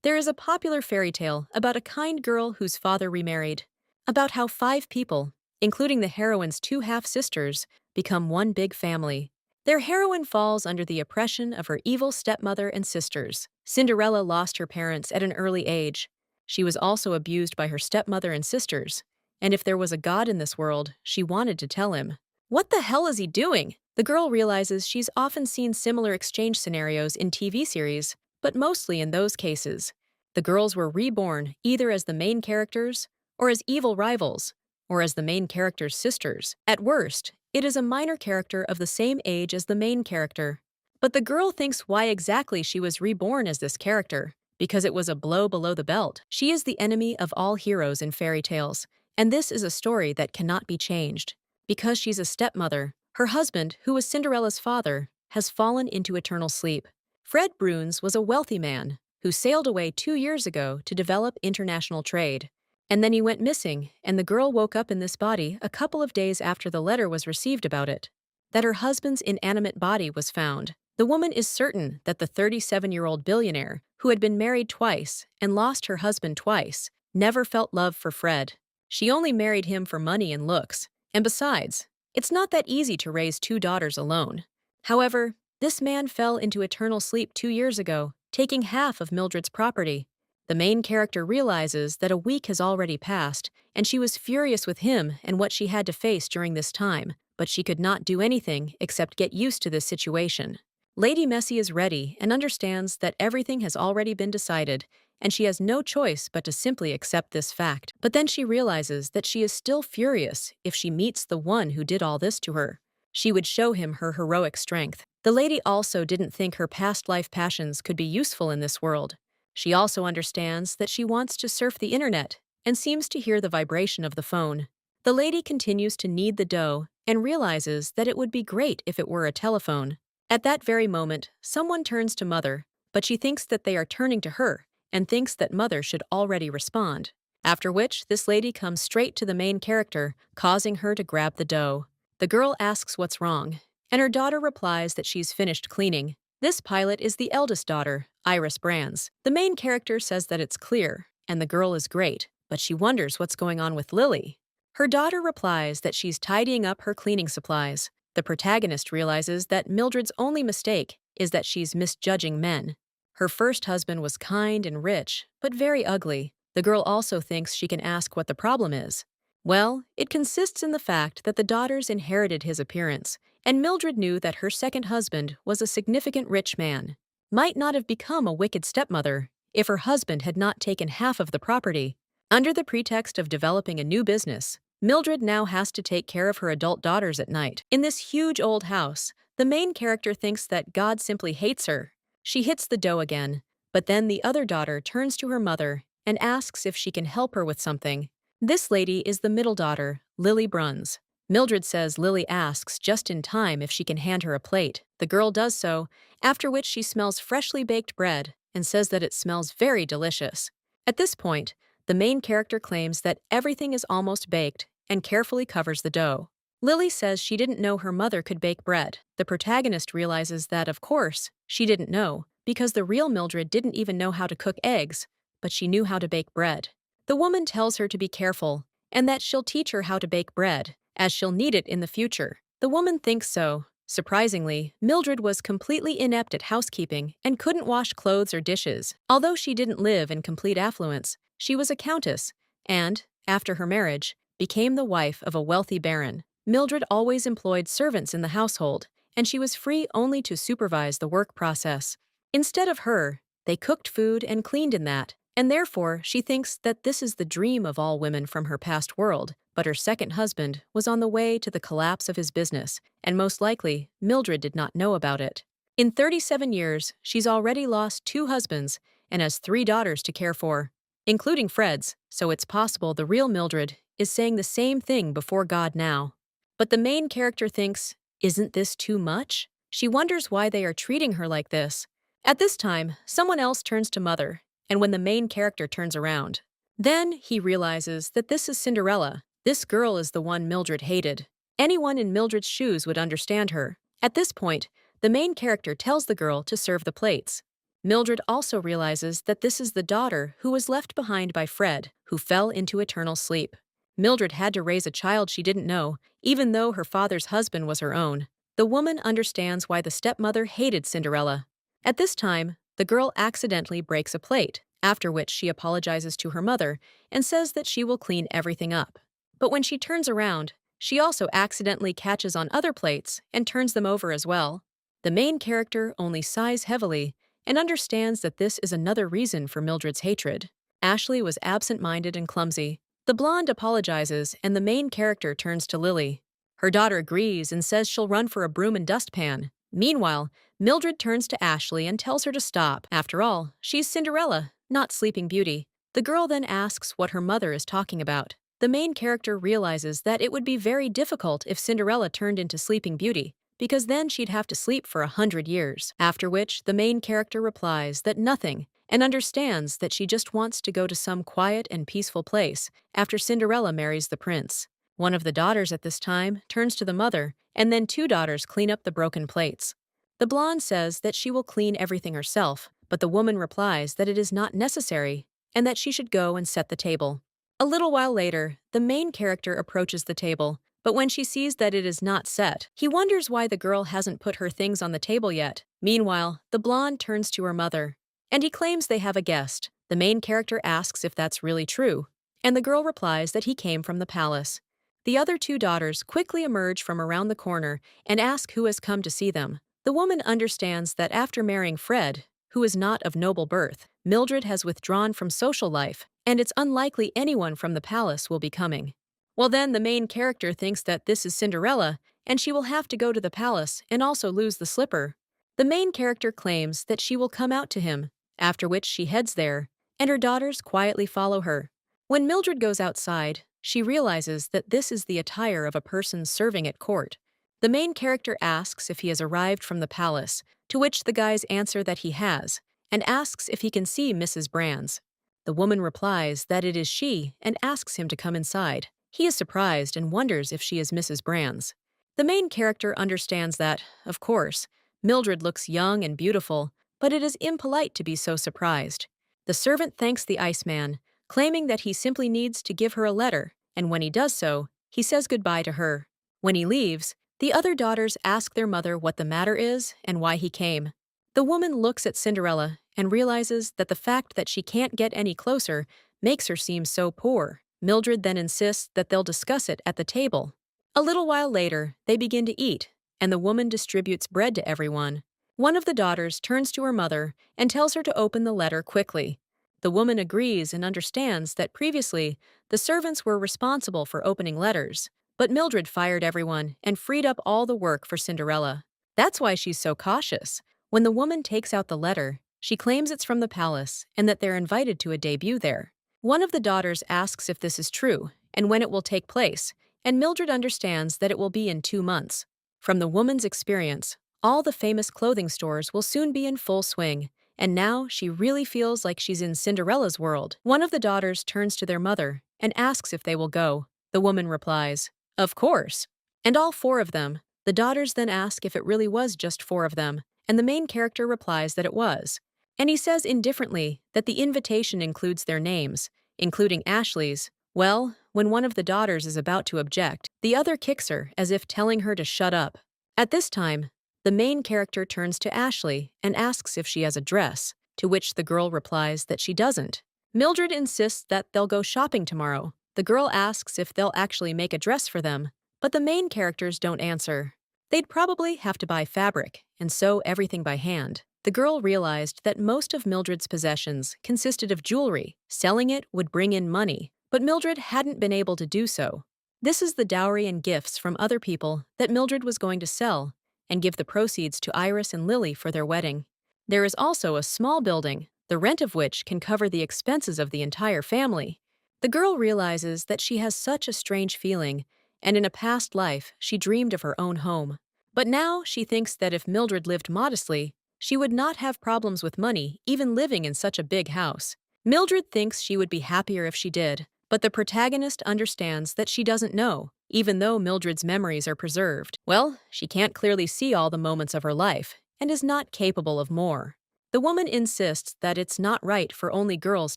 There is a popular fairy tale about a kind girl whose father remarried, about how five people, including the heroine's two half-sisters, become one big family. Their heroine falls under the oppression of her evil stepmother and sisters. Cinderella lost her parents at an early age. She was also abused by her stepmother and sisters. And if there was a god in this world, she wanted to tell him. What the hell is he doing? The girl realizes she's often seen similar exchange scenarios in TV series, but mostly in those cases. The girls were reborn either as the main characters, or as evil rivals, or as the main character's sisters. At worst, it is a minor character of the same age as the main character. But the girl thinks why exactly she was reborn as this character, because it was a blow below the belt. She is the enemy of all heroes in fairy tales, and this is a story that cannot be changed. Because she's a stepmother, her husband, who was Cinderella's father, has fallen into eternal sleep. Fred Bruins was a wealthy man who sailed away 2 years ago to develop international trade. And then he went missing, and the girl woke up in this body a couple of days after the letter was received about it. That her husband's inanimate body was found. The woman is certain that the 37-year-old billionaire, who had been married twice and lost her husband twice, never felt love for Fred. She only married him for money and looks. And besides, it's not that easy to raise two daughters alone. However, this man fell into eternal sleep 2 years ago, taking half of Mildred's property. The main character realizes that a week has already passed, and she was furious with him and what she had to face during this time, but she could not do anything except get used to this situation. Lady Messi is ready and understands that everything has already been decided, and she has no choice but to simply accept this fact. But then she realizes that she is still furious if she meets the one who did all this to her. She would show him her heroic strength. The lady also didn't think her past life passions could be useful in this world. She also understands that she wants to surf the internet and seems to hear the vibration of the phone. The lady continues to knead the dough and realizes that it would be great if it were a telephone. At that very moment, someone turns to Mother, but she thinks that they are turning to her and thinks that Mother should already respond. After which, this lady comes straight to the main character, causing her to grab the dough. The girl asks what's wrong, and her daughter replies that she's finished cleaning. This pilot is the eldest daughter, Iris Brands. The main character says that it's clear, and the girl is great, but she wonders what's going on with Lily. Her daughter replies that she's tidying up her cleaning supplies. The protagonist realizes that Mildred's only mistake is that she's misjudging men. Her first husband was kind and rich, but very ugly. The girl also thinks she can ask what the problem is. Well, it consists in the fact that the daughters inherited his appearance, and Mildred knew that her second husband was a significant rich man. Might not have become a wicked stepmother if her husband had not taken half of the property. Under the pretext of developing a new business, Mildred now has to take care of her adult daughters at night. In this huge old house, the main character thinks that God simply hates her. She hits the dough again, but then the other daughter turns to her mother and asks if she can help her with something. This lady is the middle daughter, Lily Bruns. Mildred says Lily asks just in time if she can hand her a plate. The girl does so, after which she smells freshly baked bread and says that it smells very delicious. At this point, the main character claims that everything is almost baked and carefully covers the dough. Lily says she didn't know her mother could bake bread. The protagonist realizes that, of course, she didn't know, because the real Mildred didn't even know how to cook eggs, but she knew how to bake bread. The woman tells her to be careful, and that she'll teach her how to bake bread, as she'll need it in the future. The woman thinks so. Surprisingly, Mildred was completely inept at housekeeping and couldn't wash clothes or dishes. Although she didn't live in complete affluence, she was a countess, and, after her marriage, became the wife of a wealthy baron. Mildred always employed servants in the household, and she was free only to supervise the work process. Instead of her, they cooked food and cleaned in that, and therefore she thinks that this is the dream of all women from her past world. But her second husband was on the way to the collapse of his business, and most likely, Mildred did not know about it. In 37 years, she's already lost 2 husbands and has 3 daughters to care for, including Fred's, so it's possible the real Mildred is saying the same thing before God now. But the main character thinks, isn't this too much? She wonders why they are treating her like this. At this time, someone else turns to Mother, and when the main character turns around, then he realizes that this is Cinderella. This girl is the one Mildred hated. Anyone in Mildred's shoes would understand her. At this point, the main character tells the girl to serve the plates. Mildred also realizes that this is the daughter who was left behind by Fred, who fell into eternal sleep. Mildred had to raise a child she didn't know, even though her father's husband was her own. The woman understands why the stepmother hated Cinderella. At this time, the girl accidentally breaks a plate, after which she apologizes to her mother and says that she will clean everything up. But when she turns around, she also accidentally catches on other plates and turns them over as well. The main character only sighs heavily and understands that this is another reason for Mildred's hatred. Ashley was absent-minded and clumsy. The blonde apologizes, and the main character turns to Lily. Her daughter agrees and says she'll run for a broom and dustpan. Meanwhile, Mildred turns to Ashley and tells her to stop. After all, she's Cinderella, not Sleeping Beauty. The girl then asks what her mother is talking about. The main character realizes that it would be very difficult if Cinderella turned into Sleeping Beauty, because then she'd have to sleep for 100 years. After which, the main character replies that nothing, and understands that she just wants to go to some quiet and peaceful place after Cinderella marries the prince. One of the daughters at this time turns to the mother, and then two daughters clean up the broken plates. The blonde says that she will clean everything herself, but the woman replies that it is not necessary and that she should go and set the table. A little while later, the main character approaches the table, but when she sees that it is not set, he wonders why the girl hasn't put her things on the table yet. Meanwhile, the blonde turns to her mother, and he claims they have a guest. The main character asks if that's really true, and the girl replies that he came from the palace. The other two daughters quickly emerge from around the corner and ask who has come to see them. The woman understands that after marrying Fred, who is not of noble birth, Mildred has withdrawn from social life, and it's unlikely anyone from the palace will be coming. Well then, the main character thinks that this is Cinderella, and she will have to go to the palace and also lose the slipper. The main character claims that she will come out to him, after which she heads there, and her daughters quietly follow her. When Mildred goes outside, she realizes that this is the attire of a person serving at court. The main character asks if he has arrived from the palace, to which the guys answer that he has, and asks if he can see Mrs. Brands. The woman replies that it is she and asks him to come inside. He is surprised and wonders if she is Mrs. Brands. The main character understands that, of course, Mildred looks young and beautiful, but it is impolite to be so surprised. The servant thanks the Iceman, claiming that he simply needs to give her a letter, and when he does so, he says goodbye to her. When he leaves, the other daughters ask their mother what the matter is and why he came. The woman looks at Cinderella and realizes that the fact that she can't get any closer makes her seem so poor. Mildred then insists that they'll discuss it at the table. A little while later, they begin to eat, and the woman distributes bread to everyone. One of the daughters turns to her mother and tells her to open the letter quickly. The woman agrees and understands that previously, the servants were responsible for opening letters, but Mildred fired everyone and freed up all the work for Cinderella. That's why she's so cautious. When the woman takes out the letter, she claims it's from the palace and that they're invited to a debut there. One of the daughters asks if this is true and when it will take place, and Mildred understands that it will be in 2 months. From the woman's experience, all the famous clothing stores will soon be in full swing, and now she really feels like she's in Cinderella's world. One of the daughters turns to their mother and asks if they will go. The woman replies, "Of course." And all 4 of them. The daughters then ask if it really was just 4 of them, and the main character replies that it was. And he says indifferently that the invitation includes their names, including Ashley's. Well, when one of the daughters is about to object, the other kicks her as if telling her to shut up. At this time, the main character turns to Ashley and asks if she has a dress, to which the girl replies that she doesn't. Mildred insists that they'll go shopping tomorrow. The girl asks if they'll actually make a dress for them, but the main characters don't answer. They'd probably have to buy fabric and sew everything by hand. The girl realized that most of Mildred's possessions consisted of jewelry. Selling it would bring in money, but Mildred hadn't been able to do so. This is the dowry and gifts from other people that Mildred was going to sell and give the proceeds to Iris and Lily for their wedding. There is also a small building, the rent of which can cover the expenses of the entire family. The girl realizes that she has such a strange feeling, and in a past life she dreamed of her own home. But now she thinks that if Mildred lived modestly, she would not have problems with money even living in such a big house. Mildred thinks she would be happier if she did, but the protagonist understands that she doesn't know, even though Mildred's memories are preserved. Well, she can't clearly see all the moments of her life and is not capable of more. The woman insists that it's not right for only girls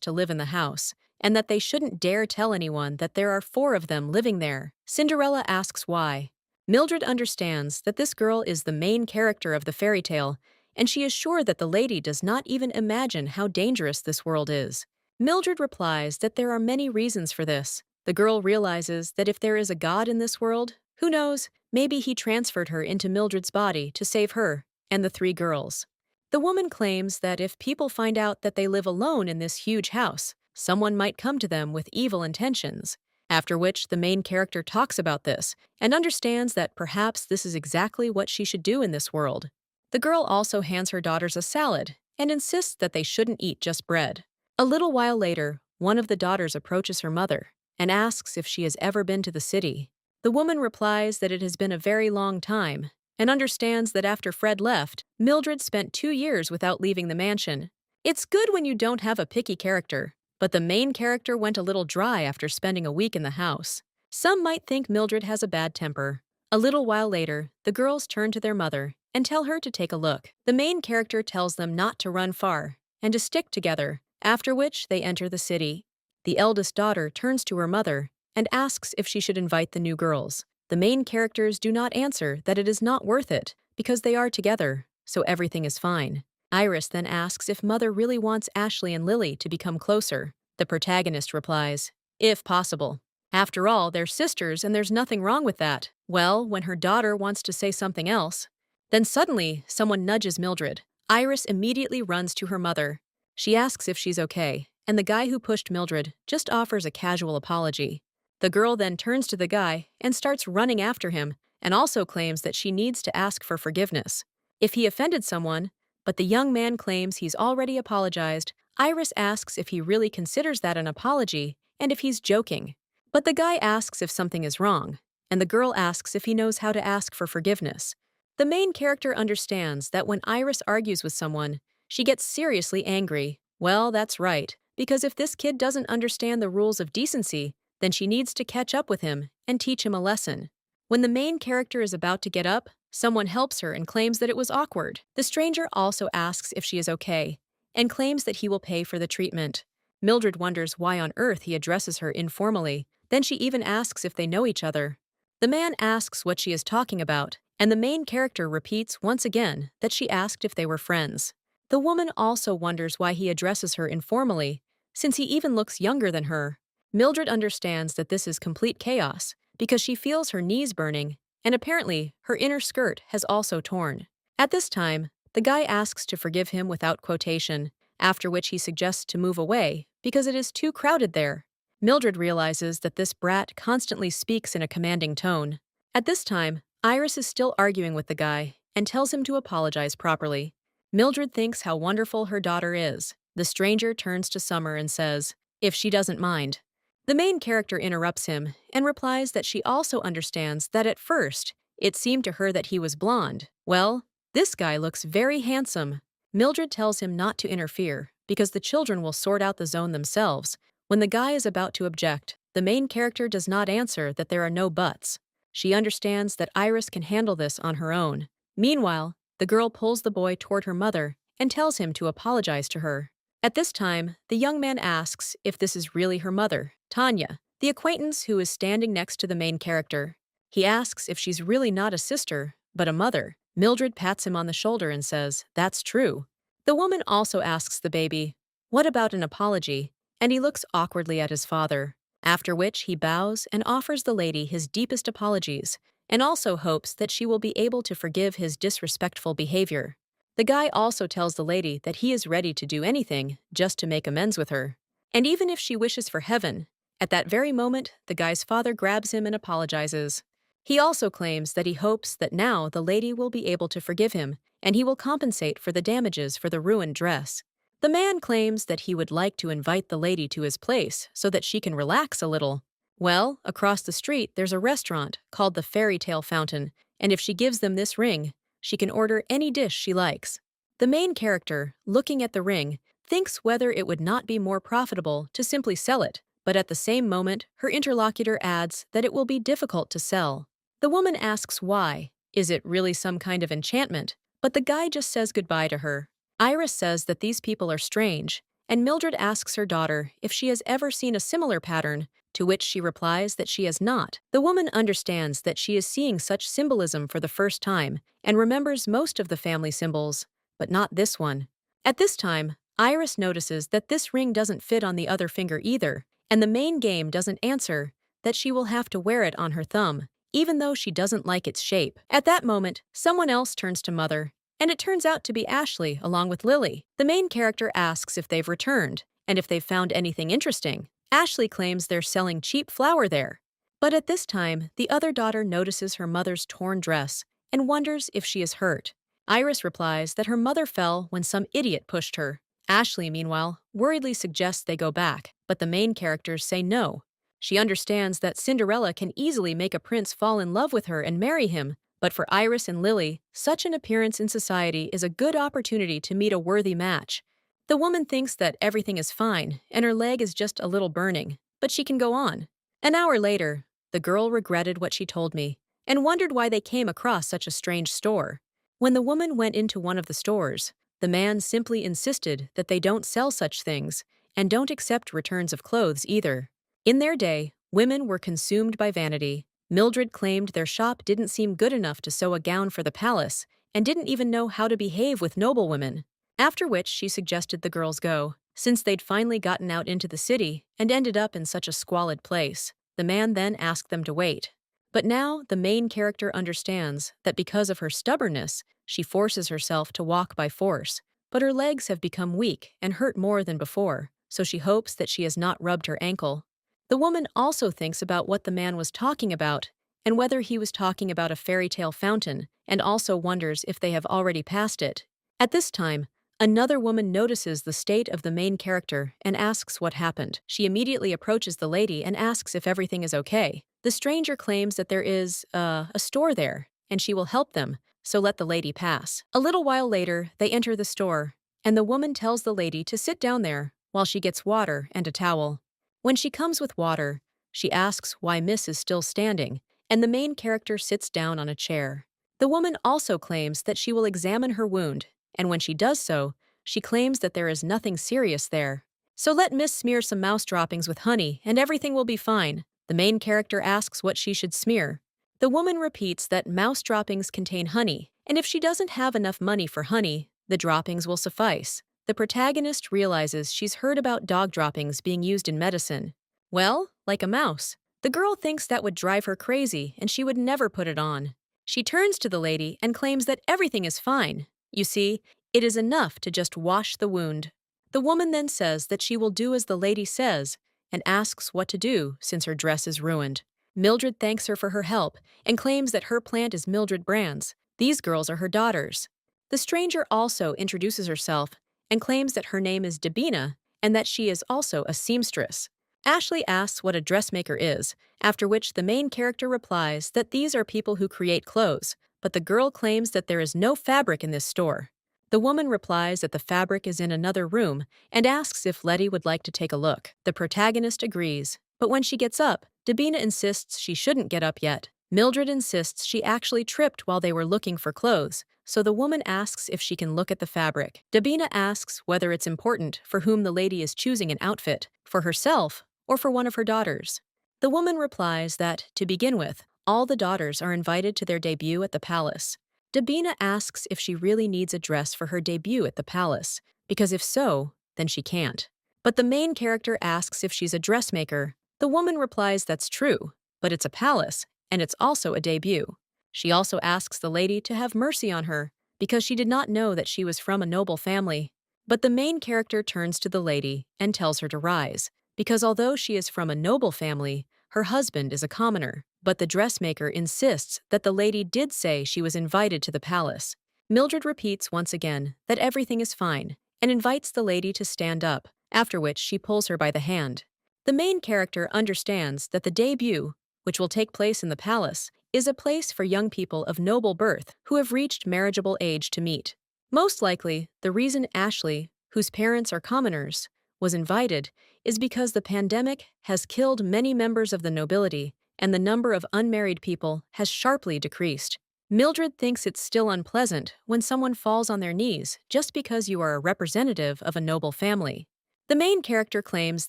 to live in the house, and that they shouldn't dare tell anyone that there are four of them living there. Cinderella asks why. Mildred understands that this girl is the main character of the fairy tale, and she is sure that the lady does not even imagine how dangerous this world is. Mildred replies that there are many reasons for this. The girl realizes that if there is a god in this world, who knows, maybe he transferred her into Mildred's body to save her and the three girls. The woman claims that if people find out that they live alone in this huge house, someone might come to them with evil intentions. After which, the main character talks about this and understands that perhaps this is exactly what she should do in this world. The girl also hands her daughters a salad and insists that they shouldn't eat just bread. A little while later, one of the daughters approaches her mother and asks if she has ever been to the city. The woman replies that it has been a very long time and understands that after Fred left, Mildred spent 2 years without leaving the mansion. It's good when you don't have a picky character, but the main character went a little dry after spending a week in the house. Some might think Mildred has a bad temper. A little while later, the girls turn to their mother and tell her to take a look. The main character tells them not to run far and to stick together, after which they enter the city. The eldest daughter turns to her mother and asks if she should invite the new girls. The main characters do not answer that it is not worth it because they are together, so everything is fine. Iris then asks if Mother really wants Ashley and Lily to become closer. The protagonist replies, if possible. After all, they're sisters and there's nothing wrong with that. Well, when her daughter wants to say something else, then suddenly someone nudges Mildred. Iris immediately runs to her mother. She asks if she's okay, and the guy who pushed Mildred just offers a casual apology. The girl then turns to the guy and starts running after him and also claims that she needs to ask for forgiveness if he offended someone, but the young man claims he's already apologized. Iris asks if he really considers that an apology and if he's joking. But the guy asks if something is wrong, and the girl asks if he knows how to ask for forgiveness. The main character understands that when Iris argues with someone, she gets seriously angry. Well, that's right, because if this kid doesn't understand the rules of decency, then she needs to catch up with him and teach him a lesson. When the main character is about to get up, someone helps her and claims that it was awkward. The stranger also asks if she is okay and claims that he will pay for the treatment. Mildred wonders why on earth he addresses her informally. Then she even asks if they know each other. The man asks what she is talking about, and the main character repeats once again that she asked if they were friends. The woman also wonders why he addresses her informally, since he even looks younger than her. Mildred understands that this is complete chaos because she feels her knees burning, and apparently her inner skirt has also torn. At this time, the guy asks to forgive him without quotation, after which he suggests to move away because it is too crowded there. Mildred realizes that this brat constantly speaks in a commanding tone. At this time, Iris is still arguing with the guy and tells him to apologize properly. Mildred thinks how wonderful her daughter is. The stranger turns to Summer and says, if she doesn't mind. The main character interrupts him and replies that she also understands that at first, it seemed to her that he was blonde. Well, this guy looks very handsome. Mildred tells him not to interfere because the children will sort out the zone themselves. When the guy is about to object, the main character does not answer that there are no buts. She understands that Iris can handle this on her own. Meanwhile, the girl pulls the boy toward her mother and tells him to apologize to her. At this time, the young man asks if this is really her mother, Tanya, the acquaintance who is standing next to the main character. He asks if she's really not a sister, but a mother. Mildred pats him on the shoulder and says, that's true. The woman also asks the baby, what about an apology? And he looks awkwardly at his father, after which he bows and offers the lady his deepest apologies, and also hopes that she will be able to forgive his disrespectful behavior. The guy also tells the lady that he is ready to do anything just to make amends with her. And even if she wishes for heaven, at that very moment, the guy's father grabs him and apologizes. He also claims that he hopes that now the lady will be able to forgive him, and he will compensate for the damages for the ruined dress. The man claims that he would like to invite the lady to his place so that she can relax a little. Well, across the street there's a restaurant called the Fairy Tale Fountain, and if she gives them this ring, she can order any dish she likes. The main character, looking at the ring, thinks whether it would not be more profitable to simply sell it, but at the same moment, her interlocutor adds that it will be difficult to sell. The woman asks why. Is it really some kind of enchantment? But the guy just says goodbye to her. Iris says that these people are strange, and Mildred asks her daughter if she has ever seen a similar pattern, to which she replies that she has not. The woman understands that she is seeing such symbolism for the first time and remembers most of the family symbols, but not this one. At this time, Iris notices that this ring doesn't fit on the other finger either, and the main game doesn't answer that she will have to wear it on her thumb, even though she doesn't like its shape. At that moment, someone else turns to Mother, and it turns out to be Ashley along with Lily. The main character asks if they've returned, and if they've found anything interesting. Ashley claims they're selling cheap flour there. But at this time, the other daughter notices her mother's torn dress and wonders if she is hurt. Iris replies that her mother fell when some idiot pushed her. Ashley, meanwhile, worriedly suggests they go back, but the main characters say no. She understands that Cinderella can easily make a prince fall in love with her and marry him, but for Iris and Lily, such an appearance in society is a good opportunity to meet a worthy match. The woman thinks that everything is fine and her leg is just a little burning, but she can go on. An hour later, the girl regretted what she told me and wondered why they came across such a strange store. When the woman went into one of the stores, the man simply insisted that they don't sell such things and don't accept returns of clothes either. In their day, women were consumed by vanity. Mildred claimed their shop didn't seem good enough to sew a gown for the palace and didn't even know how to behave with noblewomen. After which she suggested the girls go, since they'd finally gotten out into the city and ended up in such a squalid place. The man then asked them to wait. But now the main character understands that because of her stubbornness, she forces herself to walk by force, but her legs have become weak and hurt more than before, so she hopes that she has not rubbed her ankle. The woman also thinks about what the man was talking about and whether he was talking about a fairy tale fountain, and also wonders if they have already passed it. At this time, another woman notices the state of the main character and asks what happened. She immediately approaches the lady and asks if everything is okay. The stranger claims that there is a store there, and she will help them, so let the lady pass. A little while later, they enter the store, and the woman tells the lady to sit down there while she gets water and a towel. When she comes with water, she asks why Miss is still standing, and the main character sits down on a chair. The woman also claims that she will examine her wound, and when she does so, she claims that there is nothing serious there. So let Miss smear some mouse droppings with honey and everything will be fine. The main character asks what she should smear. The woman repeats that mouse droppings contain honey, and if she doesn't have enough money for honey, the droppings will suffice. The protagonist realizes she's heard about dog droppings being used in medicine. Well, like a mouse. The girl thinks that would drive her crazy and she would never put it on. She turns to the lady and claims that everything is fine. You see, it is enough to just wash the wound. The woman then says that she will do as the lady says and asks what to do since her dress is ruined. Mildred thanks her for her help and claims that her plant is Mildred Brand's. These girls are her daughters. The stranger also introduces herself and claims that her name is Dabina and that she is also a seamstress. Ashley asks what a dressmaker is, after which the main character replies that these are people who create clothes, but the girl claims that there is no fabric in this store. The woman replies that the fabric is in another room and asks if Letty would like to take a look. The protagonist agrees, but when she gets up, Dabina insists she shouldn't get up yet. Mildred insists she actually tripped while they were looking for clothes, so the woman asks if she can look at the fabric. Dabina asks whether it's important for whom the lady is choosing an outfit, for herself or for one of her daughters. The woman replies that, to begin with, all the daughters are invited to their debut at the palace. Dabina asks if she really needs a dress for her debut at the palace, because if so, then she can't. But the main character asks if she's a dressmaker. The woman replies that's true, but it's a palace, and it's also a debut. She also asks the lady to have mercy on her, because she did not know that she was from a noble family. But the main character turns to the lady and tells her to rise, because although she is from a noble family, her husband is a commoner. But the dressmaker insists that the lady did say she was invited to the palace. Mildred repeats once again that everything is fine and invites the lady to stand up, after which she pulls her by the hand. The main character understands that the debut, which will take place in the palace, is a place for young people of noble birth who have reached marriageable age to meet. Most likely, the reason Ashley, whose parents are commoners, was invited is because the pandemic has killed many members of the nobility and the number of unmarried people has sharply decreased. Mildred thinks it's still unpleasant when someone falls on their knees just because you are a representative of a noble family. The main character claims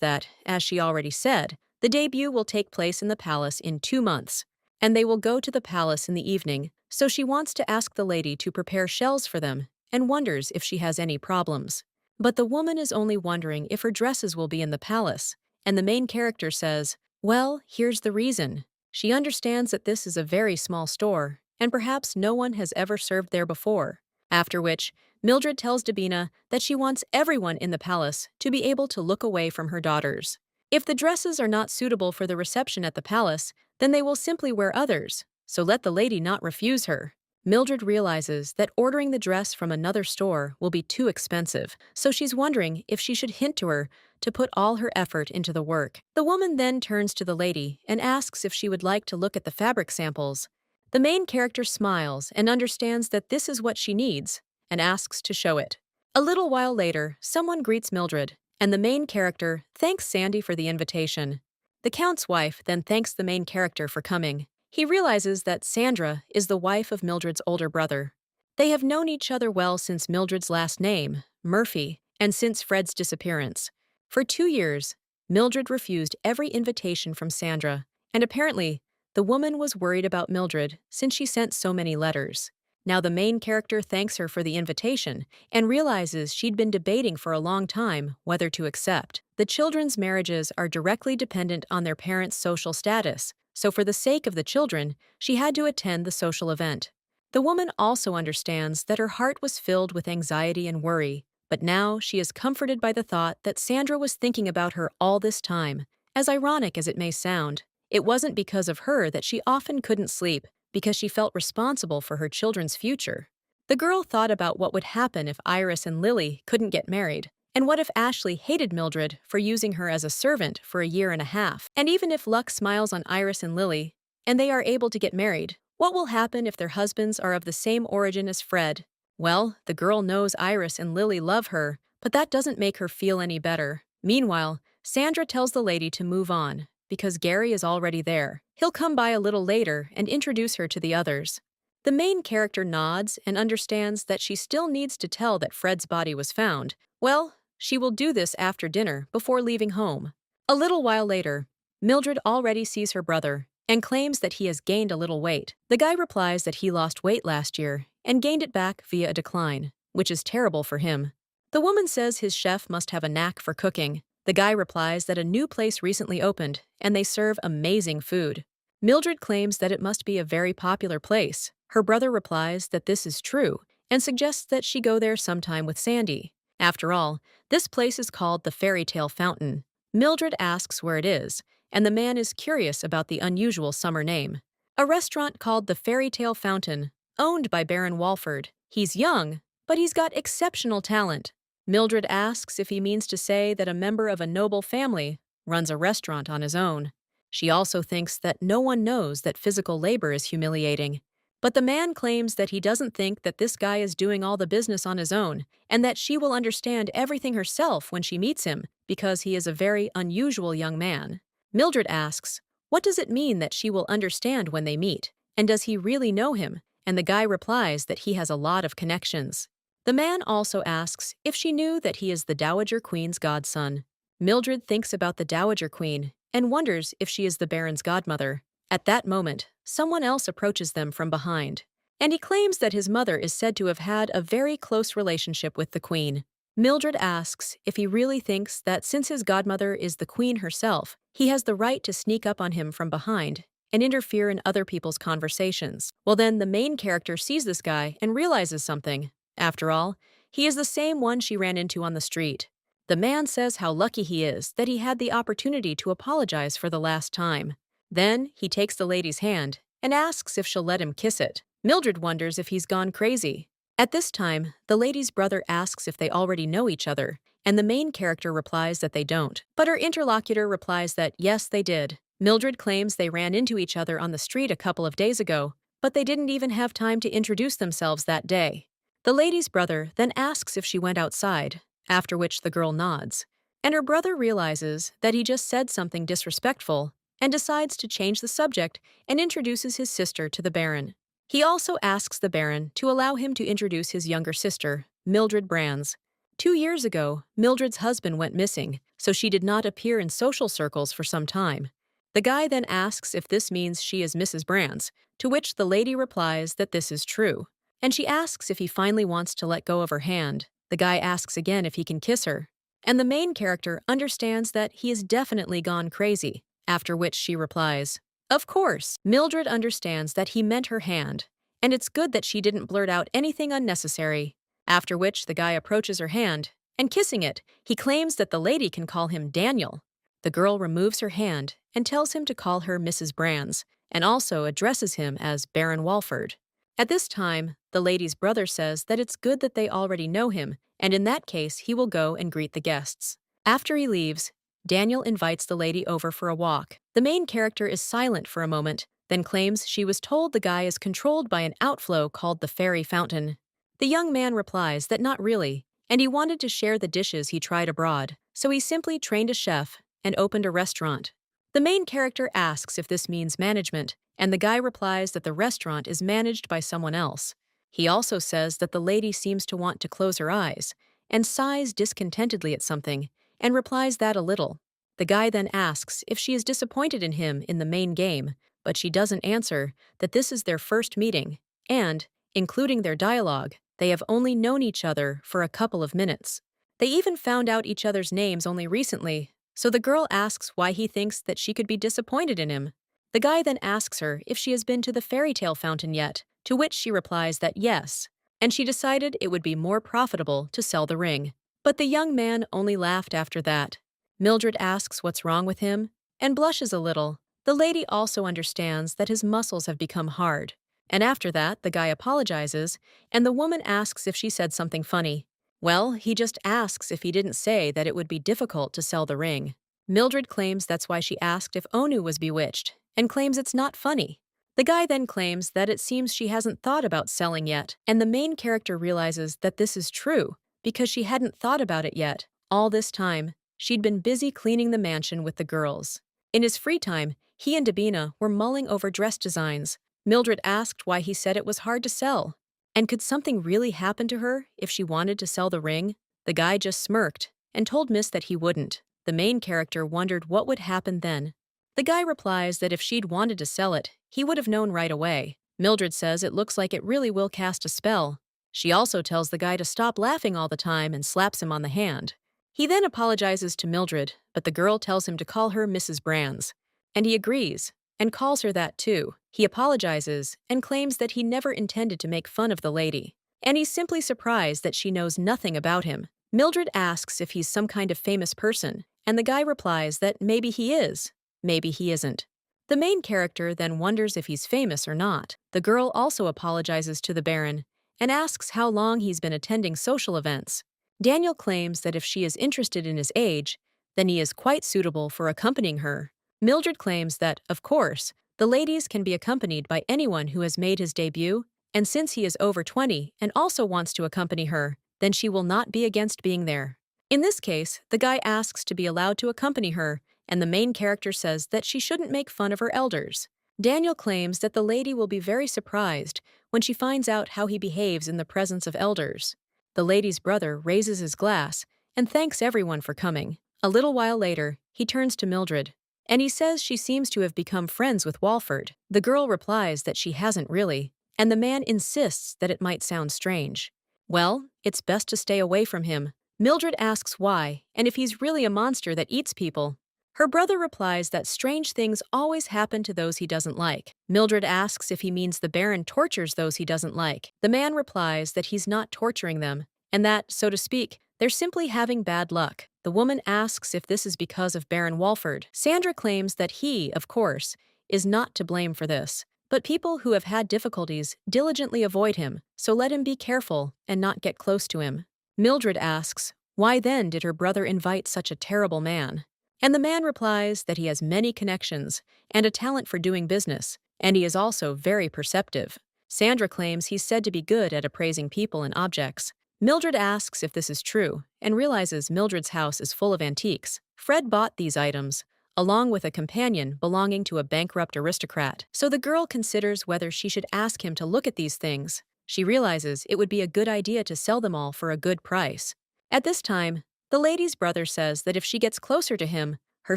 that, as she already said, the debut will take place in the palace in 2 months, and they will go to the palace in the evening, so she wants to ask the lady to prepare shells for them and wonders if she has any problems. But the woman is only wondering if her dresses will be in the palace, and the main character says, well, here's the reason. She understands that this is a very small store, and perhaps no one has ever served there before. After which, Mildred tells Davina that she wants everyone in the palace to be able to look away from her daughters. If the dresses are not suitable for the reception at the palace, then they will simply wear others, so let the lady not refuse her. Mildred realizes that ordering the dress from another store will be too expensive, so she's wondering if she should hint to her to put all her effort into the work. The woman then turns to the lady and asks if she would like to look at the fabric samples. The main character smiles and understands that this is what she needs, and asks to show it. A little while later, someone greets Mildred, and the main character thanks Sandy for the invitation. The Count's wife then thanks the main character for coming. He realizes that Sandra is the wife of Mildred's older brother. They have known each other well since Mildred's last name, Murphy, and since Fred's disappearance. For 2 years, Mildred refused every invitation from Sandra, and apparently, the woman was worried about Mildred since she sent so many letters. Now the main character thanks her for the invitation and realizes she'd been debating for a long time whether to accept. The children's marriages are directly dependent on their parents' social status, so for the sake of the children, she had to attend the social event. The woman also understands that her heart was filled with anxiety and worry, but now she is comforted by the thought that Sandra was thinking about her all this time. As ironic as it may sound, it wasn't because of her that she often couldn't sleep, because she felt responsible for her children's future. The girl thought about what would happen if Iris and Lily couldn't get married, and what if Ashley hated Mildred for using her as a servant for a year and a half? And even if luck smiles on Iris and Lily, and they are able to get married, what will happen if their husbands are of the same origin as Fred? Well, the girl knows Iris and Lily love her, but that doesn't make her feel any better. Meanwhile, Sandra tells the lady to move on, because Gary is already there. He'll come by a little later and introduce her to the others. The main character nods and understands that she still needs to tell that Fred's body was found. Well, she will do this after dinner before leaving home. A little while later, Mildred already sees her brother and claims that he has gained a little weight. The guy replies that he lost weight last year and gained it back via a decline, which is terrible for him. The woman says his chef must have a knack for cooking. The guy replies that a new place recently opened and they serve amazing food. Mildred claims that it must be a very popular place. Her brother replies that this is true and suggests that she go there sometime with Sandy. After all, this place is called the Fairy Tale Fountain. Mildred asks where it is, and the man is curious about the unusual summer name. A restaurant called the Fairy Tale Fountain, owned by Baron Walford. He's young, but he's got exceptional talent. Mildred asks if he means to say that a member of a noble family runs a restaurant on his own. She also thinks that no one knows that physical labor is humiliating. But the man claims that he doesn't think that this guy is doing all the business on his own, and that she will understand everything herself when she meets him, because he is a very unusual young man. Mildred asks, what does it mean that she will understand when they meet, and does he really know him? And the guy replies that he has a lot of connections. The man also asks if she knew that he is the Dowager Queen's godson. Mildred thinks about the Dowager Queen and wonders if she is the Baron's godmother. At that moment, someone else approaches them from behind, and he claims that his mother is said to have had a very close relationship with the Queen. Mildred asks if he really thinks that since his godmother is the Queen herself, he has the right to sneak up on him from behind and interfere in other people's conversations. Well then, the main character sees this guy and realizes something. After all, he is the same one she ran into on the street. The man says how lucky he is that he had the opportunity to apologize for the last time. Then, he takes the lady's hand and asks if she'll let him kiss it. Mildred wonders if he's gone crazy. At this time, the lady's brother asks if they already know each other, and the main character replies that they don't. But her interlocutor replies that yes, they did. Mildred claims they ran into each other on the street a couple of days ago, but they didn't even have time to introduce themselves that day. The lady's brother then asks if she went outside, after which the girl nods. And her brother realizes that he just said something disrespectful and decides to change the subject and introduces his sister to the Baron. He also asks the Baron to allow him to introduce his younger sister, Mildred Brands. 2 years ago, Mildred's husband went missing, so she did not appear in social circles for some time. The guy then asks if this means she is Mrs. Brands, to which the lady replies that this is true. And she asks if he finally wants to let go of her hand. The guy asks again if he can kiss her. And the main character understands that he is definitely gone crazy, after which she replies, "Of course." Mildred understands that he meant her hand, and it's good that she didn't blurt out anything unnecessary. After which the guy approaches her hand, and kissing it, he claims that the lady can call him Daniel. The girl removes her hand and tells him to call her Mrs. Brands, and also addresses him as Baron Walford. At this time, the lady's brother says that it's good that they already know him, and in that case he will go and greet the guests. After he leaves, Daniel invites the lady over for a walk. The main character is silent for a moment, then claims she was told the guy is controlled by an outflow called the fairy fountain. The young man replies that not really, and he wanted to share the dishes he tried abroad, so he simply trained a chef and opened a restaurant. The main character asks if this means management, and the guy replies that the restaurant is managed by someone else. He also says that the lady seems to want to close her eyes, and sighs discontentedly at something, and replies that a little. The guy then asks if she is disappointed in him in the main game, but she doesn't answer that this is their first meeting, and, including their dialogue, they have only known each other for a couple of minutes. They even found out each other's names only recently, so the girl asks why he thinks that she could be disappointed in him. The guy then asks her if she has been to the fairy tale fountain yet, to which she replies that yes, and she decided it would be more profitable to sell the ring. But the young man only laughed after that. Mildred asks what's wrong with him, and blushes a little. The lady also understands that his muscles have become hard. And after that, the guy apologizes, and the woman asks if she said something funny. Well, he just asks if he didn't say that it would be difficult to sell the ring. Mildred claims that's why she asked if Onu was bewitched, and claims it's not funny. The guy then claims that it seems she hasn't thought about selling yet, and the main character realizes that this is true, because she hadn't thought about it yet. All this time, she'd been busy cleaning the mansion with the girls. In his free time, he and Dabina were mulling over dress designs. Mildred asked why he said it was hard to sell. And could something really happen to her if she wanted to sell the ring? The guy just smirked and told Miss that he wouldn't. The main character wondered what would happen then. The guy replies that if she'd wanted to sell it, he would have known right away. Mildred says it looks like it really will cast a spell. She also tells the guy to stop laughing all the time and slaps him on the hand. He then apologizes to Mildred, but the girl tells him to call her Mrs. Brands. And he agrees, and calls her that too. He apologizes and claims that he never intended to make fun of the lady, and he's simply surprised that she knows nothing about him. Mildred asks if he's some kind of famous person, and the guy replies that maybe he is, maybe he isn't. The main character then wonders if he's famous or not. The girl also apologizes to the Baron and asks how long he's been attending social events. Daniel claims that if she is interested in his age, then he is quite suitable for accompanying her. Mildred claims that, of course, the ladies can be accompanied by anyone who has made his debut, and since he is over 20 and also wants to accompany her, then she will not be against being there. In this case, the guy asks to be allowed to accompany her, and the main character says that she shouldn't make fun of her elders. Daniel claims that the lady will be very surprised when she finds out how he behaves in the presence of elders. The lady's brother raises his glass and thanks everyone for coming. A little while later, he turns to Mildred, and he says she seems to have become friends with Walford. The girl replies that she hasn't really, and the man insists that it might sound strange. Well, it's best to stay away from him. Mildred asks why, and if he's really a monster that eats people. Her brother replies that strange things always happen to those he doesn't like. Mildred asks if he means the Baron tortures those he doesn't like. The man replies that he's not torturing them, and that, so to speak, they're simply having bad luck. The woman asks if this is because of Baron Walford. Sandra claims that he, of course, is not to blame for this, but people who have had difficulties diligently avoid him, so let him be careful and not get close to him. Mildred asks, why then did her brother invite such a terrible man? And the man replies that he has many connections and a talent for doing business, and he is also very perceptive. Sandra claims he's said to be good at appraising people and objects. Mildred asks if this is true, and realizes Mildred's house is full of antiques. Fred bought these items, along with a companion belonging to a bankrupt aristocrat. So the girl considers whether she should ask him to look at these things. She realizes it would be a good idea to sell them all for a good price. At this time, the lady's brother says that if she gets closer to him, her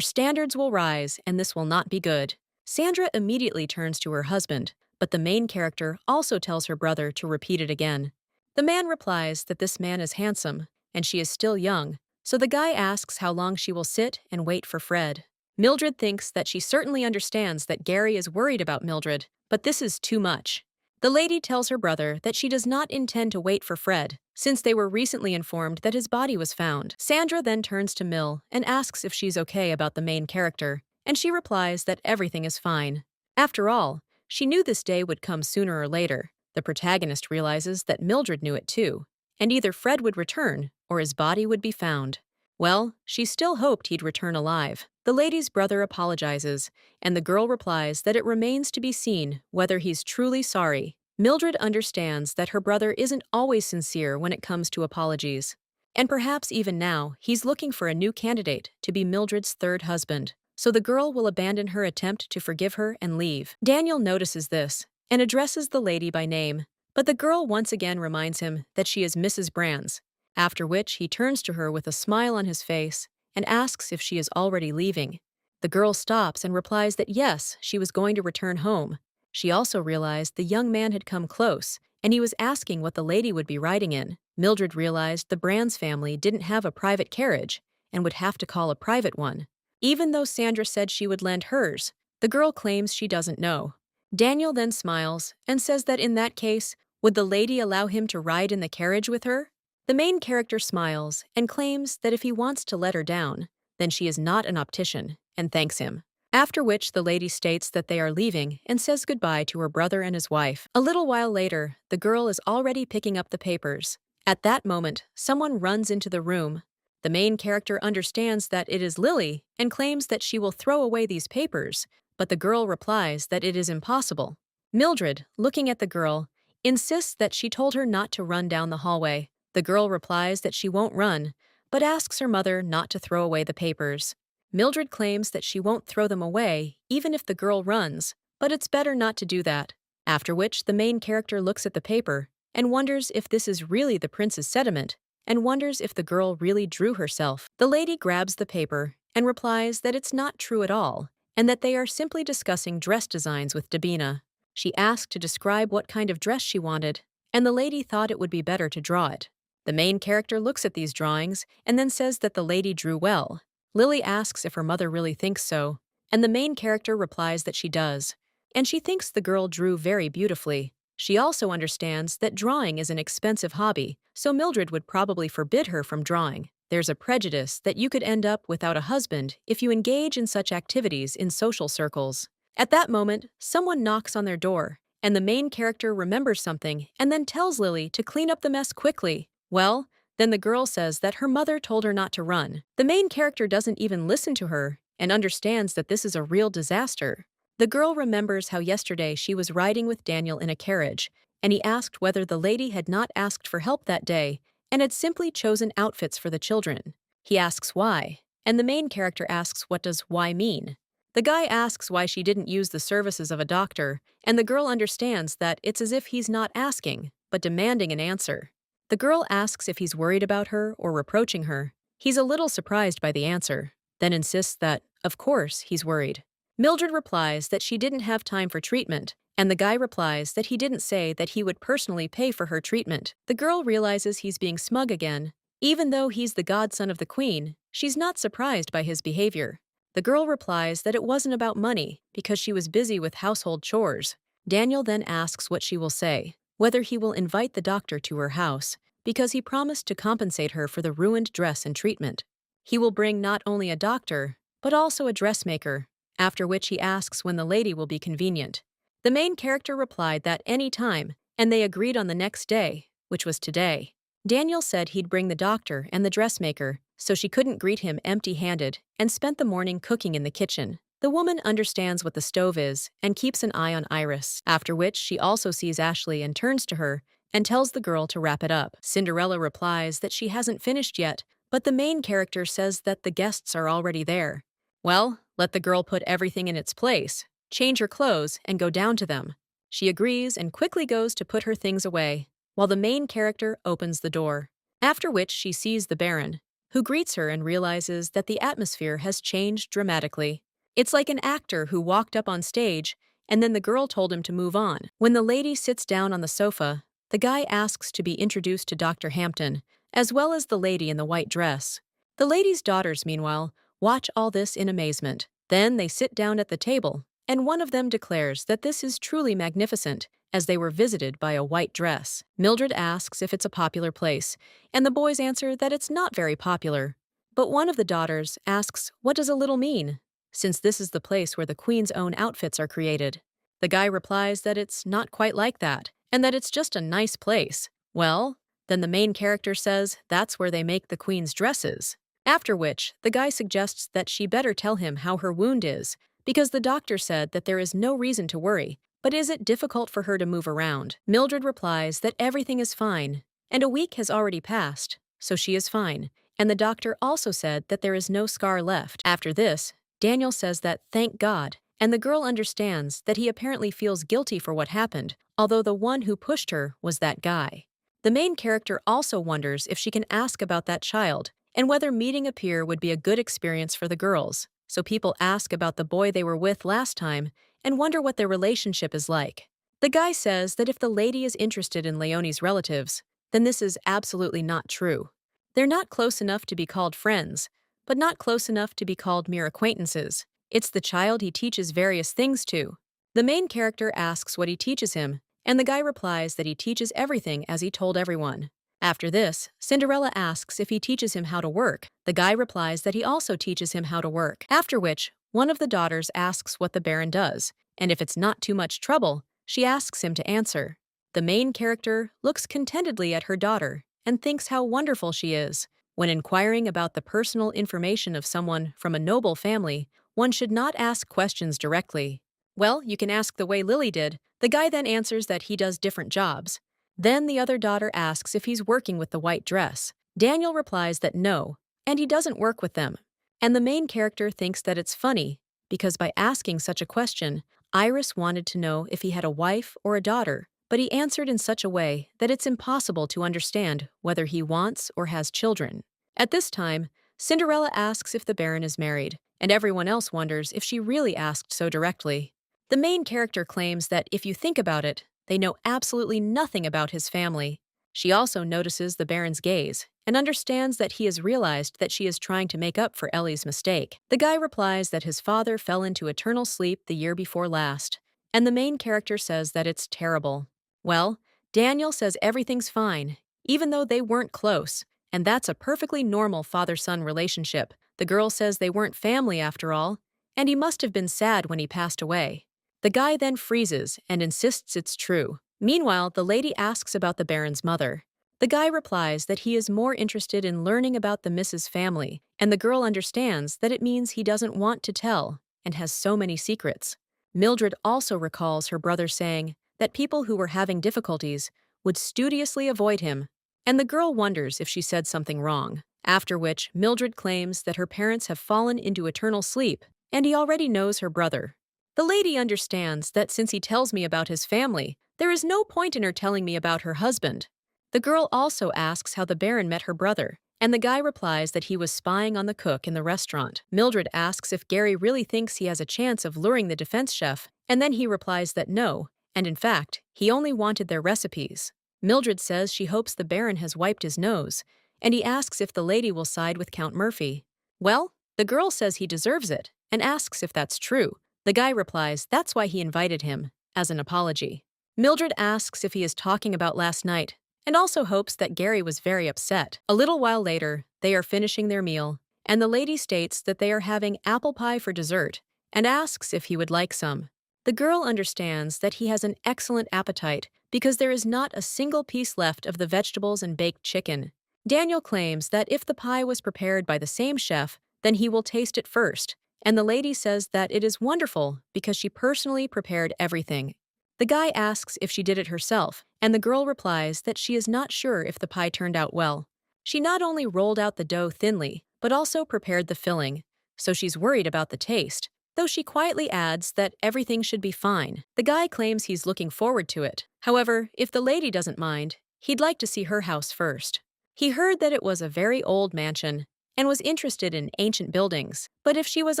standards will rise and this will not be good. Sandra immediately turns to her husband, but the main character also tells her brother to repeat it again. The man replies that this man is handsome, and she is still young, so the guy asks how long she will sit and wait for Fred. Mildred thinks that she certainly understands that Gary is worried about Mildred, but this is too much. The lady tells her brother that she does not intend to wait for Fred, since they were recently informed that his body was found. Sandra then turns to Mill and asks if she's okay about the main character, and she replies that everything is fine. After all, she knew this day would come sooner or later. The protagonist realizes that Mildred knew it too, and either Fred would return or his body would be found. Well, she still hoped he'd return alive. The lady's brother apologizes, and the girl replies that it remains to be seen whether he's truly sorry. Mildred understands that her brother isn't always sincere when it comes to apologies. And perhaps even now, he's looking for a new candidate to be Mildred's third husband. So the girl will abandon her attempt to forgive her and leave. Daniel notices this and addresses the lady by name, but the girl once again reminds him that she is Mrs. Brands, after which he turns to her with a smile on his face and asks if she is already leaving. The girl stops and replies that yes, she was going to return home. She also realized the young man had come close, and he was asking what the lady would be riding in. Mildred realized the Brands family didn't have a private carriage and would have to call a private one. Even though Sandra said she would lend hers, the girl claims she doesn't know. Daniel then smiles and says that in that case, would the lady allow him to ride in the carriage with her? The main character smiles and claims that if he wants to let her down, then she is not an optician, and thanks him. After which the lady states that they are leaving and says goodbye to her brother and his wife. A little while later, the girl is already picking up the papers. At that moment, someone runs into the room. The main character understands that it is Lily and claims that she will throw away these papers, but the girl replies that it is impossible. Mildred, looking at the girl, insists that she told her not to run down the hallway. The girl replies that she won't run, but asks her mother not to throw away the papers. Mildred claims that she won't throw them away even if the girl runs, but it's better not to do that. After which the main character looks at the paper and wonders if this is really the prince's sediment, and wonders if the girl really drew herself. The lady grabs the paper and replies that it's not true at all, and that they are simply discussing dress designs with Dabina. She asked to describe what kind of dress she wanted, and the lady thought it would be better to draw it. The main character looks at these drawings and then says that the lady drew well. Lily asks if her mother really thinks so, and the main character replies that she does, and she thinks the girl drew very beautifully. She also understands that drawing is an expensive hobby, so Mildred would probably forbid her from drawing. There's a prejudice that you could end up without a husband if you engage in such activities in social circles. At that moment, someone knocks on their door, and the main character remembers something and then tells Lily to clean up the mess quickly. Well, then the girl says that her mother told her not to run. The main character doesn't even listen to her and understands that this is a real disaster. The girl remembers how yesterday she was riding with Daniel in a carriage, and he asked whether the lady had not asked for help that day and had simply chosen outfits for the children. He asks why, and the main character asks what does why mean. The guy asks why she didn't use the services of a doctor, and the girl understands that it's as if he's not asking, but demanding an answer. The girl asks if he's worried about her or reproaching her. He's a little surprised by the answer, then insists that, of course, he's worried. Mildred replies that she didn't have time for treatment, and the guy replies that he didn't say that he would personally pay for her treatment. The girl realizes he's being smug again. Even though he's the godson of the queen, she's not surprised by his behavior. The girl replies that it wasn't about money because she was busy with household chores. Daniel then asks what she will say, whether he will invite the doctor to her house, because he promised to compensate her for the ruined dress and treatment. He will bring not only a doctor, but also a dressmaker, after which he asks when the lady will be convenient. The main character replied that any time, and they agreed on the next day, which was today. Daniel said he'd bring the doctor and the dressmaker, so she couldn't greet him empty-handed, and spent the morning cooking in the kitchen. The woman understands what the stove is and keeps an eye on Iris, after which she also sees Ashley and turns to her and tells the girl to wrap it up. Cinderella replies that she hasn't finished yet, but the main character says that the guests are already there. Well, Let the girl put everything in its place, change her clothes, and go down to them. She agrees and quickly goes to put her things away, while the main character opens the door. After which she sees the Baron, who greets her and realizes that the atmosphere has changed dramatically. It's like an actor who walked up on stage and then the girl told him to move on. When the lady sits down on the sofa, the guy asks to be introduced to Dr. Hampton, as well as the lady in the white dress. The lady's daughters, meanwhile, watch all this in amazement. Then they sit down at the table, and one of them declares that this is truly magnificent, as they were visited by a white dress. Mildred asks if it's a popular place, and the boys answer that it's not very popular. But one of the daughters asks, what does a little mean, since this is the place where the queen's own outfits are created? The guy replies that it's not quite like that, and that it's just a nice place. Well, then the main character says that's where they make the queen's dresses. After which, the guy suggests that she better tell him how her wound is, because the doctor said that there is no reason to worry, but is it difficult for her to move around? Mildred replies that everything is fine, and a week has already passed, so she is fine, and the doctor also said that there is no scar left. After this, Daniel says that thank God, and the girl understands that he apparently feels guilty for what happened, although the one who pushed her was that guy. The main character also wonders if she can ask about that child, and whether meeting a peer would be a good experience for the girls. So people ask about the boy they were with last time and wonder what their relationship is like. The guy says that if the lady is interested in Leonie's relatives, then this is absolutely not true. They're not close enough to be called friends, but not close enough to be called mere acquaintances. It's the child he teaches various things to. The main character asks what he teaches him, and the guy replies that he teaches everything as he told everyone. After this, Cinderella asks if he teaches him how to work. The guy replies that he also teaches him how to work. After which, one of the daughters asks what the Baron does, and if it's not too much trouble, she asks him to answer. The main character looks contentedly at her daughter and thinks how wonderful she is. When inquiring about the personal information of someone from a noble family, one should not ask questions directly. Well, you can ask the way Lily did. The guy then answers that he does different jobs. Then the other daughter asks if he's working with the white dress. Daniel replies that no, and he doesn't work with them. And the main character thinks that it's funny, because by asking such a question, Iris wanted to know if he had a wife or a daughter, but he answered in such a way that it's impossible to understand whether he wants or has children. At this time, Cinderella asks if the Baron is married, and everyone else wonders if she really asked so directly. The main character claims that if you think about it, they know absolutely nothing about his family. She also notices the Baron's gaze and understands that he has realized that she is trying to make up for Ellie's mistake. The guy replies that his father fell into eternal sleep the year before last, and the main character says that it's terrible. Well, Daniel says everything's fine, even though they weren't close, and that's a perfectly normal father-son relationship. The girl says they weren't family after all, and he must have been sad when he passed away. The guy then freezes and insists it's true. Meanwhile, the lady asks about the Baron's mother. The guy replies that he is more interested in learning about the Mrs. family, and the girl understands that it means he doesn't want to tell and has so many secrets. Mildred also recalls her brother saying that people who were having difficulties would studiously avoid him, and the girl wonders if she said something wrong. After which, Mildred claims that her parents have fallen into eternal sleep, and he already knows her brother. The lady understands that since he tells me about his family, there is no point in her telling me about her husband. The girl also asks how the Baron met her brother, and the guy replies that he was spying on the cook in the restaurant. Mildred asks if Gary really thinks he has a chance of luring the defense chef, and then he replies that no, and in fact, he only wanted their recipes. Mildred says she hopes the Baron has wiped his nose, and he asks if the lady will side with Count Murphy. Well, the girl says he deserves it, and asks if that's true. The guy replies that's why he invited him, as an apology. Mildred asks if he is talking about last night, and also hopes that Gary was very upset. A little while later, they are finishing their meal, and the lady states that they are having apple pie for dessert, and asks if he would like some. The girl understands that he has an excellent appetite because there is not a single piece left of the vegetables and baked chicken. Daniel claims that if the pie was prepared by the same chef, then he will taste it first, and the lady says that it is wonderful because she personally prepared everything. The guy asks if she did it herself, and the girl replies that she is not sure if the pie turned out well. She not only rolled out the dough thinly, but also prepared the filling, so she's worried about the taste, though she quietly adds that everything should be fine. The guy claims he's looking forward to it. However, if the lady doesn't mind, he'd like to see her house first. He heard that it was a very old mansion and was interested in ancient buildings, but if she was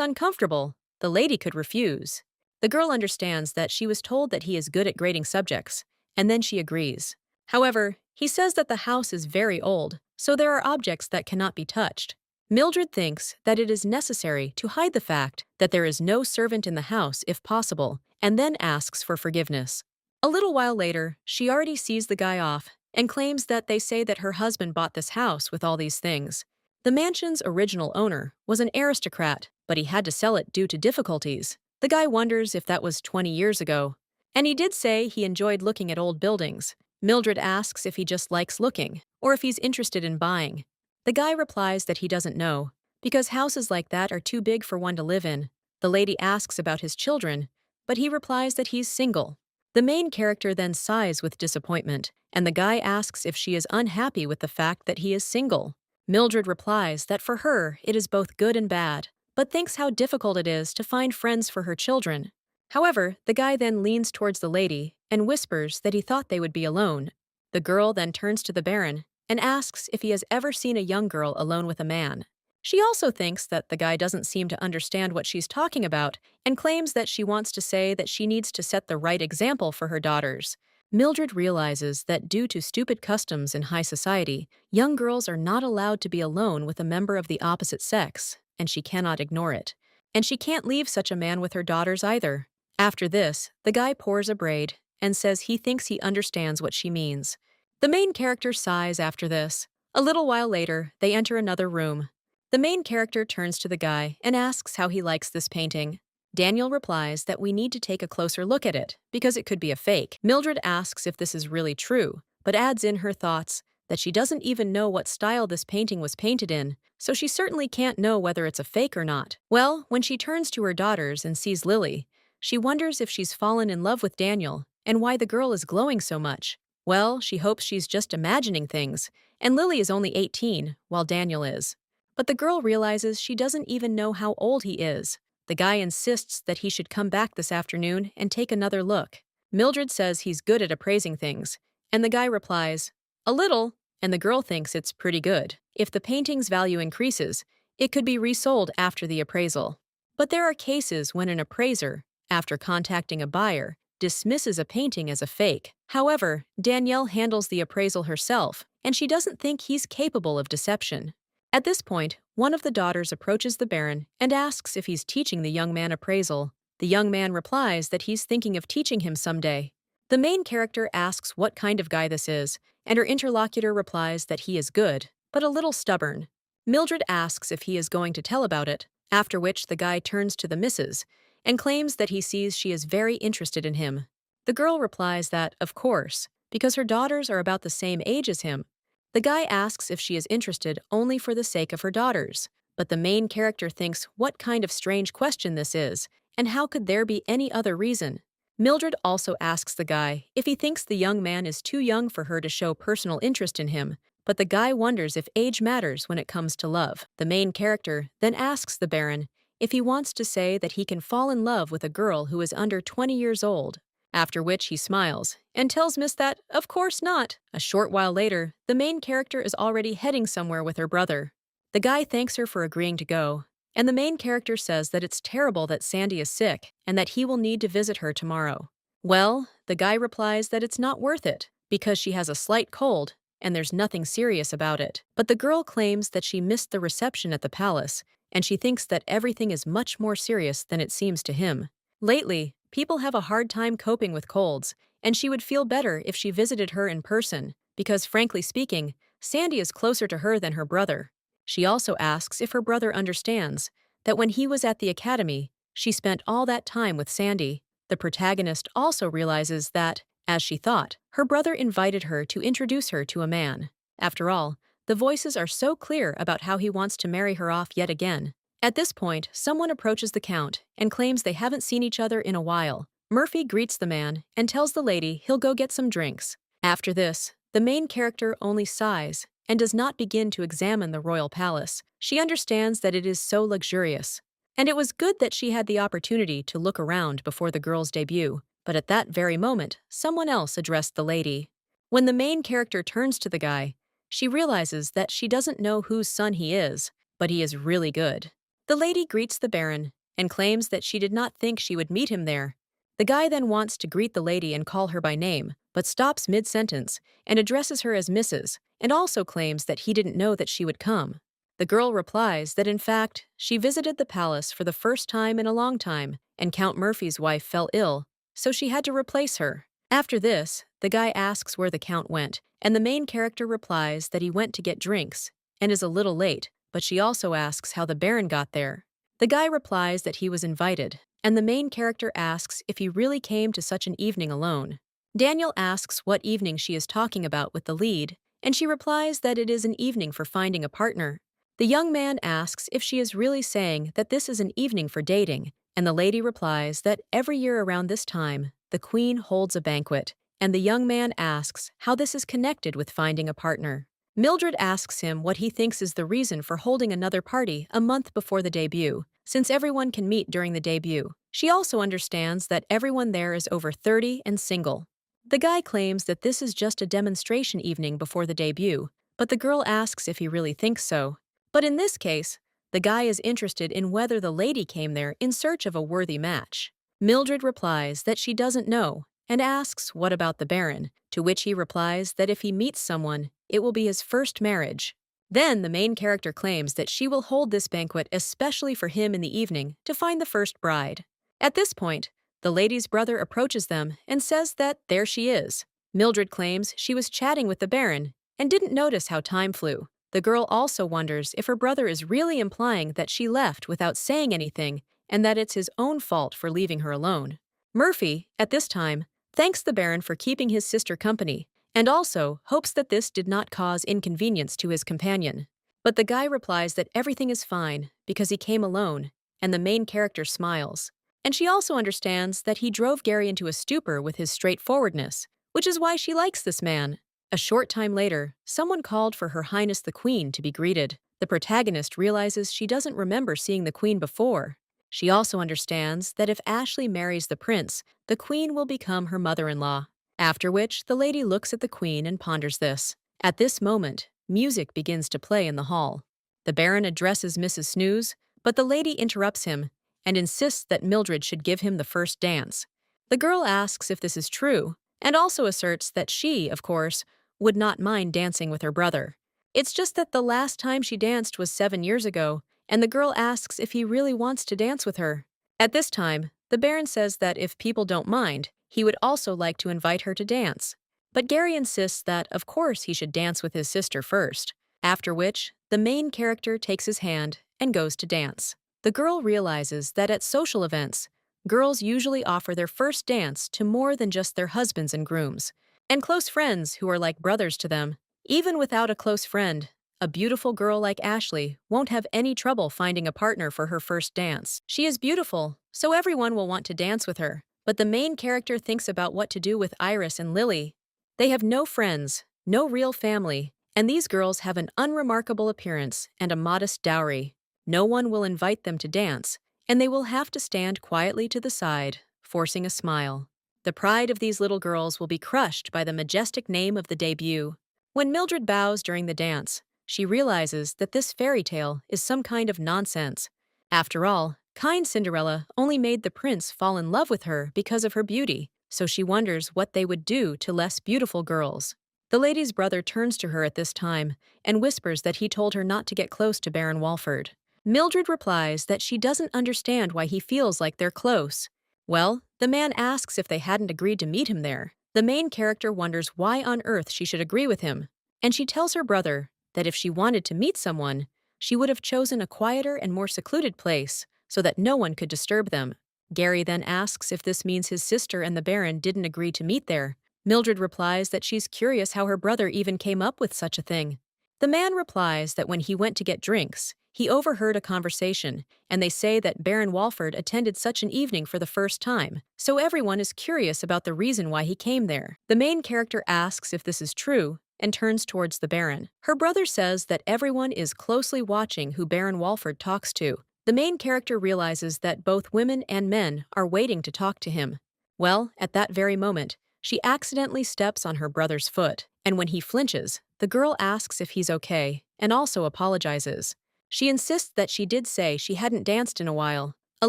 uncomfortable, the lady could refuse. The girl understands that she was told that he is good at grading subjects, and then she agrees. However, he says that the house is very old, so there are objects that cannot be touched. Mildred thinks that it is necessary to hide the fact that there is no servant in the house if possible, and then asks for forgiveness. A little while later, she already sees the guy off and claims that they say that her husband bought this house with all these things. The mansion's original owner was an aristocrat, but he had to sell it due to difficulties. The guy wonders if that was 20 years ago. And he did say he enjoyed looking at old buildings. Mildred asks if he just likes looking, or if he's interested in buying. The guy replies that he doesn't know, because houses like that are too big for one to live in. The lady asks about his children, but he replies that he's single. The main character then sighs with disappointment, and the guy asks if she is unhappy with the fact that he is single. Mildred replies that for her it is both good and bad, but thinks how difficult it is to find friends for her children. However, the guy then leans towards the lady and whispers that he thought they would be alone. The girl then turns to the Baron and asks if he has ever seen a young girl alone with a man. She also thinks that the guy doesn't seem to understand what she's talking about and claims that she wants to say that she needs to set the right example for her daughters. Mildred realizes that due to stupid customs in high society, young girls are not allowed to be alone with a member of the opposite sex, and she cannot ignore it. And she can't leave such a man with her daughters either. After this, the guy pours a braid and says he thinks he understands what she means. The main character sighs after this. A little while later, they enter another room. The main character turns to the guy and asks how he likes this painting. Daniel replies that we need to take a closer look at it, because it could be a fake. Mildred asks if this is really true, but adds in her thoughts that she doesn't even know what style this painting was painted in, so she certainly can't know whether it's a fake or not. Well, when she turns to her daughters and sees Lily, she wonders if she's fallen in love with Daniel and why the girl is glowing so much. Well, she hopes she's just imagining things, and Lily is only 18, while Daniel is. But the girl realizes she doesn't even know how old he is. The guy insists that he should come back this afternoon and take another look. Mildred says he's good at appraising things, and the guy replies, "A little," and the girl thinks it's pretty good. If the painting's value increases, it could be resold after the appraisal. But there are cases when an appraiser, after contacting a buyer, dismisses a painting as a fake. However, Danielle handles the appraisal herself, and she doesn't think he's capable of deception. At this point, one of the daughters approaches the Baron and asks if he's teaching the young man appraisal. The young man replies that he's thinking of teaching him someday. The main character asks what kind of guy this is, and her interlocutor replies that he is good, but a little stubborn. Mildred asks if he is going to tell about it, after which the guy turns to the missus and claims that he sees she is very interested in him. The girl replies that, of course, because her daughters are about the same age as him. The guy asks if she is interested only for the sake of her daughters, but the main character thinks what kind of strange question this is, and how could there be any other reason? Mildred also asks the guy if he thinks the young man is too young for her to show personal interest in him, but the guy wonders if age matters when it comes to love. The main character then asks the Baron if he wants to say that he can fall in love with a girl who is under 20 years old, after which he smiles and tells Miss that, of course not. A short while later, the main character is already heading somewhere with her brother. The guy thanks her for agreeing to go, and the main character says that it's terrible that Sandy is sick and that he will need to visit her tomorrow. Well, the guy replies that it's not worth it, because she has a slight cold and there's nothing serious about it. But the girl claims that she missed the reception at the palace, and she thinks that everything is much more serious than it seems to him. Lately, people have a hard time coping with colds, and she would feel better if she visited her in person, because frankly speaking, Sandy is closer to her than her brother. She also asks if her brother understands that when he was at the academy, she spent all that time with Sandy. The protagonist also realizes that, as she thought, her brother invited her to introduce her to a man. After all, the voices are so clear about how he wants to marry her off yet again. At this point, someone approaches the Count and claims they haven't seen each other in a while. Murphy greets the man and tells the lady he'll go get some drinks. After this, the main character only sighs and does not begin to examine the royal palace. She understands that it is so luxurious. And it was good that she had the opportunity to look around before the girl's debut, but at that very moment, someone else addressed the lady. When the main character turns to the guy, she realizes that she doesn't know whose son he is, but he is really good. The lady greets the Baron and claims that she did not think she would meet him there. The guy then wants to greet the lady and call her by name, but stops mid-sentence and addresses her as Mrs., and also claims that he didn't know that she would come. The girl replies that in fact, she visited the palace for the first time in a long time, and Count Murphy's wife fell ill, so she had to replace her. After this, the guy asks where the Count went, and the main character replies that he went to get drinks, and is a little late, but she also asks how the Baron got there. The guy replies that he was invited, and the main character asks if he really came to such an evening alone. Daniel asks what evening she is talking about with the lead, and she replies that it is an evening for finding a partner. The young man asks if she is really saying that this is an evening for dating, and the lady replies that every year around this time, the queen holds a banquet, and the young man asks how this is connected with finding a partner. Mildred asks him what he thinks is the reason for holding another party a month before the debut, since everyone can meet during the debut. She also understands that everyone there is over 30 and single. The guy claims that this is just a demonstration evening before the debut, but the girl asks if he really thinks so. But in this case, the guy is interested in whether the lady came there in search of a worthy match. Mildred replies that she doesn't know and asks what about the Baron, to which he replies that if he meets someone, it will be his first marriage. Then the main character claims that she will hold this banquet especially for him in the evening to find the first bride. At this point, the lady's brother approaches them and says that there she is. Mildred claims she was chatting with the Baron and didn't notice how time flew. The girl also wonders if her brother is really implying that she left without saying anything and that it's his own fault for leaving her alone. Murphy, at this time, thanks the Baron for keeping his sister company and also hopes that this did not cause inconvenience to his companion. But the guy replies that everything is fine because he came alone, and the main character smiles. And she also understands that he drove Gary into a stupor with his straightforwardness, which is why she likes this man. A short time later, someone called for Her Highness the Queen to be greeted. The protagonist realizes she doesn't remember seeing the Queen before. She also understands that if Ashley marries the prince, the Queen will become her mother-in-law. After which, the lady looks at the Queen and ponders this. At this moment, music begins to play in the hall. The Baron addresses Mrs. Snooze, but the lady interrupts him and insists that Mildred should give him the first dance. The girl asks if this is true, and also asserts that she, of course, would not mind dancing with her brother. It's just that the last time she danced was 7 years ago, and the girl asks if he really wants to dance with her. At this time, the Baron says that if people don't mind, he would also like to invite her to dance. But Gary insists that, of course, he should dance with his sister first, after which, the main character takes his hand and goes to dance. The girl realizes that at social events, girls usually offer their first dance to more than just their husbands and grooms, and close friends who are like brothers to them. Even without a close friend, a beautiful girl like Ashley won't have any trouble finding a partner for her first dance. She is beautiful, so everyone will want to dance with her. But the main character thinks about what to do with Iris and Lily. They have no friends, no real family, and these girls have an unremarkable appearance and a modest dowry. No one will invite them to dance, and they will have to stand quietly to the side, forcing a smile. The pride of these little girls will be crushed by the majestic name of the debut. When Mildred bows during the dance, she realizes that this fairy tale is some kind of nonsense. After all, kind Cinderella only made the prince fall in love with her because of her beauty, so she wonders what they would do to less beautiful girls. The lady's brother turns to her at this time and whispers that he told her not to get close to Baron Walford. Mildred replies that she doesn't understand why he feels like they're close. Well, the man asks if they hadn't agreed to meet him there. The main character wonders why on earth she should agree with him, and she tells her brother that if she wanted to meet someone, she would have chosen a quieter and more secluded place so that no one could disturb them. Gary then asks if this means his sister and the Baron didn't agree to meet there. Mildred replies that she's curious how her brother even came up with such a thing. The man replies that when he went to get drinks, he overheard a conversation, and they say that Baron Walford attended such an evening for the first time, so everyone is curious about the reason why he came there. The main character asks if this is true and turns towards the Baron. Her brother says that everyone is closely watching who Baron Walford talks to. The main character realizes that both women and men are waiting to talk to him. Well, at that very moment, she accidentally steps on her brother's foot, and when he flinches, the girl asks if he's okay and also apologizes. She insists that she did say she hadn't danced in a while. A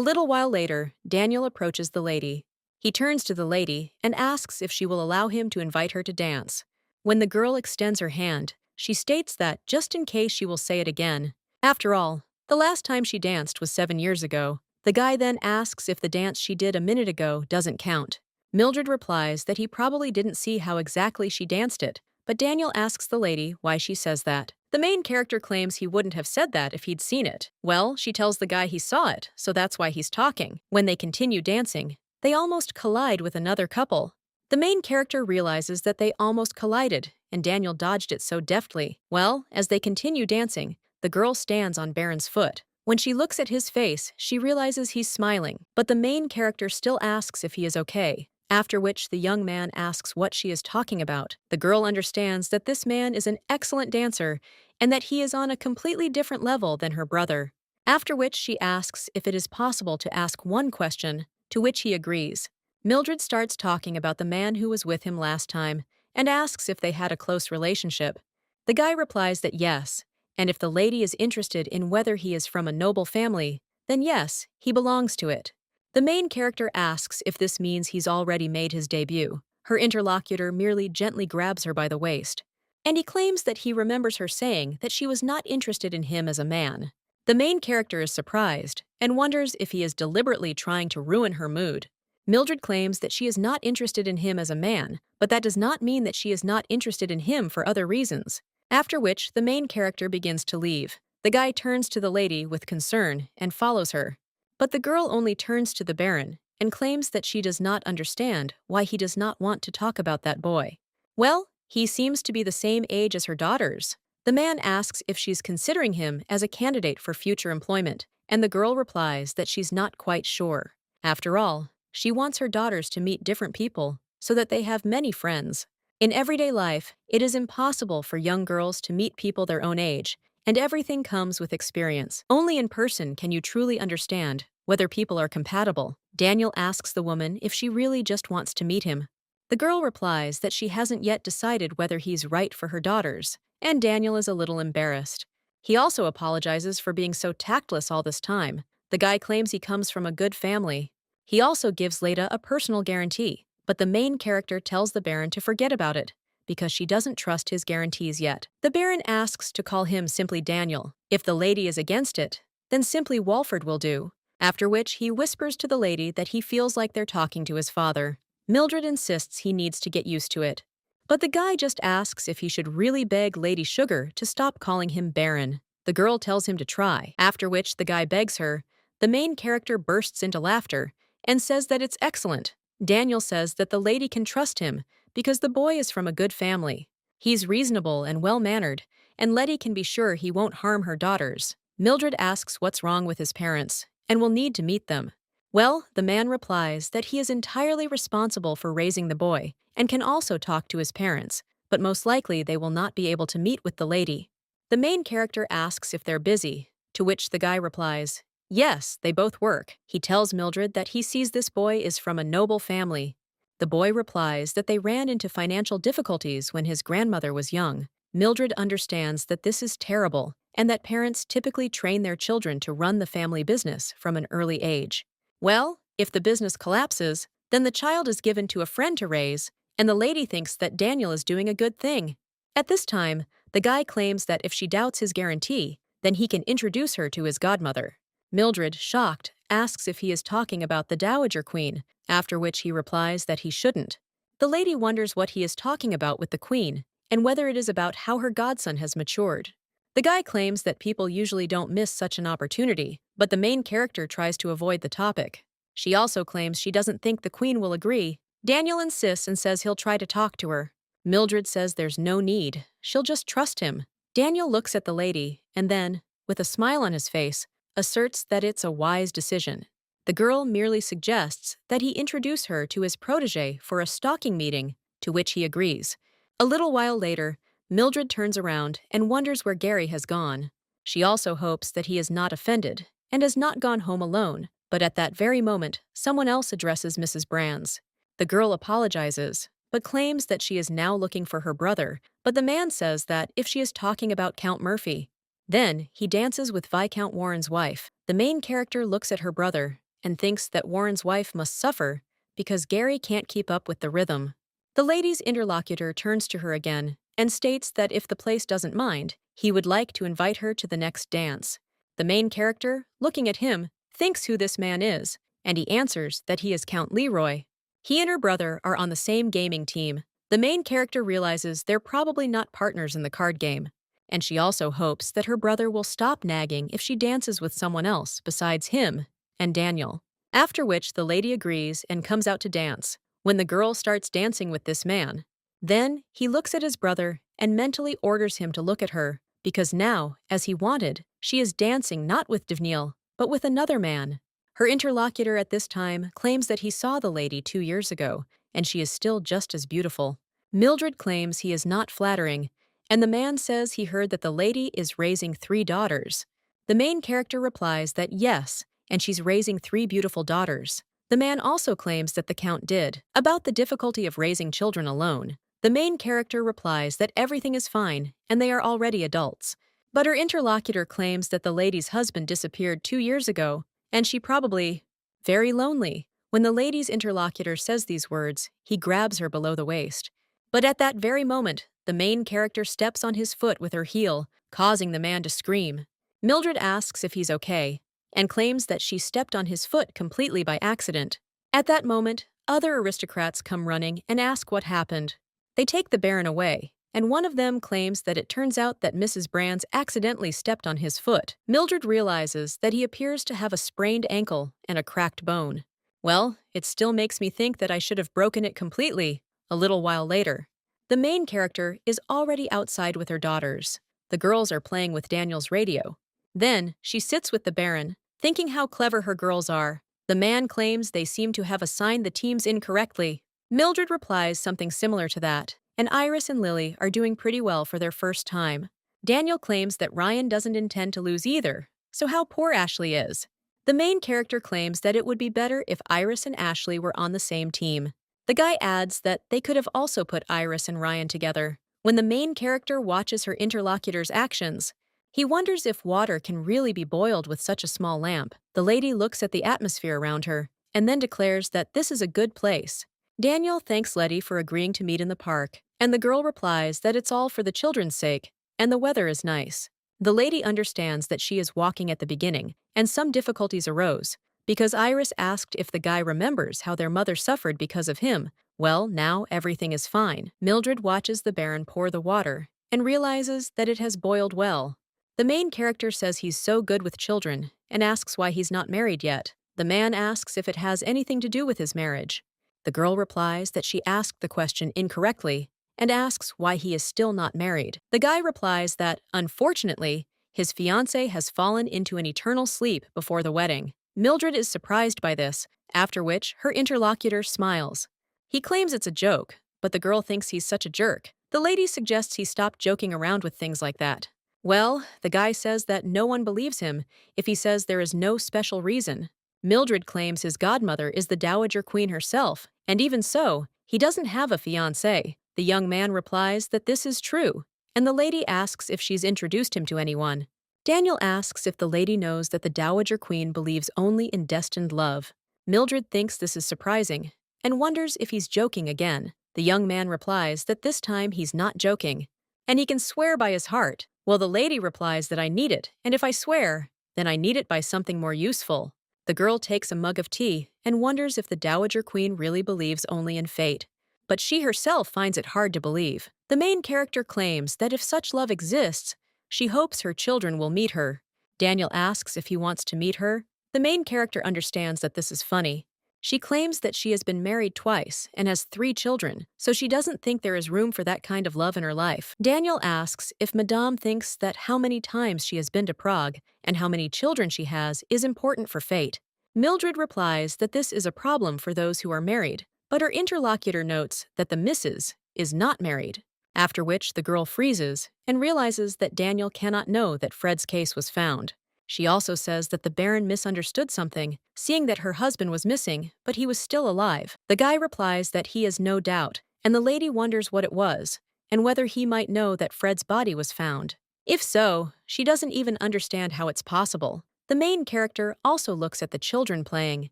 little while later, Daniel approaches the lady. He turns to the lady and asks if she will allow him to invite her to dance. When the girl extends her hand, she states that just in case she will say it again. After all, the last time she danced was 7 years ago. The guy then asks if the dance she did a minute ago doesn't count. Mildred replies that he probably didn't see how exactly she danced it, but Daniel asks the lady why she says that. The main character claims he wouldn't have said that if he'd seen it. Well, she tells the guy he saw it, so that's why he's talking. When they continue dancing, they almost collide with another couple. The main character realizes that they almost collided, and Daniel dodged it so deftly. Well, as they continue dancing, the girl stands on Baron's foot. When she looks at his face, she realizes he's smiling, but the main character still asks if he is okay. After which the young man asks what she is talking about. The girl understands that this man is an excellent dancer and that he is on a completely different level than her brother. After which she asks if it is possible to ask one question, to which he agrees. Mildred starts talking about the man who was with him last time and asks if they had a close relationship. The guy replies that yes, and if the lady is interested in whether he is from a noble family, then yes, he belongs to it. The main character asks if this means he's already made his debut. Her interlocutor merely gently grabs her by the waist, and he claims that he remembers her saying that she was not interested in him as a man. The main character is surprised and wonders if he is deliberately trying to ruin her mood. Mildred claims that she is not interested in him as a man, but that does not mean that she is not interested in him for other reasons. After which, the main character begins to leave. The guy turns to the lady with concern and follows her. But the girl only turns to the Baron and claims that she does not understand why he does not want to talk about that boy. Well, he seems to be the same age as her daughters. The man asks if she's considering him as a candidate for future employment, and the girl replies that she's not quite sure. After all, she wants her daughters to meet different people so that they have many friends. In everyday life, it is impossible for young girls to meet people their own age, and everything comes with experience. Only in person can you truly understand whether people are compatible. Daniel asks the woman if she really just wants to meet him. The girl replies that she hasn't yet decided whether he's right for her daughters, and Daniel is a little embarrassed. He also apologizes for being so tactless all this time. The guy claims he comes from a good family. He also gives Leda a personal guarantee, but the main character tells the Baron to forget about it, because she doesn't trust his guarantees yet. The Baron asks to call him simply Daniel. If the lady is against it, then simply Walford will do. After which he whispers to the lady that he feels like they're talking to his father. Mildred insists he needs to get used to it. But the guy just asks if he should really beg Lady Sugar to stop calling him Baron. The girl tells him to try, after which the guy begs her. The main character bursts into laughter and says that it's excellent. Daniel says that the lady can trust him because the boy is from a good family. He's reasonable and well-mannered, and Letty can be sure he won't harm her daughters. Mildred asks what's wrong with his parents and will need to meet them. Well, the man replies that he is entirely responsible for raising the boy and can also talk to his parents, but most likely they will not be able to meet with the lady. The main character asks if they're busy, to which the guy replies, yes, they both work. He tells Mildred that he sees this boy is from a noble family. The boy replies that they ran into financial difficulties when his grandmother was young. Mildred understands that this is terrible and that parents typically train their children to run the family business from an early age. Well, if the business collapses, then the child is given to a friend to raise, and the lady thinks that Daniel is doing a good thing. At this time, the guy claims that if she doubts his guarantee, then he can introduce her to his godmother. Mildred, shocked, asks if he is talking about the Dowager Queen, after which he replies that he shouldn't. The lady wonders what he is talking about with the Queen, and whether it is about how her godson has matured. The guy claims that people usually don't miss such an opportunity, but the main character tries to avoid the topic. She also claims she doesn't think the Queen will agree. Daniel insists and says he'll try to talk to her. Mildred says there's no need, she'll just trust him. Daniel looks at the lady, and then, with a smile on his face, asserts that it's a wise decision. The girl merely suggests that he introduce her to his protege for a stalking meeting, to which he agrees. A little while later, Mildred turns around and wonders where Gary has gone. She also hopes that he is not offended, and has not gone home alone, but at that very moment, someone else addresses Mrs. Brands. The girl apologizes, but claims that she is now looking for her brother, but the man says that if she is talking about Count Murphy. Then, he dances with Viscount Warren's wife. The main character looks at her brother and thinks that Warren's wife must suffer because Gary can't keep up with the rhythm. The lady's interlocutor turns to her again and states that if the place doesn't mind, he would like to invite her to the next dance. The main character, looking at him, thinks who this man is, and he answers that he is Count Leroy. He and her brother are on the same gaming team. The main character realizes they're probably not partners in the card game, and she also hopes that her brother will stop nagging if she dances with someone else besides him and Daniel. After which the lady agrees and comes out to dance. When the girl starts dancing with this man, then he looks at his brother and mentally orders him to look at her, because now, as he wanted, she is dancing not with Devneil, but with another man. Her interlocutor at this time claims that he saw the lady 2 years ago, and she is still just as beautiful. Mildred claims he is not flattering, and the man says he heard that the lady is raising 3 daughters. The main character replies that yes, and she's raising 3 beautiful daughters. The man also claims that the Count did. About the difficulty of raising children alone, the main character replies that everything is fine and they are already adults. But her interlocutor claims that the lady's husband disappeared 2 years ago, and she probably very lonely. When the lady's interlocutor says these words, he grabs her below the waist. But at that very moment, the main character steps on his foot with her heel, causing the man to scream. Mildred asks if he's okay, and claims that she stepped on his foot completely by accident. At that moment, other aristocrats come running and ask what happened. They take the Baron away, and one of them claims that it turns out that Mrs. Brands accidentally stepped on his foot. Mildred realizes that he appears to have a sprained ankle and a cracked bone. Well, it still makes me think that I should have broken it completely. A little while later, the main character is already outside with her daughters. The girls are playing with Daniel's radio. Then, she sits with the Baron, thinking how clever her girls are. The man claims they seem to have assigned the teams incorrectly. Mildred replies something similar to that, and Iris and Lily are doing pretty well for their first time. Daniel claims that Ryan doesn't intend to lose either, so how poor Ashley is. The main character claims that it would be better if Iris and Ashley were on the same team. The guy adds that they could have also put Iris and Ryan together. When the main character watches her interlocutor's actions, he wonders if water can really be boiled with such a small lamp. The lady looks at the atmosphere around her and then declares that this is a good place. Daniel thanks Letty for agreeing to meet in the park, and the girl replies that it's all for the children's sake, and the weather is nice. The lady understands that she is walking at the beginning, and some difficulties arose, because Iris asked if the guy remembers how their mother suffered because of him. Well, now everything is fine. Mildred watches the Baron pour the water and realizes that it has boiled well. The main character says he's so good with children and asks why he's not married yet. The man asks if it has anything to do with his marriage. The girl replies that she asked the question incorrectly and asks why he is still not married. The guy replies that, unfortunately, his fiancée has fallen into an eternal sleep before the wedding. Mildred is surprised by this, after which her interlocutor smiles. He claims it's a joke, but the girl thinks he's such a jerk. The lady suggests he stop joking around with things like that. Well, the guy says that no one believes him if he says there is no special reason. Mildred claims his godmother is the Dowager Queen herself, and even so, he doesn't have a fiancée. The young man replies that this is true, and the lady asks if she's introduced him to anyone. Daniel asks if the lady knows that the Dowager Queen believes only in destined love. Mildred thinks this is surprising, and wonders if he's joking again. The young man replies that this time he's not joking, and he can swear by his heart. Well, the lady replies that I need it, and if I swear, then I need it by something more useful. The girl takes a mug of tea and wonders if the Dowager Queen really believes only in fate, but she herself finds it hard to believe. The main character claims that if such love exists, she hopes her children will meet her. Daniel asks if he wants to meet her. The main character understands that this is funny. She claims that she has been married twice and has 3 children, so she doesn't think there is room for that kind of love in her life. Daniel asks if Madame thinks that how many times she has been to Prague and how many children she has is important for fate. Mildred replies that this is a problem for those who are married, but her interlocutor notes that the Mrs. is not married. After which the girl freezes and realizes that Daniel cannot know that Fred's case was found. She also says that the Baron misunderstood something, seeing that her husband was missing, but he was still alive. The guy replies that he has no doubt, and the lady wonders what it was, and whether he might know that Fred's body was found. If so, she doesn't even understand how it's possible. The main character also looks at the children playing.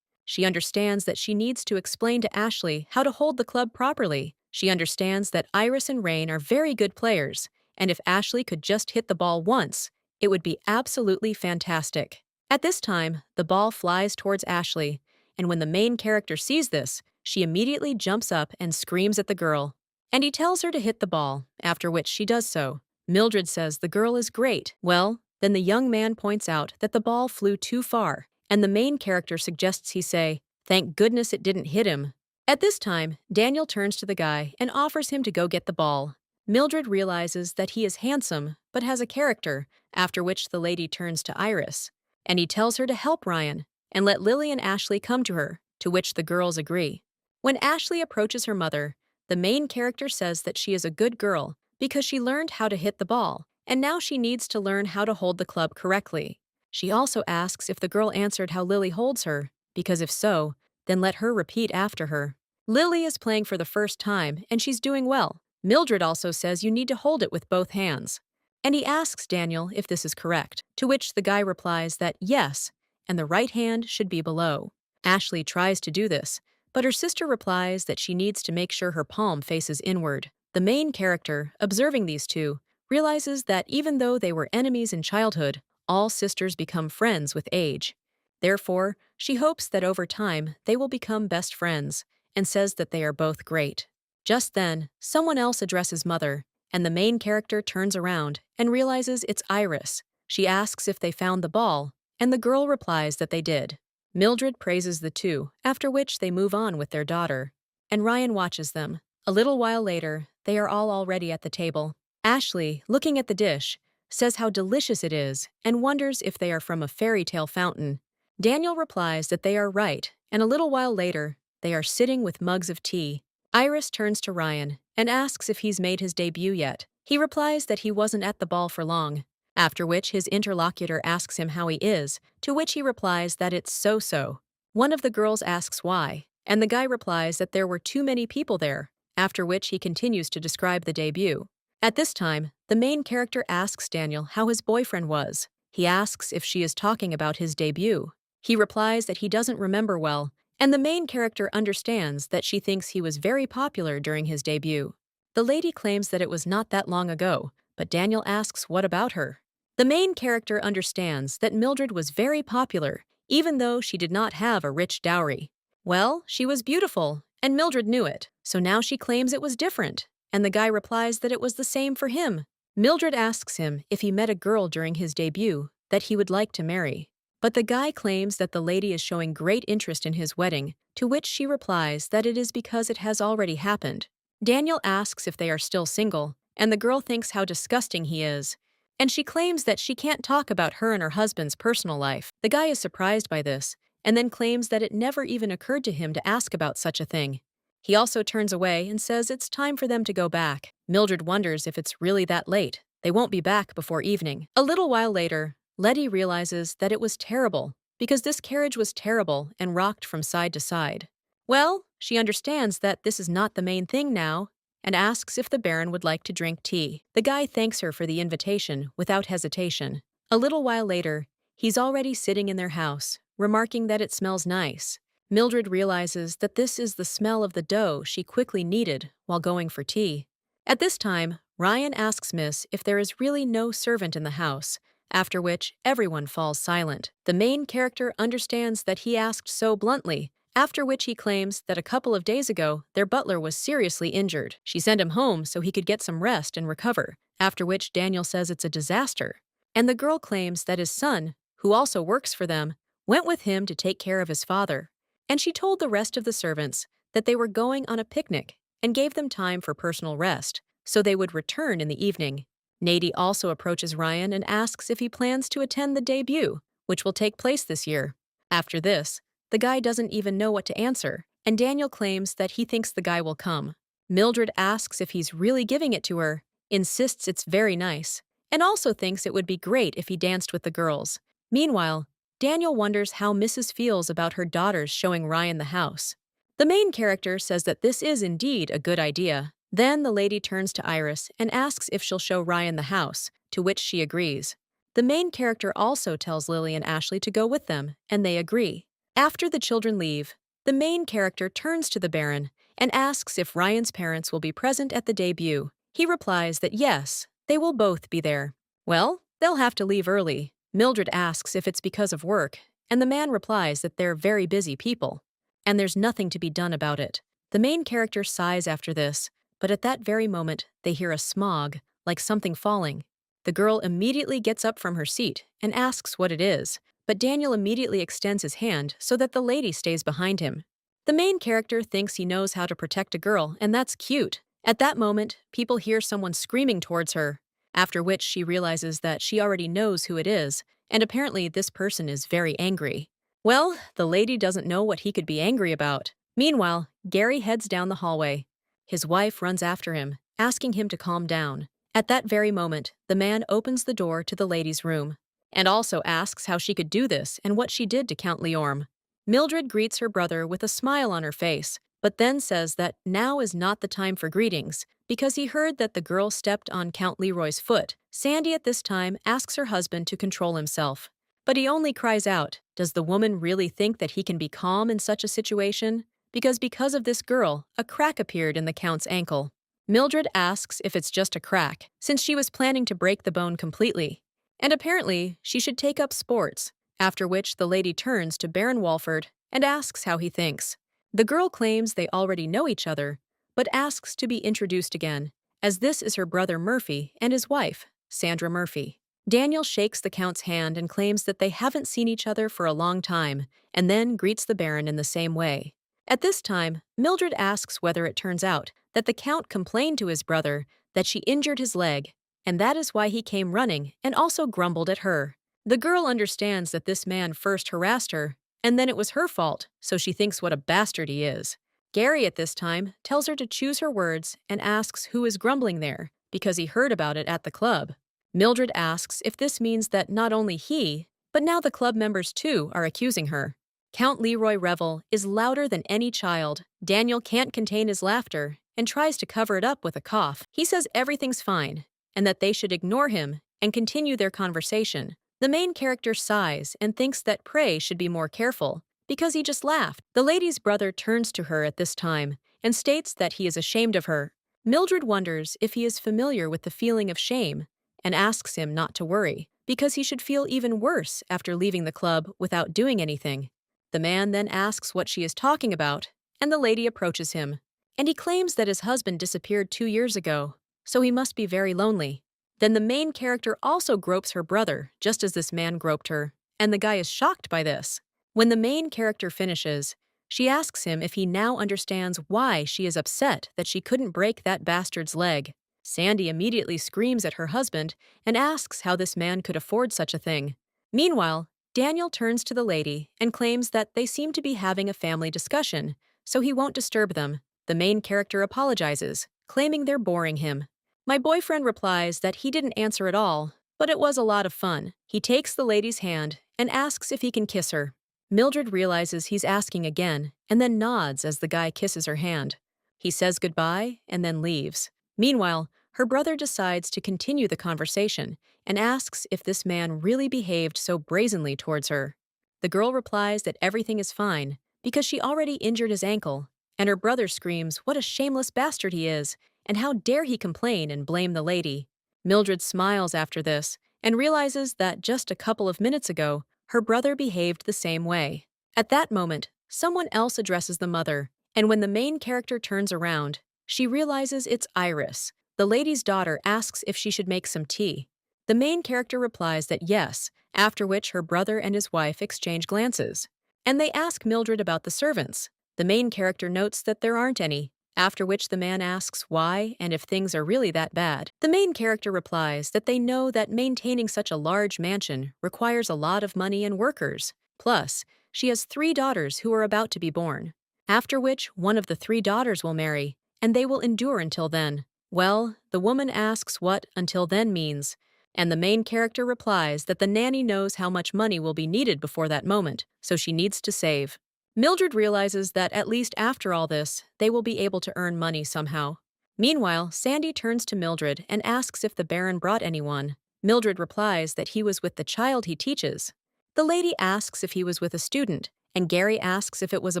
She understands that she needs to explain to Ashley how to hold the club properly. She understands that Iris and Rain are very good players, and if Ashley could just hit the ball once, it would be absolutely fantastic. At this time, the ball flies towards Ashley, and when the main character sees this, she immediately jumps up and screams at the girl. And he tells her to hit the ball, after which she does so. Mildred says the girl is great. Well, then the young man points out that the ball flew too far, and the main character suggests he say, "Thank goodness it didn't hit him." At this time, Daniel turns to the guy and offers him to go get the ball. Mildred realizes that he is handsome, but has a character, after which the lady turns to Iris, and he tells her to help Ryan and let Lily and Ashley come to her, to which the girls agree. When Ashley approaches her mother, the main character says that she is a good girl because she learned how to hit the ball, and now she needs to learn how to hold the club correctly. She also asks if the girl answered how Lily holds her, because if so, then let her repeat after her. Lily is playing for the first time, and she's doing well. Mildred also says you need to hold it with both hands. And he asks Daniel if this is correct, to which the guy replies that yes, and the right hand should be below. Ashley tries to do this, but her sister replies that she needs to make sure her palm faces inward. The main character, observing these two, realizes that even though they were enemies in childhood, all sisters become friends with age. Therefore, she hopes that over time they will become best friends, and says that they are both great. Just then, someone else addresses Mother, and the main character turns around and realizes it's Iris. She asks if they found the ball, and the girl replies that they did. Mildred praises the two, after which they move on with their daughter, and Ryan watches them. A little while later, they are all already at the table. Ashley, looking at the dish, says how delicious it is and wonders if they are from a fairy tale fountain. Daniel replies that they are right, and a little while later, they are sitting with mugs of tea. Iris turns to Ryan and asks if he's made his debut yet. He replies that he wasn't at the ball for long, after which his interlocutor asks him how he is, to which he replies that it's so-so. One of the girls asks why, and the guy replies that there were too many people there, after which he continues to describe the debut. At this time, the main character asks Daniel how his boyfriend was. He asks if she is talking about his debut. He replies that he doesn't remember well, and the main character understands that she thinks he was very popular during his debut. The lady claims that it was not that long ago, but Daniel asks what about her. The main character understands that Mildred was very popular, even though she did not have a rich dowry. Well, she was beautiful, and Mildred knew it, so now she claims it was different, and the guy replies that it was the same for him. Mildred asks him if he met a girl during his debut that he would like to marry. But the guy claims that the lady is showing great interest in his wedding, to which she replies that it is because it has already happened. Daniel asks if they are still single, and the girl thinks how disgusting he is, and she claims that she can't talk about her and her husband's personal life. The guy is surprised by this, and then claims that it never even occurred to him to ask about such a thing. He also turns away and says it's time for them to go back. Mildred wonders if it's really that late. They won't be back before evening. A little while later, Letty realizes that it was terrible, because this carriage was terrible and rocked from side to side. Well, she understands that this is not the main thing now, and asks if the Baron would like to drink tea. The guy thanks her for the invitation without hesitation. A little while later, he's already sitting in their house, remarking that it smells nice. Mildred realizes that this is the smell of the dough she quickly kneaded while going for tea. At this time, Ryan asks Miss if there is really no servant in the house, after which everyone falls silent. The main character understands that he asked so bluntly, after which he claims that a couple of days ago their butler was seriously injured. She sent him home so he could get some rest and recover, after which Daniel says it's a disaster. And the girl claims that his son, who also works for them, went with him to take care of his father. And she told the rest of the servants that they were going on a picnic and gave them time for personal rest, so they would return in the evening. Nady also approaches Ryan and asks if he plans to attend the debut, which will take place this year. After this, the guy doesn't even know what to answer, and Daniel claims that he thinks the guy will come. Mildred asks if he's really giving it to her, insists it's very nice, and also thinks it would be great if he danced with the girls. Meanwhile, Daniel wonders how Mrs. feels about her daughters showing Ryan the house. The main character says that this is indeed a good idea. Then the lady turns to Iris and asks if she'll show Ryan the house, to which she agrees. The main character also tells Lily and Ashley to go with them, and they agree. After the children leave, the main character turns to the Baron and asks if Ryan's parents will be present at the debut. He replies that yes, they will both be there. Well, they'll have to leave early. Mildred asks if it's because of work, and the man replies that they're very busy people, and there's nothing to be done about it. The main character sighs after this, but at that very moment, they hear a smog, like something falling. The girl immediately gets up from her seat and asks what it is, but Daniel immediately extends his hand so that the lady stays behind him. The main character thinks he knows how to protect a girl, and that's cute. At that moment, people hear someone screaming towards her, after which she realizes that she already knows who it is, and apparently this person is very angry. Well, the lady doesn't know what he could be angry about. Meanwhile, Gary heads down the hallway. His wife runs after him, asking him to calm down. At that very moment, the man opens the door to the lady's room, and also asks how she could do this and what she did to Count Leorme. Mildred greets her brother with a smile on her face, but then says that now is not the time for greetings, because he heard that the girl stepped on Count Leroy's foot. Sandy at this time asks her husband to control himself, but he only cries out, does the woman really think that he can be calm in such a situation? Because of this girl, a crack appeared in the Count's ankle. Mildred asks if it's just a crack, since she was planning to break the bone completely, and apparently she should take up sports, after which the lady turns to Baron Walford and asks how he thinks. The girl claims they already know each other, but asks to be introduced again, as this is her brother Murphy and his wife, Sandra Murphy. Daniel shakes the Count's hand and claims that they haven't seen each other for a long time, and then greets the Baron in the same way. At this time, Mildred asks whether it turns out that the Count complained to his brother that she injured his leg, and that is why he came running and also grumbled at her. The girl understands that this man first harassed her, and then it was her fault, so she thinks what a bastard he is. Gary at this time tells her to choose her words and asks who is grumbling there, because he heard about it at the club. Mildred asks if this means that not only he, but now the club members too are accusing her. Count Leroy Revel is louder than any child. Daniel can't contain his laughter and tries to cover it up with a cough. He says everything's fine, and that they should ignore him and continue their conversation. The main character sighs and thinks that Prey should be more careful, because he just laughed. The lady's brother turns to her at this time and states that he is ashamed of her. Mildred wonders if he is familiar with the feeling of shame and asks him not to worry, because he should feel even worse after leaving the club without doing anything. The man then asks what she is talking about, and the lady approaches him, and he claims that his husband disappeared 2 years ago, so he must be very lonely. Then the main character also gropes her brother, just as this man groped her, and the guy is shocked by this. When the main character finishes, she asks him if he now understands why she is upset that she couldn't break that bastard's leg. Sandy immediately screams at her husband and asks how this man could afford such a thing. Meanwhile, Daniel turns to the lady and claims that they seem to be having a family discussion, so he won't disturb them. The main character apologizes, claiming they're boring him. My boyfriend replies that he didn't answer at all, but it was a lot of fun. He takes the lady's hand and asks if he can kiss her. Mildred realizes he's asking again and then nods as the guy kisses her hand. He says goodbye and then leaves. Meanwhile, her brother decides to continue the conversation and asks if this man really behaved so brazenly towards her. The girl replies that everything is fine because she already injured his ankle, and her brother screams what a shameless bastard he is and how dare he complain and blame the lady. Mildred smiles after this and realizes that just a couple of minutes ago, her brother behaved the same way. At that moment, someone else addresses the mother, and when the main character turns around, she realizes it's Iris. The lady's daughter asks if she should make some tea. The main character replies that yes, after which her brother and his wife exchange glances. And they ask Mildred about the servants. The main character notes that there aren't any, after which the man asks why and if things are really that bad. The main character replies that they know that maintaining such a large mansion requires a lot of money and workers. Plus, she has 3 daughters who are about to be born, after which one of the 3 daughters will marry, and they will endure until then. Well, the woman asks what until then means, And the main character replies that the nanny knows how much money will be needed before that moment, so she needs to save. Mildred realizes that at least after all this, they will be able to earn money somehow. Meanwhile, Sandy turns to Mildred and asks if the Baron brought anyone. Mildred replies that he was with the child he teaches. The lady asks if he was with a student, and Gary asks if it was a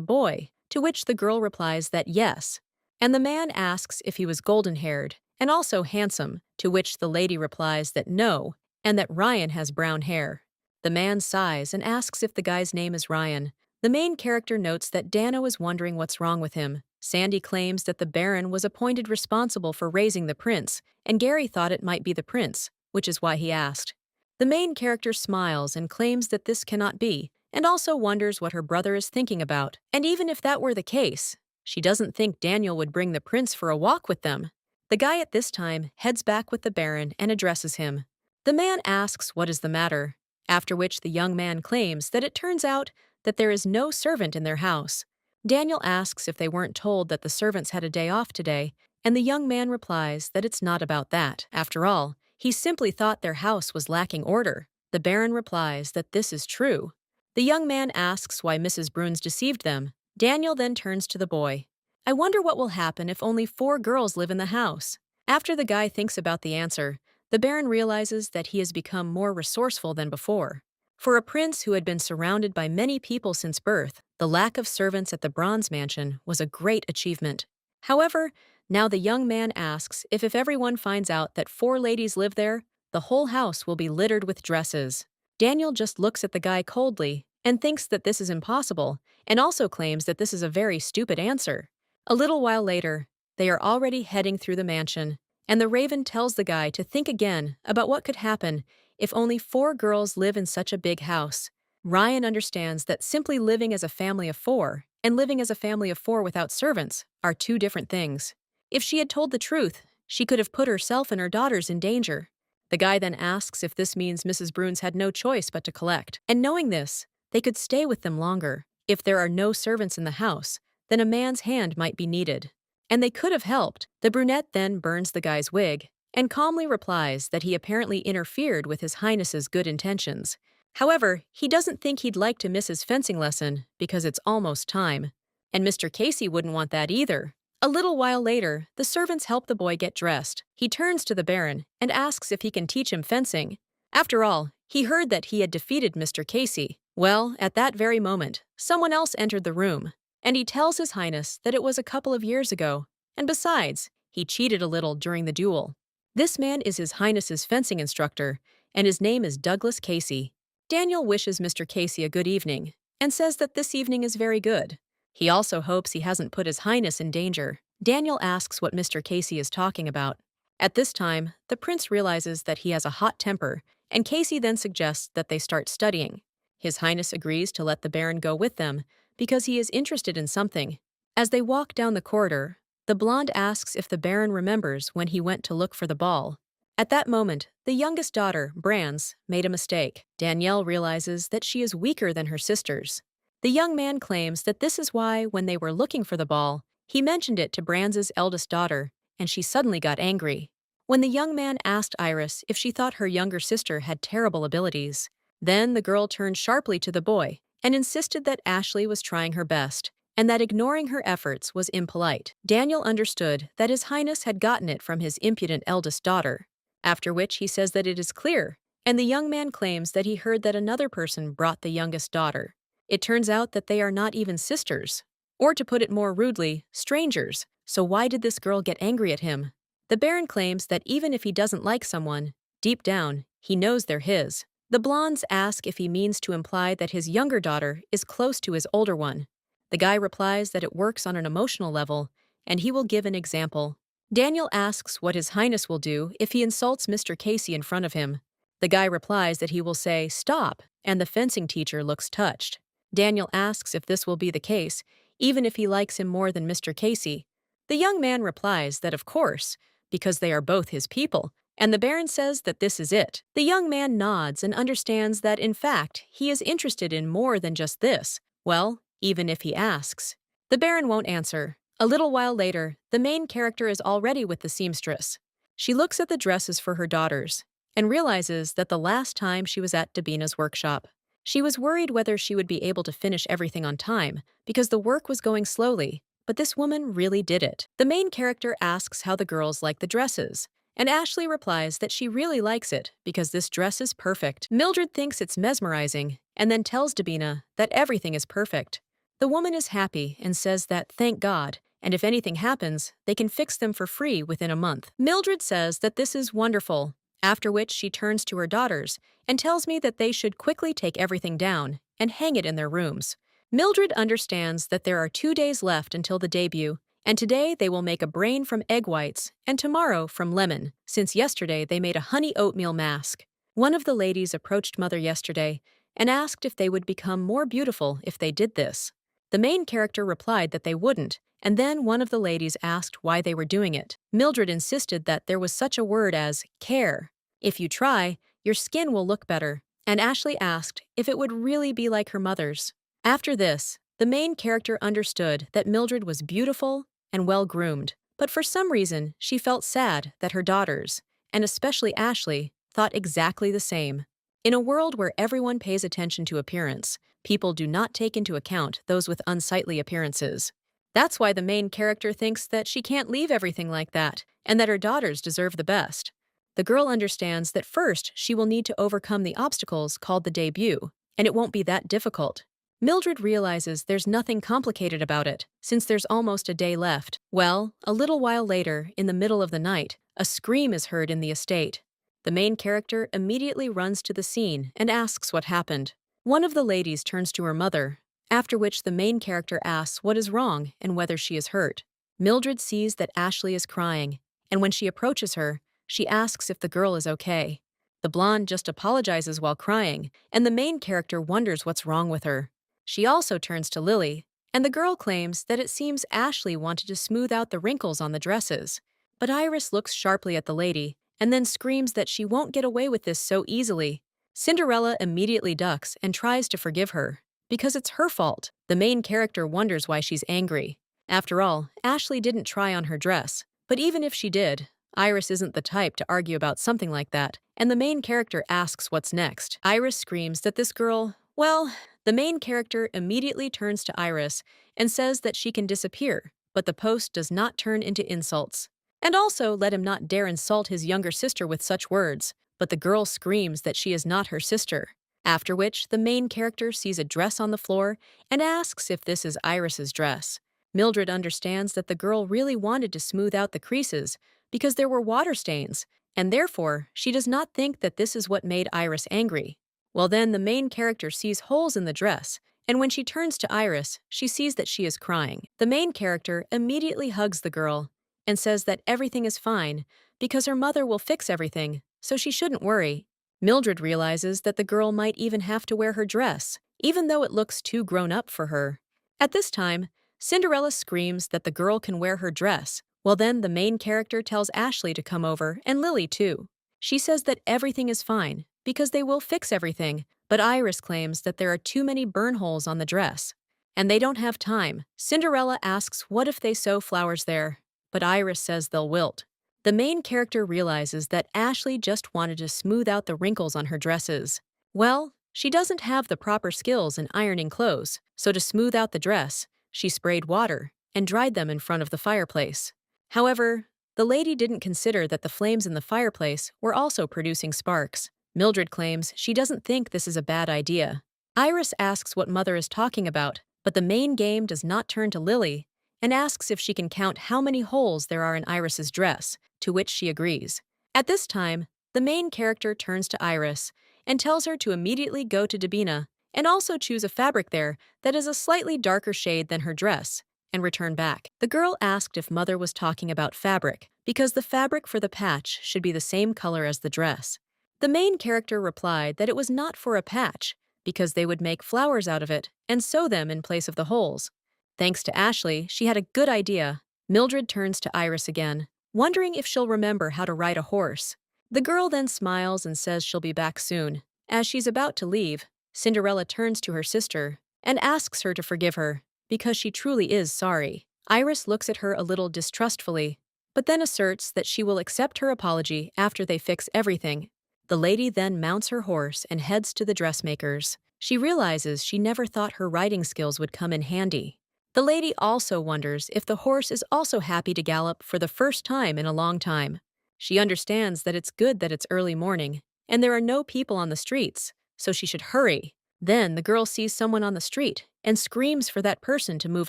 boy, to which the girl replies that yes. And the man asks if he was golden-haired, and also handsome, to which the lady replies that no, and that Ryan has brown hair. The man sighs and asks if the guy's name is Ryan. The main character notes that Dano is wondering what's wrong with him. Sandy claims that the Baron was appointed responsible for raising the prince, and Gary thought it might be the prince, which is why he asked. The main character smiles and claims that this cannot be, and also wonders what her brother is thinking about. And even if that were the case, she doesn't think Daniel would bring the prince for a walk with them. The guy at this time heads back with the Baron and addresses him. The man asks what is the matter, after which the young man claims that it turns out that there is no servant in their house. Daniel asks if they weren't told that the servants had a day off today, and the young man replies that it's not about that. After all, he simply thought their house was lacking order. The Baron replies that this is true. The young man asks why Mrs. Bruns deceived them. Daniel then turns to the boy. I wonder what will happen if only 4 girls live in the house. After the guy thinks about the answer, the Baron realizes that he has become more resourceful than before. For a prince who had been surrounded by many people since birth, the lack of servants at the Bronze Mansion was a great achievement. However, now the young man asks if everyone finds out that 4 ladies live there, the whole house will be littered with dresses. Daniel just looks at the guy coldly and thinks that this is impossible, and also claims that this is a very stupid answer. A little while later, they are already heading through the mansion, and the Raven tells the guy to think again about what could happen if only 4 girls live in such a big house. Ryan understands that simply living as a family of 4 and living as a family of 4 without servants are 2 different things. If she had told the truth, she could have put herself and her daughters in danger. The guy then asks if this means Mrs. Bruns had no choice but to collect. And knowing this, they could stay with them longer. If there are no servants in the house, then a man's hand might be needed. And they could have helped. The brunette then burns the guy's wig and calmly replies that he apparently interfered with His Highness's good intentions. However, he doesn't think he'd like to miss his fencing lesson because it's almost time. And Mr. Casey wouldn't want that either. A little while later, the servants help the boy get dressed. He turns to the Baron and asks if he can teach him fencing. After all, he heard that he had defeated Mr. Casey. Well, at that very moment, someone else entered the room, and he tells His Highness that it was a couple of years ago, and besides, he cheated a little during the duel. This man is His Highness's fencing instructor, and his name is Douglas Casey. Daniel wishes Mr. Casey a good evening, and says that this evening is very good. He also hopes he hasn't put His Highness in danger. Daniel asks what Mr. Casey is talking about. At this time, the prince realizes that he has a hot temper, and Casey then suggests that they start studying. His Highness agrees to let the Baron go with them because he is interested in something. As they walk down the corridor, the blonde asks if the Baron remembers when he went to look for the ball. At that moment, the youngest daughter, Brands, made a mistake. Danielle realizes that she is weaker than her sisters. The young man claims that this is why, when they were looking for the ball, he mentioned it to Brands' eldest daughter, and she suddenly got angry. When the young man asked Iris if she thought her younger sister had terrible abilities, then the girl turned sharply to the boy and insisted that Ashley was trying her best, and that ignoring her efforts was impolite. Daniel understood that His Highness had gotten it from his impudent eldest daughter, after which he says that it is clear, and the young man claims that he heard that another person brought the youngest daughter. It turns out that they are not even sisters, or to put it more rudely, strangers, so why did this girl get angry at him? The Baron claims that even if he doesn't like someone, deep down, he knows they're his. The blondes ask if he means to imply that his younger daughter is close to his older one. The guy replies that it works on an emotional level, and he will give an example. Daniel asks what His Highness will do if he insults Mr. Casey in front of him. The guy replies that he will say, "Stop," and the fencing teacher looks touched. Daniel asks if this will be the case, even if he likes him more than Mr. Casey. The young man replies that of course, because they are both his people, and the Baron says that this is it. The young man nods and understands that, in fact, he is interested in more than just this. Well, even if he asks. The Baron won't answer. A little while later, the main character is already with the seamstress. She looks at the dresses for her daughters, and realizes that the last time she was at Davina's workshop, she was worried whether she would be able to finish everything on time because the work was going slowly, but this woman really did it. The main character asks how the girls like the dresses, and Ashley replies that she really likes it because this dress is perfect. Mildred thinks it's mesmerizing and then tells Davina that everything is perfect. The woman is happy and says that thank God, and if anything happens, they can fix them for free within a month. Mildred says that this is wonderful, after which she turns to her daughters and tells me that they should quickly take everything down and hang it in their rooms. Mildred understands that there are 2 days left until the debut, and today they will make a brain from egg whites and tomorrow from lemon, since yesterday they made a honey oatmeal mask. One of the ladies approached Mother yesterday and asked if they would become more beautiful if they did this. The main character replied that they wouldn't, and then one of the ladies asked why they were doing it. Mildred insisted that there was such a word as care. If you try, your skin will look better, and Ashley asked if it would really be like her mother's. After this, the main character understood that Mildred was beautiful and well-groomed, but for some reason she felt sad that her daughters, and especially Ashley, thought exactly the same. In a world where everyone pays attention to appearance, people do not take into account those with unsightly appearances. That's why the main character thinks that she can't leave everything like that, and that her daughters deserve the best. The girl understands that first she will need to overcome the obstacles called the debut, and it won't be that difficult. Mildred realizes there's nothing complicated about it, since there's almost a day left. Well, a little while later, in the middle of the night, a scream is heard in the estate. The main character immediately runs to the scene and asks what happened. One of the ladies turns to her mother, after which the main character asks what is wrong and whether she is hurt. Mildred sees that Ashley is crying, and when she approaches her, she asks if the girl is okay. The blonde just apologizes while crying, and the main character wonders what's wrong with her. She also turns to Lily, and the girl claims that it seems Ashley wanted to smooth out the wrinkles on the dresses. But Iris looks sharply at the lady, and then screams that she won't get away with this so easily. Cinderella immediately ducks and tries to forgive her, because it's her fault. The main character wonders why she's angry. After all, Ashley didn't try on her dress, but even if she did, Iris isn't the type to argue about something like that, and the main character asks what's next. Iris screams that this girl, well, the main character immediately turns to Iris and says that she can disappear, but the post does not turn into insults. And also let him not dare insult his younger sister with such words, but the girl screams that she is not her sister. After which, the main character sees a dress on the floor and asks if this is Iris's dress. Mildred understands that the girl really wanted to smooth out the creases because there were water stains, and therefore she does not think that this is what made Iris angry. Well then, the main character sees holes in the dress, and when she turns to Iris, she sees that she is crying. The main character immediately hugs the girl and says that everything is fine because her mother will fix everything, so she shouldn't worry. Mildred realizes that the girl might even have to wear her dress, even though it looks too grown up for her. At this time, Cinderella screams that the girl can wear her dress. Well then, the main character tells Ashley to come over, and Lily too. She says that everything is fine, because they will fix everything, but Iris claims that there are too many burn holes on the dress. And they don't have time. Cinderella asks what if they sew flowers there, but Iris says they'll wilt. The main character realizes that Ashley just wanted to smooth out the wrinkles on her dresses. Well, she doesn't have the proper skills in ironing clothes, so to smooth out the dress, she sprayed water and dried them in front of the fireplace. However, the lady didn't consider that the flames in the fireplace were also producing sparks. Mildred claims she doesn't think this is a bad idea. Iris asks what Mother is talking about, but the main game does not turn to Lily and asks if she can count how many holes there are in Iris's dress, to which she agrees. At this time, the main character turns to Iris and tells her to immediately go to Davina and also choose a fabric there that is a slightly darker shade than her dress, and return back. The girl asked if Mother was talking about fabric, because the fabric for the patch should be the same color as the dress. The main character replied that it was not for a patch, because they would make flowers out of it and sew them in place of the holes. Thanks to Ashley, she had a good idea. Mildred turns to Iris again, wondering if she'll remember how to ride a horse. The girl then smiles and says she'll be back soon. As she's about to leave, Cinderella turns to her sister and asks her to forgive her, because she truly is sorry. Iris looks at her a little distrustfully, but then asserts that she will accept her apology after they fix everything. The lady then mounts her horse and heads to the dressmaker's. She realizes she never thought her riding skills would come in handy. The lady also wonders if the horse is also happy to gallop for the first time in a long time. She understands that it's good that it's early morning, and there are no people on the streets, so she should hurry. Then the girl sees someone on the street and screams for that person to move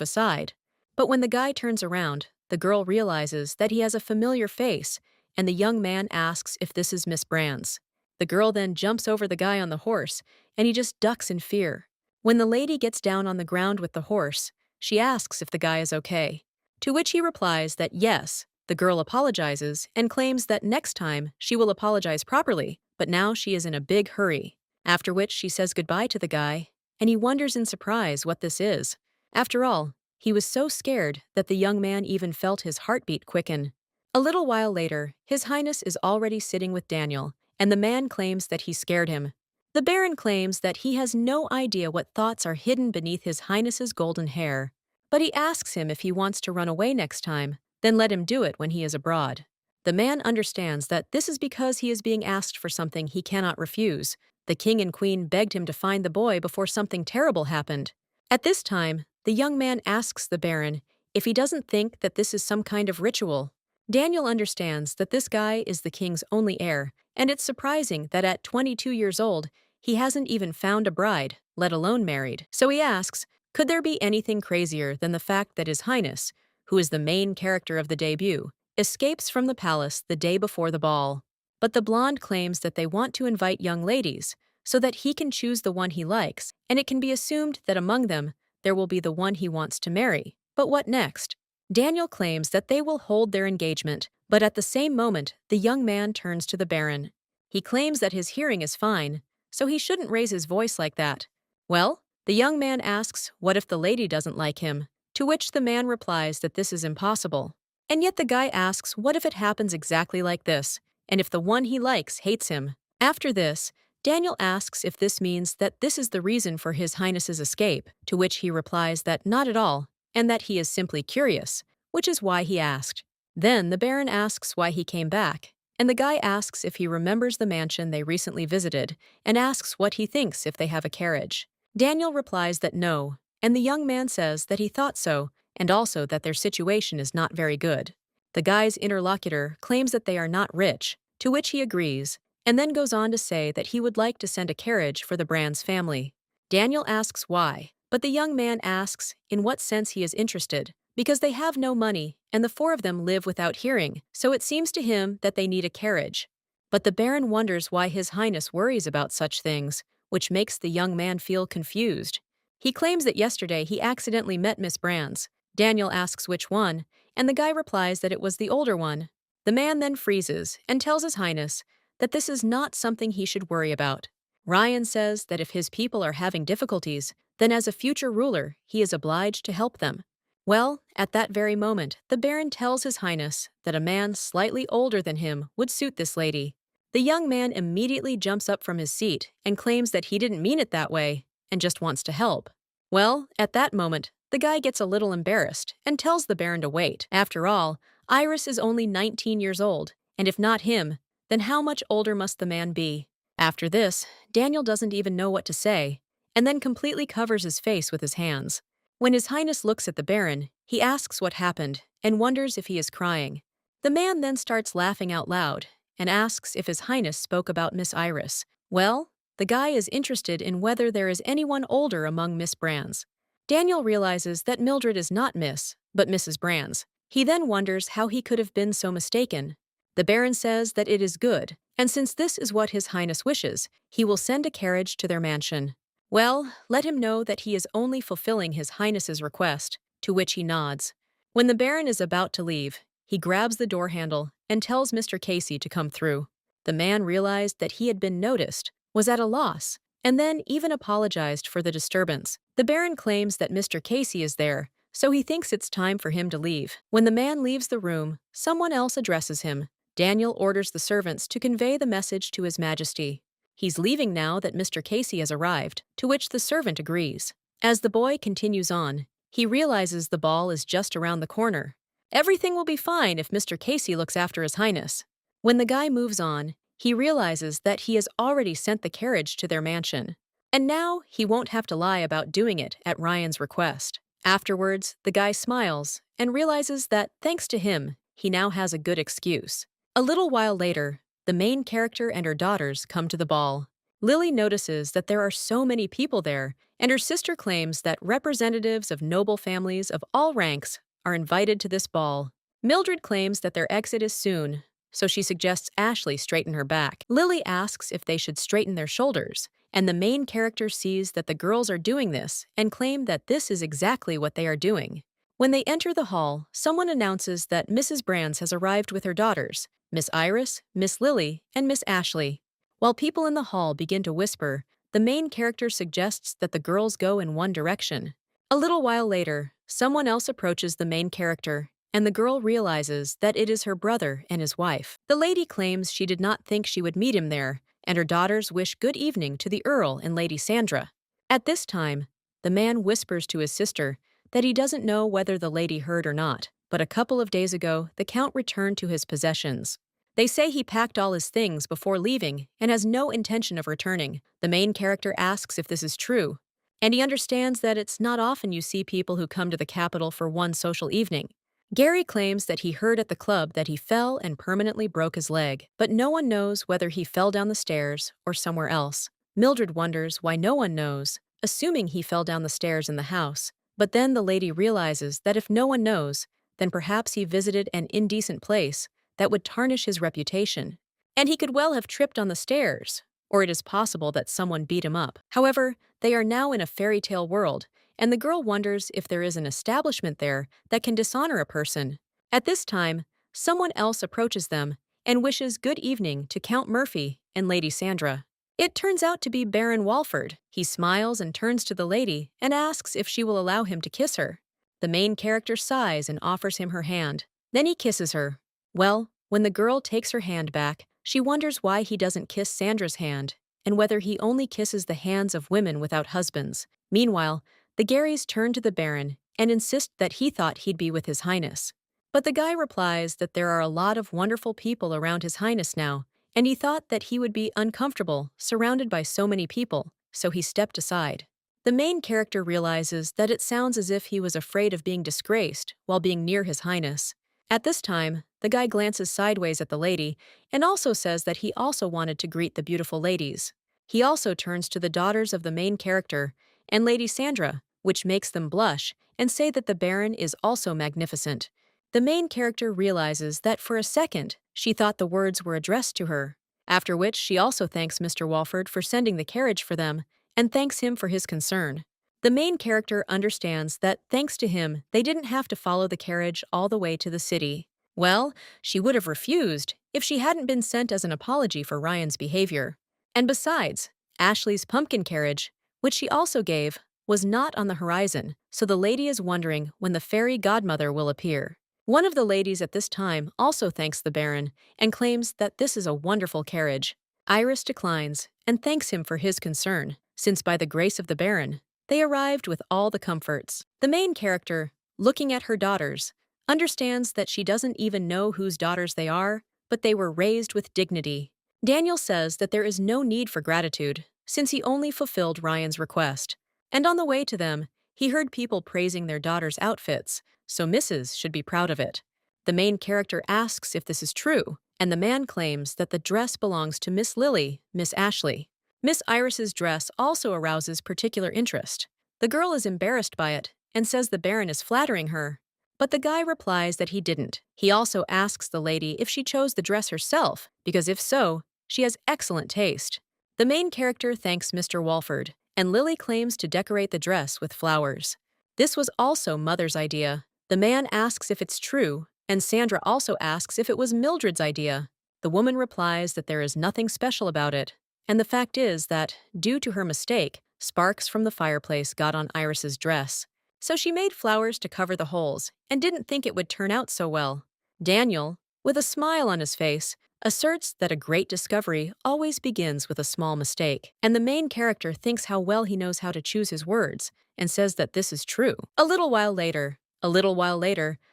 aside. But when the guy turns around, the girl realizes that he has a familiar face, and the young man asks if this is Miss Brand's. The girl then jumps over the guy on the horse, and he just ducks in fear. When the lady gets down on the ground with the horse, she asks if the guy is okay. To which he replies that yes. The girl apologizes and claims that next time she will apologize properly, but now she is in a big hurry. After which she says goodbye to the guy, and he wonders in surprise what this is. After all, he was so scared that the young man even felt his heartbeat quicken. A little while later, His Highness is already sitting with Daniel, and the man claims that he scared him. The Baron claims that he has no idea what thoughts are hidden beneath His Highness's golden hair, but he asks him if he wants to run away next time, then let him do it when he is abroad. The man understands that this is because he is being asked for something he cannot refuse. The king and queen begged him to find the boy before something terrible happened. At this time, the young man asks the Baron if he doesn't think that this is some kind of ritual. Daniel understands that this guy is the king's only heir, and it's surprising that at 22 years old, he hasn't even found a bride, let alone married. So he asks, could there be anything crazier than the fact that His Highness, who is the main character of the debut, escapes from the palace the day before the ball? But the blonde claims that they want to invite young ladies, so that he can choose the one he likes, and it can be assumed that among them, there will be the one he wants to marry. But what next? Daniel claims that they will hold their engagement, but at the same moment, the young man turns to the Baron. He claims that his hearing is fine, so he shouldn't raise his voice like that. Well, the young man asks what if the lady doesn't like him, to which the man replies that this is impossible. And yet the guy asks what if it happens exactly like this, and if the one he likes hates him. After this, Daniel asks if this means that this is the reason for His Highness's escape, to which he replies that not at all, and that he is simply curious, which is why he asked. Then the Baron asks why he came back, and the guy asks if he remembers the mansion they recently visited, and asks what he thinks if they have a carriage. Daniel replies that no, and the young man says that he thought so, and also that their situation is not very good. The guy's interlocutor claims that they are not rich, to which he agrees, and then goes on to say that he would like to send a carriage for the Brand's family. Daniel asks why, but the young man asks in what sense he is interested, because they have no money, and the four of them live without hearing, so it seems to him that they need a carriage. But the Baron wonders why His Highness worries about such things, which makes the young man feel confused. He claims that yesterday he accidentally met Miss Brand's. Daniel asks which one, and the guy replies that it was the older one. The man then freezes and tells His Highness that this is not something he should worry about. Ryan says that if his people are having difficulties, then as a future ruler, he is obliged to help them. Well, at that very moment, the Baron tells His Highness that a man slightly older than him would suit this lady. The young man immediately jumps up from his seat and claims that he didn't mean it that way and just wants to help. Well, at that moment, the guy gets a little embarrassed and tells the Baron to wait. After all, Iris is only 19 years old, and if not him, then how much older must the man be? After this, Daniel doesn't even know what to say, and then completely covers his face with his hands. When His Highness looks at the Baron, he asks what happened and wonders if he is crying. The man then starts laughing out loud and asks if His Highness spoke about Miss Iris. Well, the guy is interested in whether there is anyone older among Miss Brand's. Daniel realizes that Mildred is not Miss, but Mrs. Brand's. He then wonders how he could have been so mistaken. The Baron says that it is good, and since this is what His Highness wishes, he will send a carriage to their mansion. Well, let him know that he is only fulfilling His Highness's request, to which he nods. When the Baron is about to leave, he grabs the door handle and tells Mr. Casey to come through. The man realized that he had been noticed, was at a loss, and then even apologized for the disturbance. The Baron claims that Mr. Casey is there, so he thinks it's time for him to leave. When the man leaves the room, someone else addresses him. Daniel orders the servants to convey the message to His Majesty. He's leaving now that Mr. Casey has arrived, to which the servant agrees. As the boy continues on, he realizes the ball is just around the corner. Everything will be fine if Mr. Casey looks after His Highness. When the guy moves on, He realizes that he has already sent the carriage to their mansion. And now he won't have to lie about doing it at Ryan's request. Afterwards, the guy smiles and realizes that, thanks to him, he now has a good excuse. A little while later, the main character and her daughters come to the ball. Lily notices that there are so many people there, and her sister claims that representatives of noble families of all ranks are invited to this ball. Mildred claims that their exit is soon, so she suggests Ashley straighten her back. Lily asks if they should straighten their shoulders, and the main character sees that the girls are doing this and claim that this is exactly what they are doing. When they enter the hall, someone announces that Mrs. Brands has arrived with her daughters, Miss Iris, Miss Lily, and Miss Ashley. While people in the hall begin to whisper, the main character suggests that the girls go in one direction. A little while later, someone else approaches the main character, and the girl realizes that it is her brother and his wife. The lady claims she did not think she would meet him there, and her daughters wish good evening to the Earl and Lady Sandra. At this time, the man whispers to his sister that he doesn't know whether the lady heard or not, but a couple of days ago, the Count returned to his possessions. They say he packed all his things before leaving and has no intention of returning. The main character asks if this is true, and he understands that it's not often you see people who come to the capital for one social evening. Gary claims that he heard at the club that he fell and permanently broke his leg, but no one knows whether he fell down the stairs or somewhere else. Mildred wonders why no one knows, assuming he fell down the stairs in the house. But then the lady realizes that if no one knows, then perhaps he visited an indecent place that would tarnish his reputation. And he could well have tripped on the stairs, or it is possible that someone beat him up. However, they are now in a fairy tale world, and the girl wonders if there is an establishment there that can dishonor a person. At this time, someone else approaches them and wishes good evening to Count Murphy and Lady Sandra. It turns out to be Baron Walford. He smiles and turns to the lady and asks if she will allow him to kiss her. The main character sighs and offers him her hand. Then he kisses her. Well, when the girl takes her hand back, she wonders why he doesn't kiss Sandra's hand and whether he only kisses the hands of women without husbands. Meanwhile, the Garys turn to the Baron and insist that he thought he'd be with His Highness. But the guy replies that there are a lot of wonderful people around His Highness now, and he thought that he would be uncomfortable surrounded by so many people, so he stepped aside. The main character realizes that it sounds as if he was afraid of being disgraced while being near His Highness. At this time, the guy glances sideways at the lady and also says that he also wanted to greet the beautiful ladies. He also turns to the daughters of the main character and Lady Sandra, which makes them blush and say that the Baron is also magnificent. The main character realizes that for a second, she thought the words were addressed to her, after which she also thanks Mr. Walford for sending the carriage for them and thanks him for his concern. The main character understands that, thanks to him, they didn't have to follow the carriage all the way to the city. Well, she would have refused if she hadn't been sent as an apology for Ryan's behavior. And besides, Ashley's pumpkin carriage, which she also gave, was not on the horizon, so the lady is wondering when the fairy godmother will appear. One of the ladies at this time also thanks the Baron and claims that this is a wonderful carriage. Iris declines and thanks him for his concern, since by the grace of the Baron, they arrived with all the comforts. The main character, looking at her daughters, understands that she doesn't even know whose daughters they are, but they were raised with dignity. Daniel says that there is no need for gratitude, since he only fulfilled Ryan's request. And on the way to them, he heard people praising their daughters' outfits, so Mrs. should be proud of it. The main character asks if this is true, and the man claims that the dress belongs to Miss Lily, Miss Ashley. Miss Iris's dress also arouses particular interest. The girl is embarrassed by it and says the Baron is flattering her, but the guy replies that he didn't. He also asks the lady if she chose the dress herself, because if so, she has excellent taste. The main character thanks Mr. Walford, and Lily claims to decorate the dress with flowers. This was also Mother's idea. The man asks if it's true, and Sandra also asks if it was Mildred's idea. The woman replies that there is nothing special about it, and the fact is that, due to her mistake, sparks from the fireplace got on Iris's dress. So she made flowers to cover the holes and didn't think it would turn out so well. Daniel, with a smile on his face, asserts that a great discovery always begins with a small mistake, and the main character thinks how well he knows how to choose his words and says that this is true. A little while later,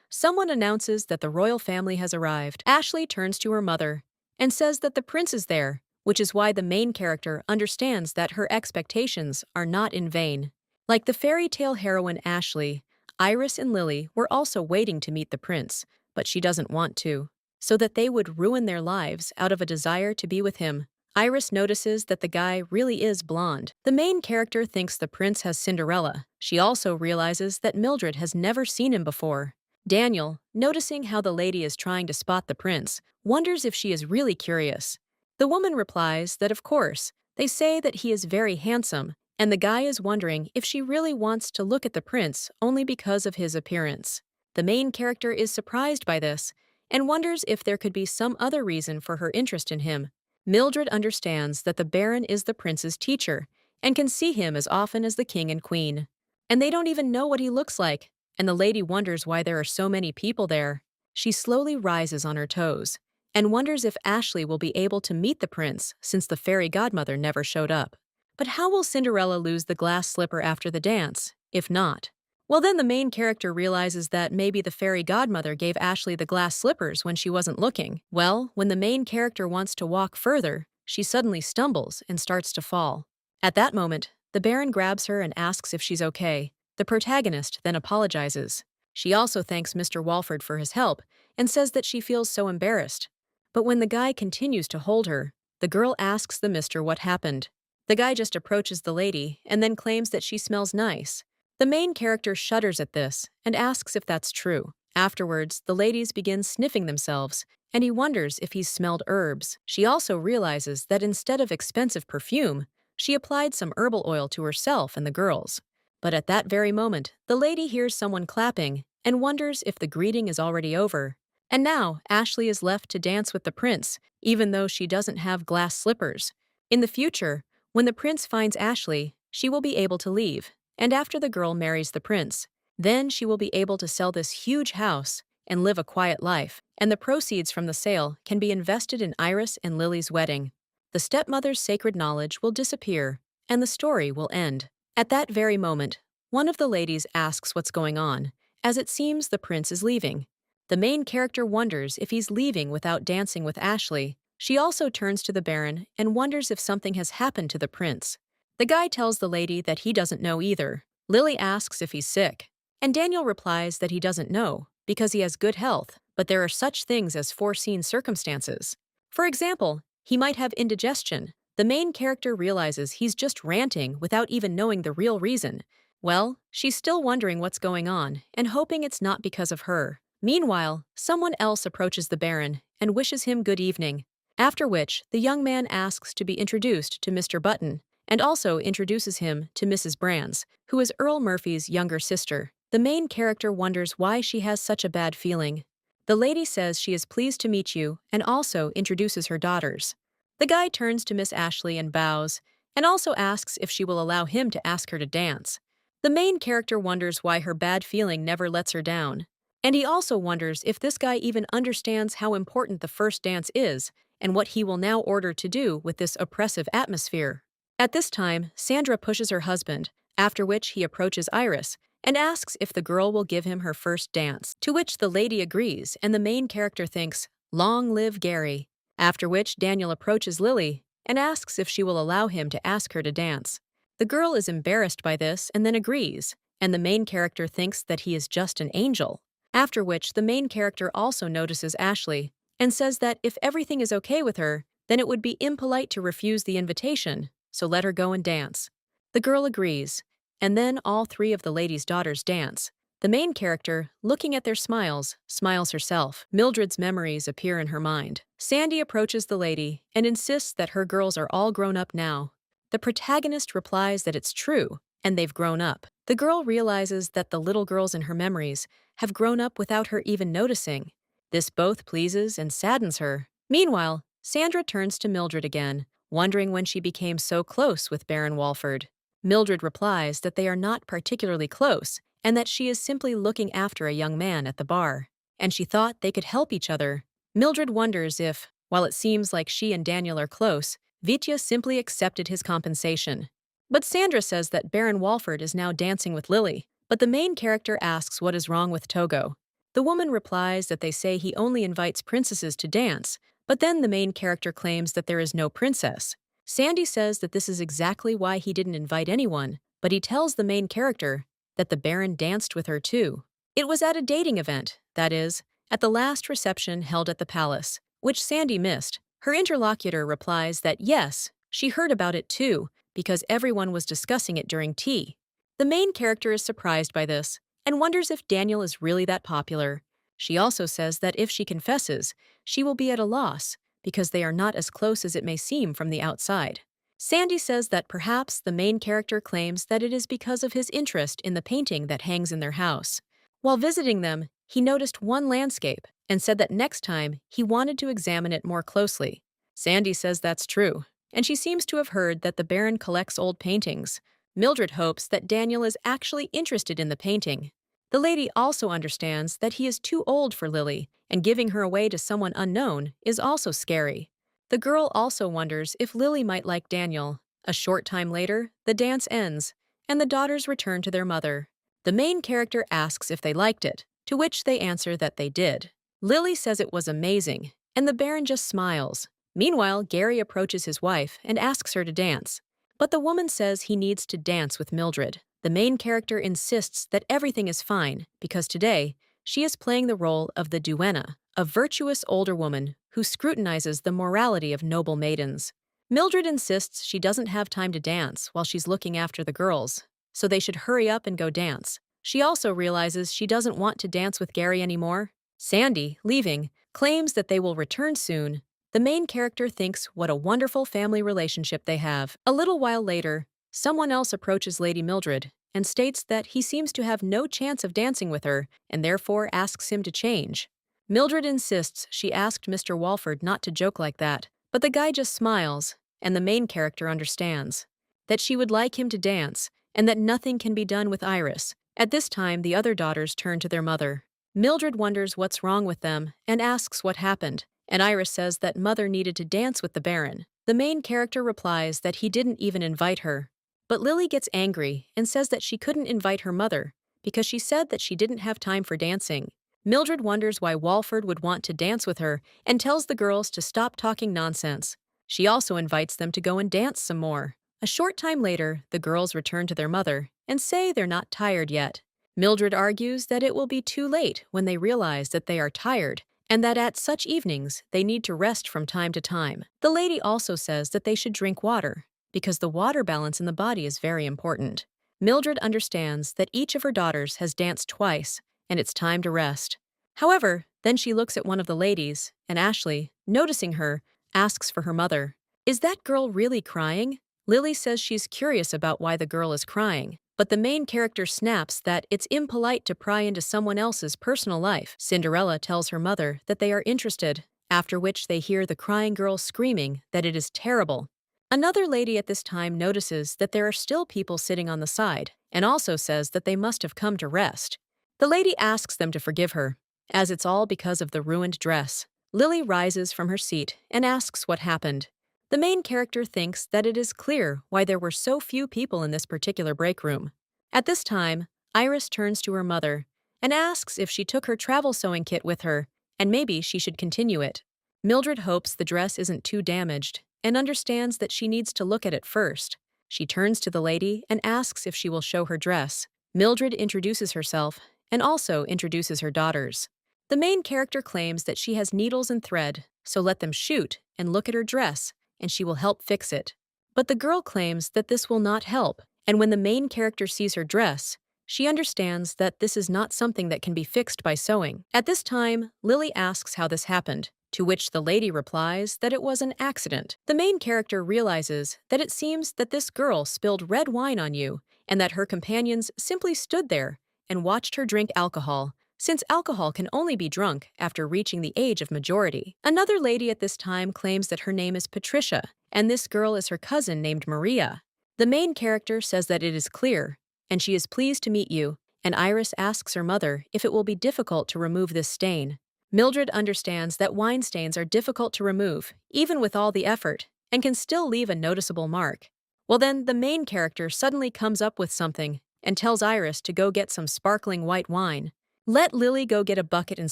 someone announces that the royal family has arrived. Ashley turns to her mother and says that the prince is there, which is why the main character understands that her expectations are not in vain. Like the fairy tale heroine Ashley, Iris and Lily were also waiting to meet the prince, but she doesn't want to, so that they would ruin their lives out of a desire to be with him. Iris notices that the guy really is blonde. The main character thinks the prince has Cinderella. She also realizes that Mildred has never seen him before. Daniel, noticing how the lady is trying to spot the prince, wonders if she is really curious. The woman replies that of course, they say that he is very handsome, and the guy is wondering if she really wants to look at the prince only because of his appearance. The main character is surprised by this and wonders if there could be some other reason for her interest in him. Mildred understands that the Baron is the prince's teacher and can see him as often as the king and queen. And they don't even know what he looks like, and the lady wonders why there are so many people there. She slowly rises on her toes and wonders if Ashley will be able to meet the prince since the fairy godmother never showed up. But how will Cinderella lose the glass slipper after the dance, if not? Well, then the main character realizes that maybe the fairy godmother gave Ashley the glass slippers when she wasn't looking. Well, when the main character wants to walk further, she suddenly stumbles and starts to fall. At that moment, the Baron grabs her and asks if she's okay. The protagonist then apologizes. She also thanks Mr. Walford for his help and says that she feels so embarrassed. But when the guy continues to hold her, the girl asks the mister what happened. The guy just approaches the lady and then claims that she smells nice. The main character shudders at this and asks if that's true. Afterwards, the ladies begin sniffing themselves, and he wonders if he's smelled herbs. She also realizes that instead of expensive perfume, she applied some herbal oil to herself and the girls. But at that very moment, the lady hears someone clapping and wonders if the greeting is already over. And now, Ashley is left to dance with the prince, even though she doesn't have glass slippers. In the future, when the prince finds Ashley, she will be able to leave, and after the girl marries the prince, then she will be able to sell this huge house and live a quiet life, and the proceeds from the sale can be invested in Iris and Lily's wedding. The stepmother's sacred knowledge will disappear, and the story will end. At that very moment, one of the ladies asks what's going on, as it seems the prince is leaving. The main character wonders if he's leaving without dancing with Ashley. She also turns to the Baron and wonders if something has happened to the prince. The guy tells the lady that he doesn't know either. Lily asks if he's sick, and Daniel replies that he doesn't know because he has good health, but there are such things as foreseen circumstances. For example, he might have indigestion. The main character realizes he's just ranting without even knowing the real reason. Well, she's still wondering what's going on and hoping it's not because of her. Meanwhile, someone else approaches the Baron and wishes him good evening, after which the young man asks to be introduced to Mr. Button and also introduces him to Mrs. Brands, who is Earl Murphy's younger sister. The main character wonders why she has such a bad feeling. The lady says she is pleased to meet you and also introduces her daughters. The guy turns to Miss Ashley and bows, and also asks if she will allow him to ask her to dance. The main character wonders why her bad feeling never lets her down. And he also wonders if this guy even understands how important the first dance is and what he will now order to do with this oppressive atmosphere. At this time, Sandra pushes her husband, after which he approaches Iris and asks if the girl will give him her first dance, to which the lady agrees and the main character thinks, "Long live Gary." After which Daniel approaches Lily and asks if she will allow him to ask her to dance. The girl is embarrassed by this and then agrees, and the main character thinks that he is just an angel. After which, the main character also notices Ashley and says that if everything is okay with her, then it would be impolite to refuse the invitation, so let her go and dance. The girl agrees, and then all three of the lady's daughters dance. The main character, looking at their smiles, smiles herself. Mildred's memories appear in her mind. Sandy approaches the lady and insists that her girls are all grown up now. The protagonist replies that it's true, and they've grown up. The girl realizes that the little girls in her memories have grown up without her even noticing. This both pleases and saddens her. Meanwhile, Sandra turns to Mildred again, wondering when she became so close with Baron Walford. Mildred replies that they are not particularly close and that she is simply looking after a young man at the bar, and she thought they could help each other. Mildred wonders if, while it seems like she and Daniel are close, Vitya simply accepted his compensation. But Sandra says that Baron Walford is now dancing with Lily, but the main character asks what is wrong with Togo. The woman replies that they say he only invites princesses to dance, But then the main character claims that there is no princess. Sandy says that this is exactly why he didn't invite anyone, but he tells the main character that the Baron danced with her too. It was at a dating event, that is, at the last reception held at the palace, which Sandy missed. Her interlocutor replies that yes, she heard about it too, because everyone was discussing it during tea. The main character is surprised by this and wonders if Daniel is really that popular. She also says that if she confesses, she will be at a loss because they are not as close as it may seem from the outside. Sandy says that perhaps the main character claims that it is because of his interest in the painting that hangs in their house. While visiting them, he noticed one landscape and said that next time he wanted to examine it more closely. Sandy says that's true, and she seems to have heard that the Baron collects old paintings. Mildred hopes that Daniel is actually interested in the painting. The lady also understands that he is too old for Lily, and giving her away to someone unknown is also scary. The girl also wonders if Lily might like Daniel. A short time later, the dance ends, and the daughters return to their mother. The main character asks if they liked it, to which they answer that they did. Lily says it was amazing, and the Baron just smiles. Meanwhile, Gary approaches his wife and asks her to dance. But the woman says he needs to dance with Mildred. The main character insists that everything is fine because today she is playing the role of the duenna, a virtuous older woman who scrutinizes the morality of noble maidens. Mildred insists she doesn't have time to dance while she's looking after the girls, so they should hurry up and go dance. She also realizes she doesn't want to dance with Gary anymore. Sandy, leaving, claims that they will return soon. The main character thinks what a wonderful family relationship they have. A little while later, someone else approaches Lady Mildred and states that he seems to have no chance of dancing with her and therefore asks him to change. Mildred insists she asked Mr. Walford not to joke like that, but the guy just smiles, and the main character understands that she would like him to dance and that nothing can be done with Iris. At this time, the other daughters turn to their mother. Mildred wonders what's wrong with them and asks what happened, and Iris says that Mother needed to dance with the Baron. The main character replies that he didn't even invite her. But Lily gets angry and says that she couldn't invite her mother because she said that she didn't have time for dancing. Mildred wonders why Walford would want to dance with her and tells the girls to stop talking nonsense. She also invites them to go and dance some more. A short time later, the girls return to their mother and say they're not tired yet. Mildred argues that it will be too late when they realize that they are tired and that at such evenings they need to rest from time to time. The lady also says that they should drink water because the water balance in the body is very important. Mildred understands that each of her daughters has danced twice, and it's time to rest. However, then she looks at one of the ladies, and Ashley, noticing her, asks for her mother. Is that girl really crying? Lily says she's curious about why the girl is crying, but the main character snaps that it's impolite to pry into someone else's personal life. Cinderella tells her mother that they are interested, after which they hear the crying girl screaming that it is terrible. Another lady at this time notices that there are still people sitting on the side and also says that they must have come to rest. The lady asks them to forgive her, as it's all because of the ruined dress. Lily rises from her seat and asks what happened. The main character thinks that it is clear why there were so few people in this particular break room. At this time, Iris turns to her mother and asks if she took her travel sewing kit with her and maybe she should continue it. Mildred hopes the dress isn't too damaged and understands that she needs to look at it first. She turns to the lady and asks if she will show her dress. Mildred introduces herself and also introduces her daughters. The main character claims that she has needles and thread, so let them shoot and look at her dress, and she will help fix it. But the girl claims that this will not help, and when the main character sees her dress, she understands that this is not something that can be fixed by sewing. At this time, Lily asks how this happened, to which the lady replies that it was an accident. The main character realizes that it seems that this girl spilled red wine on you and that her companions simply stood there and watched her drink alcohol, since alcohol can only be drunk after reaching the age of majority. Another lady at this time claims that her name is Patricia, and this girl is her cousin named Maria. The main character says that it is clear, and she is pleased to meet you, and Iris asks her mother if it will be difficult to remove this stain. Mildred understands that wine stains are difficult to remove, even with all the effort, and can still leave a noticeable mark. Well then, the main character suddenly comes up with something and tells Iris to go get some sparkling white wine. Let Lily go get a bucket and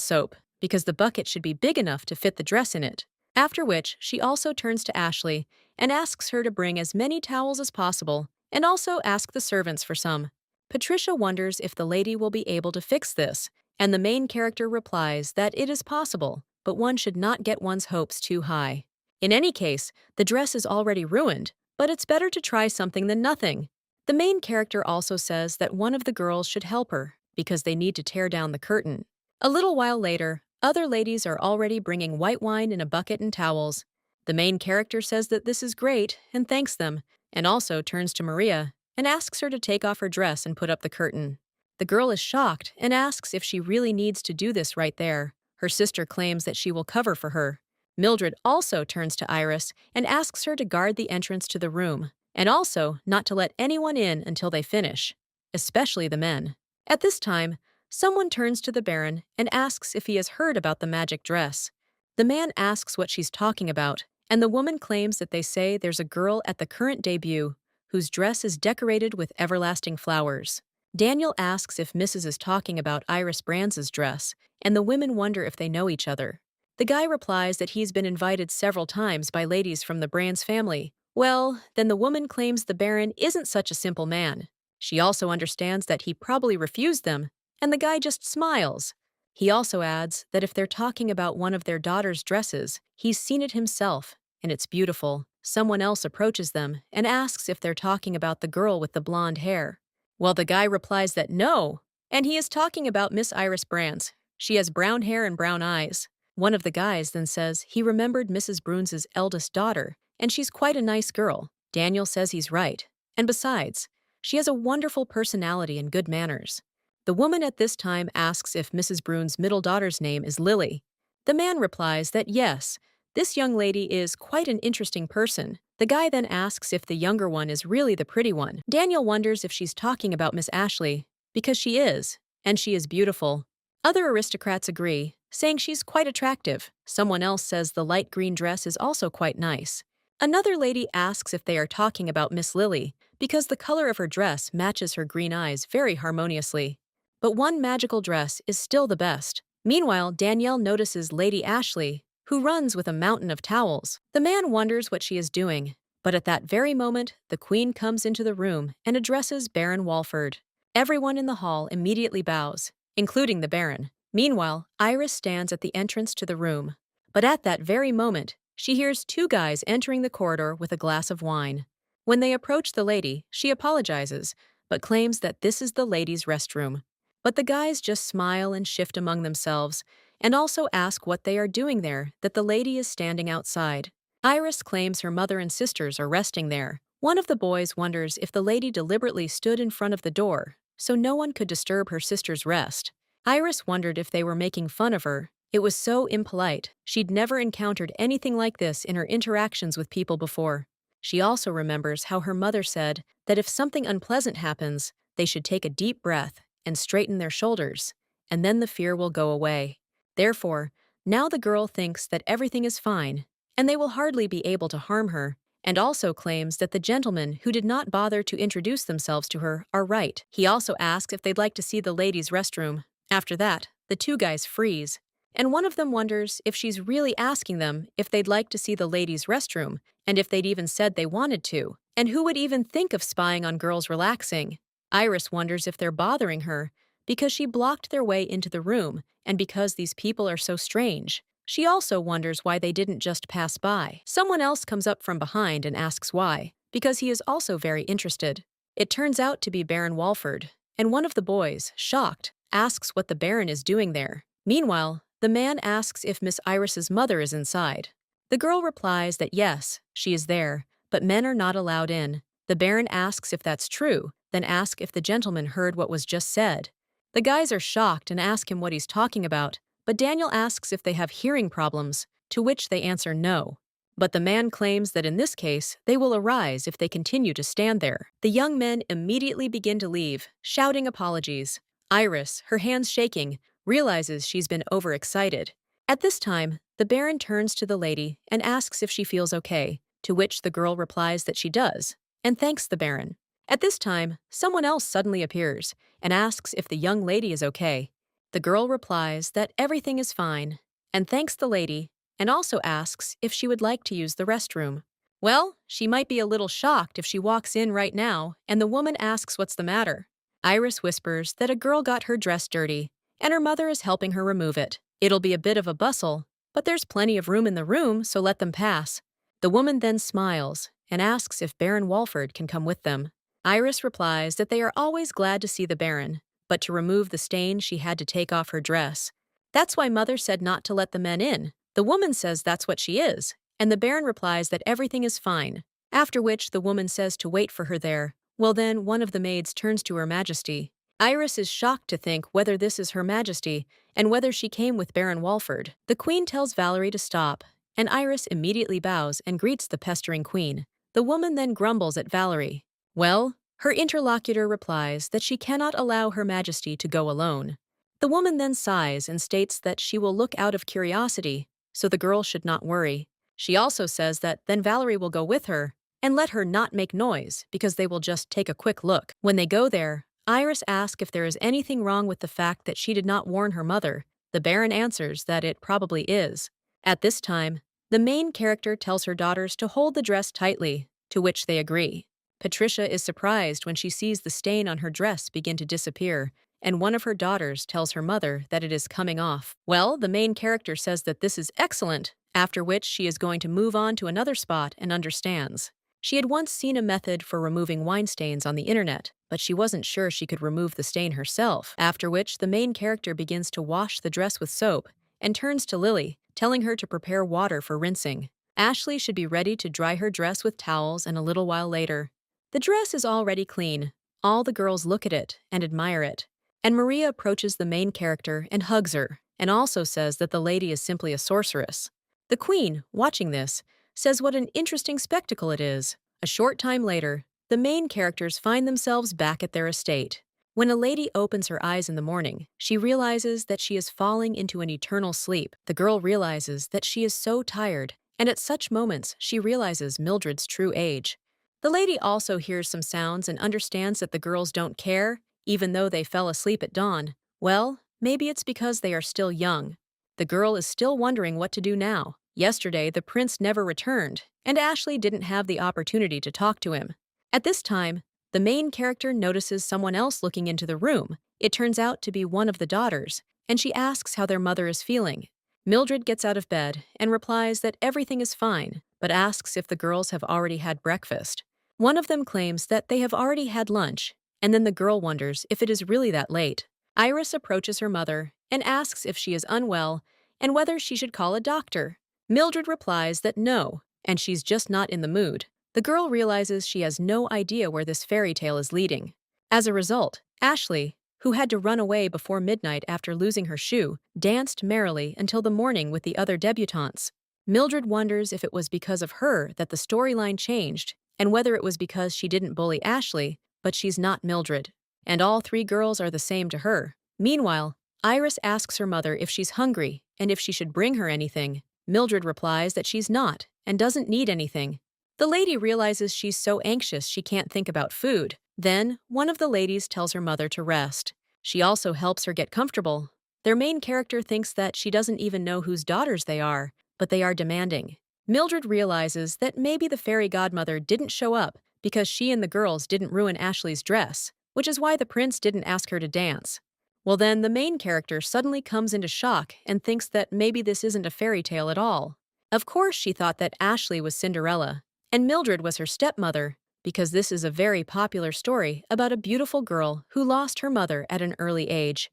soap, because the bucket should be big enough to fit the dress in it. After which, she also turns to Ashley and asks her to bring as many towels as possible and also ask the servants for some. Patricia wonders if the lady will be able to fix this, and the main character replies that it is possible, but one should not get one's hopes too high. In any case, the dress is already ruined, but it's better to try something than nothing. The main character also says that one of the girls should help her because they need to tear down the curtain. A little while later, other ladies are already bringing white wine in a bucket and towels. The main character says that this is great and thanks them, and also turns to Maria and asks her to take off her dress and put up the curtain. The girl is shocked and asks if she really needs to do this right there. Her sister claims that she will cover for her. Mildred also turns to Iris and asks her to guard the entrance to the room, and also not to let anyone in until they finish, especially the men. At this time, someone turns to the Baron and asks if he has heard about the magic dress. The man asks what she's talking about, and the woman claims that they say there's a girl at the current debut whose dress is decorated with everlasting flowers. Daniel asks if Mrs. is talking about Iris Brands' dress, and the women wonder if they know each other. The guy replies that he's been invited several times by ladies from the Brands family. Well, then the woman claims the Baron isn't such a simple man. She also understands that he probably refused them, and the guy just smiles. He also adds that if they're talking about one of their daughter's dresses, he's seen it himself, and it's beautiful. Someone else approaches them and asks if they're talking about the girl with the blonde hair. Well, the guy replies that no, and he is talking about Miss Iris Brands. She has brown hair and brown eyes. One of the guys then says he remembered Mrs. Bruns's eldest daughter, and she's quite a nice girl. Daniel says he's right, and besides, she has a wonderful personality and good manners. The woman at this time asks if Mrs. Bruns's middle daughter's name is Lily. The man replies that yes, this young lady is quite an interesting person. The guy then asks if the younger one is really the pretty one. Daniel wonders if she's talking about Miss Ashley, because she is, and she is beautiful. Other aristocrats agree, saying she's quite attractive. Someone else says the light green dress is also quite nice. Another lady asks if they are talking about Miss Lily, because the color of her dress matches her green eyes very harmoniously. But one magical dress is still the best. Meanwhile, Danielle notices Lady Ashley, who runs with a mountain of towels. The man wonders what she is doing, but at that very moment, the queen comes into the room and addresses Baron Walford. Everyone in the hall immediately bows, including the Baron. Meanwhile, Iris stands at the entrance to the room. But at that very moment, she hears two guys entering the corridor with a glass of wine. When they approach the lady, she apologizes, but claims that this is the ladies' restroom. But the guys just smile and shift among themselves, and also ask what they are doing there, that the lady is standing outside. Iris claims her mother and sisters are resting there. One of the boys wonders if the lady deliberately stood in front of the door, so no one could disturb her sister's rest. Iris wondered if they were making fun of her. It was so impolite. She'd never encountered anything like this in her interactions with people before. She also remembers how her mother said that if something unpleasant happens, they should take a deep breath and straighten their shoulders, and then the fear will go away. Therefore, now the girl thinks that everything is fine, and they will hardly be able to harm her, and also claims that the gentlemen who did not bother to introduce themselves to her are right. He also asks if they'd like to see the ladies' restroom. After that, the two guys freeze, and one of them wonders if she's really asking them if they'd like to see the ladies' restroom, and if they'd even said they wanted to, and who would even think of spying on girls relaxing. Iris wonders if they're bothering her, because she blocked their way into the room, and because these people are so strange. She also wonders why they didn't just pass by. Someone else comes up from behind and asks why, because he is also very interested. It turns out to be Baron Walford, and one of the boys, shocked, asks what the Baron is doing there. Meanwhile, the man asks if Miss Iris's mother is inside. The girl replies that yes, she is there, but men are not allowed in. The Baron asks if that's true, then asks if the gentleman heard what was just said. The guys are shocked and ask him what he's talking about, but Daniel asks if they have hearing problems, to which they answer no. But the man claims that in this case, they will arise if they continue to stand there. The young men immediately begin to leave, shouting apologies. Iris, her hands shaking, realizes she's been overexcited. At this time, the Baron turns to the lady and asks if she feels okay, to which the girl replies that she does, and thanks the Baron. At this time, someone else suddenly appears and asks if the young lady is okay. The girl replies that everything is fine, and thanks the lady, and also asks if she would like to use the restroom. Well, she might be a little shocked if she walks in right now and the woman asks what's the matter. Iris whispers that a girl got her dress dirty, and her mother is helping her remove it. It'll be a bit of a bustle, but there's plenty of room in the room, so let them pass. The woman then smiles and asks if Baron Walford can come with them. Iris replies that they are always glad to see the Baron, but to remove the stain she had to take off her dress. That's why Mother said not to let the men in. The woman says that's what she is, and the Baron replies that everything is fine, after which the woman says to wait for her there. Well then, one of the maids turns to Her Majesty. Iris is shocked to think whether this is Her Majesty and whether she came with Baron Walford. The Queen tells Valerie to stop, and Iris immediately bows and greets the pestering Queen. The woman then grumbles at Valerie. Well, her interlocutor replies that she cannot allow Her Majesty to go alone. The woman then sighs and states that she will look out of curiosity, so the girl should not worry. She also says that then Valerie will go with her and let her not make noise because they will just take a quick look. When they go there, Iris asks if there is anything wrong with the fact that she did not warn her mother. The Baron answers that it probably is. At this time, the main character tells her daughters to hold the dress tightly, to which they agree. Patricia is surprised when she sees the stain on her dress begin to disappear, and one of her daughters tells her mother that it is coming off. Well, the main character says that this is excellent, after which she is going to move on to another spot and understands. She had once seen a method for removing wine stains on the internet, but she wasn't sure she could remove the stain herself, after which the main character begins to wash the dress with soap and turns to Lily, telling her to prepare water for rinsing. Ashley should be ready to dry her dress with towels and a little while later. The dress is already clean. All the girls look at it and admire it. And Maria approaches the main character and hugs her, and also says that the lady is simply a sorceress. The Queen, watching this, says what an interesting spectacle it is. A short time later, the main characters find themselves back at their estate. When a lady opens her eyes in the morning, she realizes that she is falling into an eternal sleep. The girl realizes that she is so tired, and at such moments she realizes Mildred's true age. The lady also hears some sounds and understands that the girls don't care, even though they fell asleep at dawn. Well, maybe it's because they are still young. The girl is still wondering what to do now. Yesterday, the prince never returned, and Ashley didn't have the opportunity to talk to him. At this time, the main character notices someone else looking into the room. It turns out to be one of the daughters, and she asks how their mother is feeling. Mildred gets out of bed and replies that everything is fine, but asks if the girls have already had breakfast. One of them claims that they have already had lunch, and then the girl wonders if it is really that late. Iris approaches her mother and asks if she is unwell and whether she should call a doctor. Mildred replies that no, and she's just not in the mood. The girl realizes she has no idea where this fairy tale is leading. As a result, Ashley, who had to run away before midnight after losing her shoe, danced merrily until the morning with the other debutantes. Mildred wonders if it was because of her that the storyline changed, and whether it was because she didn't bully Ashley, but she's not Mildred. And all three girls are the same to her. Meanwhile, Iris asks her mother if she's hungry and if she should bring her anything. Mildred replies that she's not and doesn't need anything. The lady realizes she's so anxious she can't think about food. Then, one of the ladies tells her mother to rest. She also helps her get comfortable. Their main character thinks that she doesn't even know whose daughters they are, but they are demanding. Mildred realizes that maybe the fairy godmother didn't show up because she and the girls didn't ruin Ashley's dress, which is why the prince didn't ask her to dance. Well then, the main character suddenly comes into shock and thinks that maybe this isn't a fairy tale at all. Of course, she thought that Ashley was Cinderella, and Mildred was her stepmother, because this is a very popular story about a beautiful girl who lost her mother at an early age.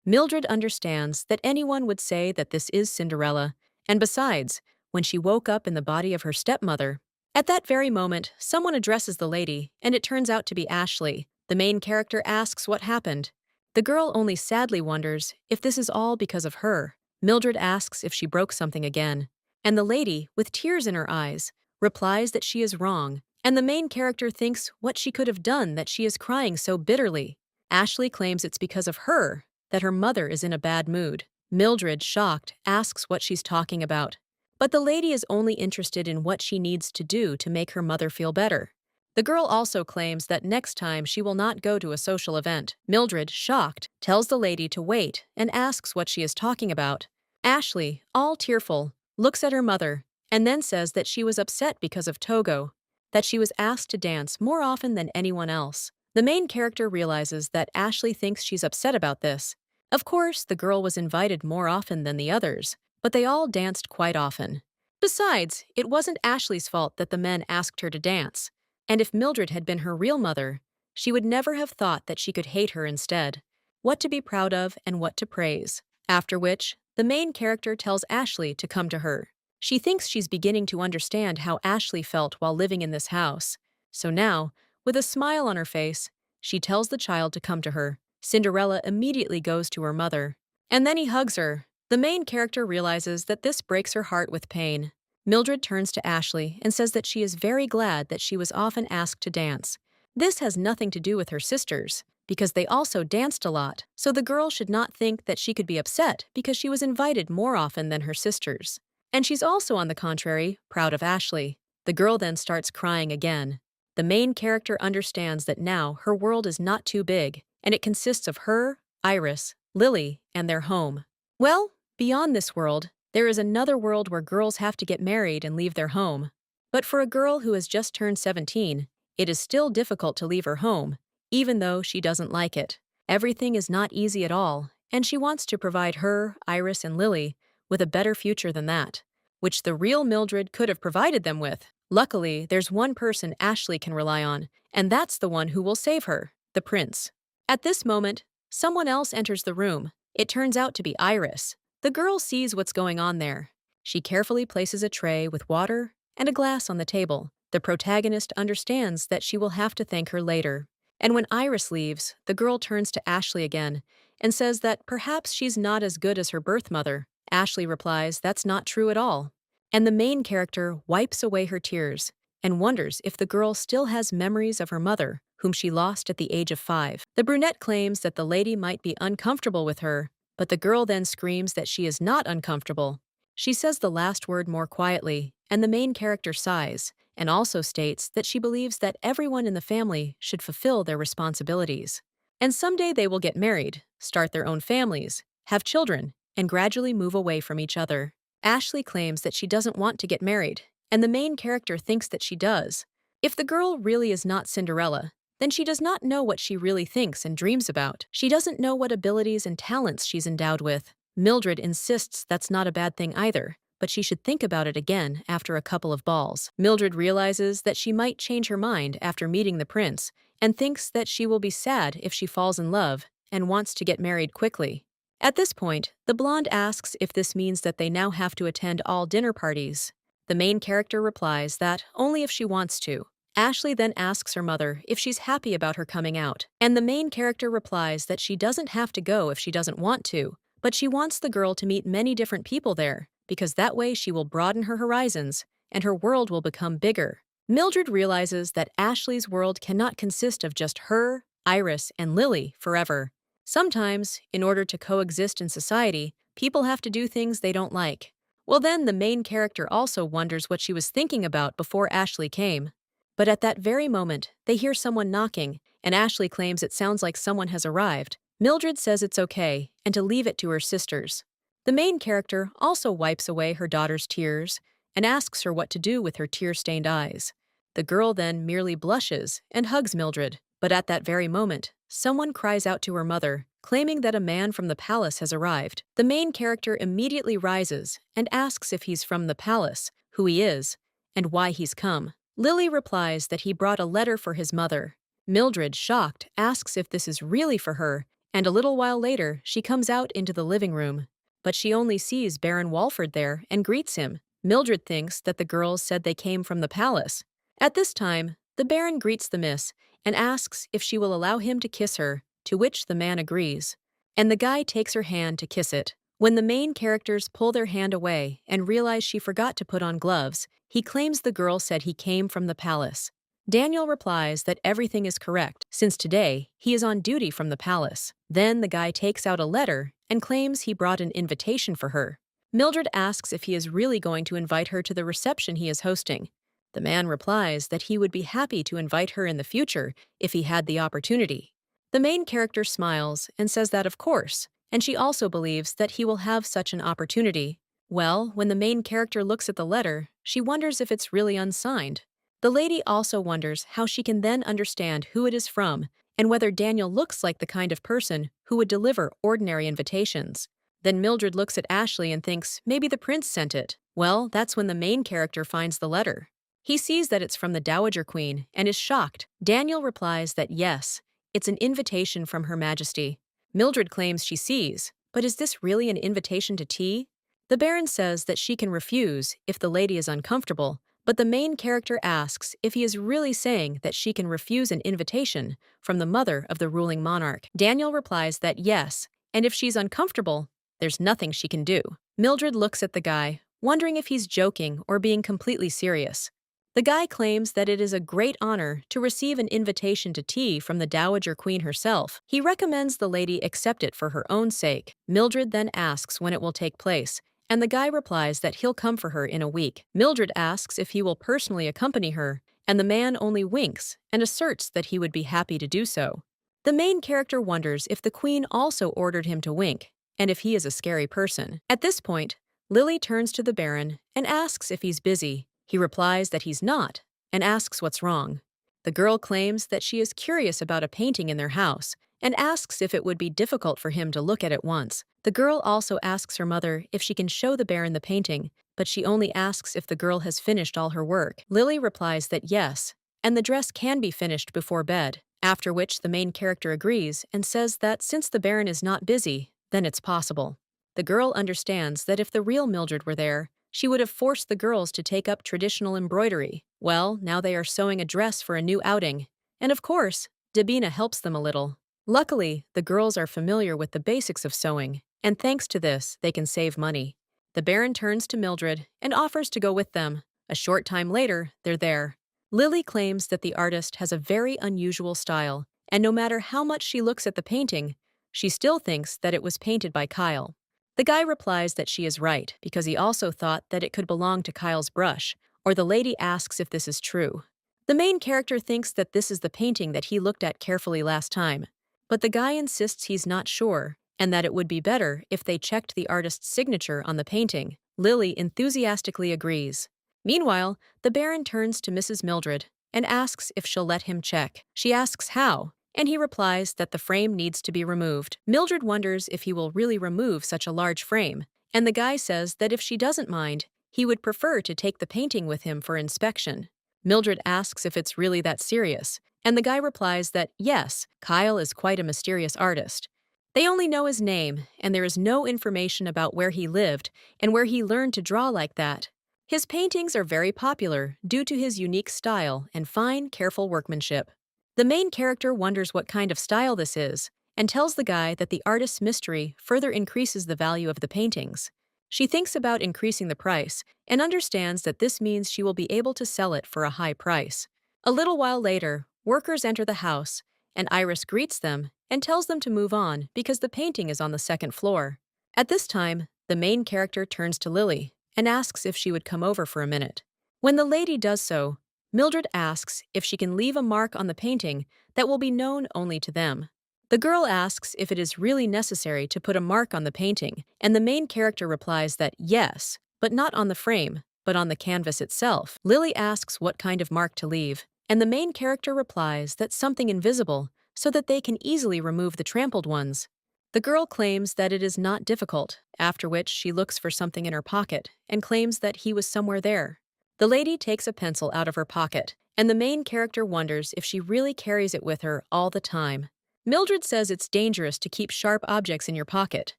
Mildred understands that anyone would say that this is Cinderella, and besides, when she woke up in the body of her stepmother, at that very moment, someone addresses the lady, and it turns out to be Ashley. The main character asks what happened. The girl only sadly wonders if this is all because of her. Mildred asks if she broke something again, and the lady, with tears in her eyes, replies that she is wrong, and the main character thinks what she could have done that she is crying so bitterly. Ashley claims it's because of her that her mother is in a bad mood. Mildred, shocked, asks what she's talking about. But the lady is only interested in what she needs to do to make her mother feel better. The girl also claims that next time she will not go to a social event. Mildred, shocked, tells the lady to wait and asks what she is talking about. Ashley, all tearful, looks at her mother and then says that she was upset because of Togo, that she was asked to dance more often than anyone else. The main character realizes that Ashley thinks she's upset about this. Of course, the girl was invited more often than the others, but they all danced quite often. Besides, it wasn't Ashley's fault that the men asked her to dance, and if Mildred had been her real mother, she would never have thought that she could hate her instead. What to be proud of and what to praise. After which, the main character tells Ashley to come to her. She thinks she's beginning to understand how Ashley felt while living in this house. So now, with a smile on her face, she tells the child to come to her. Cinderella immediately goes to her mother. And then he hugs her. The main character realizes that this breaks her heart with pain. Mildred turns to Ashley and says that she is very glad that she was often asked to dance. This has nothing to do with her sisters, because they also danced a lot, so the girl should not think that she could be upset because she was invited more often than her sisters. And she's also, on the contrary, proud of Ashley. The girl then starts crying again. The main character understands that now her world is not too big, and it consists of her, Iris, Lily, and their home. Well, beyond this world, there is another world where girls have to get married and leave their home. But for a girl who has just turned 17, it is still difficult to leave her home, even though she doesn't like it. Everything is not easy at all, and she wants to provide her, Iris, and Lily with a better future than that, which the real Mildred could have provided them with. Luckily, there's one person Ashley can rely on, and that's the one who will save her, the prince. At this moment, someone else enters the room. It turns out to be Iris. The girl sees what's going on there. She carefully places a tray with water and a glass on the table. The protagonist understands that she will have to thank her later. And when Iris leaves, the girl turns to Ashley again and says that perhaps she's not as good as her birth mother. Ashley replies that's not true at all. And the main character wipes away her tears and wonders if the girl still has memories of her mother, whom she lost at the age of 5. The brunette claims that the lady might be uncomfortable with her, but the girl then screams that she is not uncomfortable. She says the last word more quietly, and the main character sighs, and also states that she believes that everyone in the family should fulfill their responsibilities. And someday they will get married, start their own families, have children, and gradually move away from each other. Ashley claims that she doesn't want to get married, and the main character thinks that she does. If the girl really is not Cinderella, then she does not know what she really thinks and dreams about. She doesn't know what abilities and talents she's endowed with. Mildred insists that's not a bad thing either, but she should think about it again after a couple of balls. Mildred realizes that she might change her mind after meeting the prince and thinks that she will be sad if she falls in love and wants to get married quickly. At this point, the blonde asks if this means that they now have to attend all dinner parties. The main character replies that only if she wants to. Ashley then asks her mother if she's happy about her coming out, and the main character replies that she doesn't have to go if she doesn't want to, but she wants the girl to meet many different people there, because that way she will broaden her horizons, and her world will become bigger. Mildred realizes that Ashley's world cannot consist of just her, Iris, and Lily forever. Sometimes, in order to coexist in society, people have to do things they don't like. Well then, the main character also wonders what she was thinking about before Ashley came. But at that very moment, they hear someone knocking, and Ashley claims it sounds like someone has arrived. Mildred says it's okay, and to leave it to her sisters. The main character also wipes away her daughter's tears and asks her what to do with her tear-stained eyes. The girl then merely blushes and hugs Mildred, but at that very moment, someone cries out to her mother, claiming that a man from the palace has arrived. The main character immediately rises and asks if he's from the palace, who he is, and why he's come. Lily replies that he brought a letter for his mother. Mildred, shocked, asks if this is really for her, and a little while later, she comes out into the living room. But she only sees Baron Walford there and greets him. Mildred thinks that the girls said they came from the palace. At this time, the Baron greets the miss and asks if she will allow him to kiss her, to which the man agrees. And the guy takes her hand to kiss it. When the main characters pull their hand away and realize she forgot to put on gloves, he claims the girl said he came from the palace. Daniel replies that everything is correct, since today he is on duty from the palace. Then the guy takes out a letter and claims he brought an invitation for her. Mildred asks if he is really going to invite her to the reception he is hosting. The man replies that he would be happy to invite her in the future if he had the opportunity. The main character smiles and says that of course, and she also believes that he will have such an opportunity. Well, when the main character looks at the letter, she wonders if it's really unsigned. The lady also wonders how she can then understand who it is from and whether Daniel looks like the kind of person who would deliver ordinary invitations. Then Mildred looks at Ashley and thinks maybe the prince sent it. Well, that's when the main character finds the letter. He sees that it's from the Dowager Queen and is shocked. Daniel replies that yes, it's an invitation from Her Majesty. Mildred claims she sees, but is this really an invitation to tea? The Baron says that she can refuse if the lady is uncomfortable, but the main character asks if he is really saying that she can refuse an invitation from the mother of the ruling monarch. Daniel replies that yes, and if she's uncomfortable, there's nothing she can do. Mildred looks at the guy, wondering if he's joking or being completely serious. The guy claims that it is a great honor to receive an invitation to tea from the Dowager Queen herself. He recommends the lady accept it for her own sake. Mildred then asks when it will take place, and the guy replies that he'll come for her in a week. Mildred asks if he will personally accompany her, and the man only winks and asserts that he would be happy to do so. The main character wonders if the queen also ordered him to wink, and if he is a scary person. At this point, Lily turns to the Baron and asks if he's busy. He replies that he's not, and asks what's wrong. The girl claims that she is curious about a painting in their house, and asks if it would be difficult for him to look at it once. The girl also asks her mother if she can show the Baron the painting, but she only asks if the girl has finished all her work. Lily replies that yes, and the dress can be finished before bed, after which the main character agrees and says that since the Baron is not busy, then it's possible. The girl understands that if the real Mildred were there, she would have forced the girls to take up traditional embroidery. Well, now they are sewing a dress for a new outing. And of course, Dabina helps them a little. Luckily, the girls are familiar with the basics of sewing, and thanks to this, they can save money. The Baron turns to Mildred and offers to go with them. A short time later, they're there. Lily claims that the artist has a very unusual style, and no matter how much she looks at the painting, she still thinks that it was painted by Kyle. The guy replies that she is right because he also thought that it could belong to Kyle's brush, or the lady asks if this is true. The main character thinks that this is the painting that he looked at carefully last time, but the guy insists he's not sure and that it would be better if they checked the artist's signature on the painting. Lily enthusiastically agrees. Meanwhile, the Baron turns to Mrs. Mildred and asks if she'll let him check. She asks how, and he replies that the frame needs to be removed. Mildred wonders if he will really remove such a large frame, and the guy says that if she doesn't mind, he would prefer to take the painting with him for inspection. Mildred asks if it's really that serious, and the guy replies that yes, Kyle is quite a mysterious artist. They only know his name, and there is no information about where he lived and where he learned to draw like that. His paintings are very popular due to his unique style and fine, careful workmanship. The main character wonders what kind of style this is, and tells the guy that the artist's mystery further increases the value of the paintings. She thinks about increasing the price, and understands that this means she will be able to sell it for a high price. A little while later, workers enter the house, and Iris greets them and tells them to move on because the painting is on the second floor. At this time, the main character turns to Lily and asks if she would come over for a minute. When the lady does so, Mildred asks if she can leave a mark on the painting that will be known only to them. The girl asks if it is really necessary to put a mark on the painting, and the main character replies that yes, but not on the frame, but on the canvas itself. Lily asks what kind of mark to leave, and the main character replies that something invisible, so that they can easily remove the trampled ones. The girl claims that it is not difficult, after which she looks for something in her pocket and claims that he was somewhere there. The lady takes a pencil out of her pocket, and the main character wonders if she really carries it with her all the time. Mildred says it's dangerous to keep sharp objects in your pocket,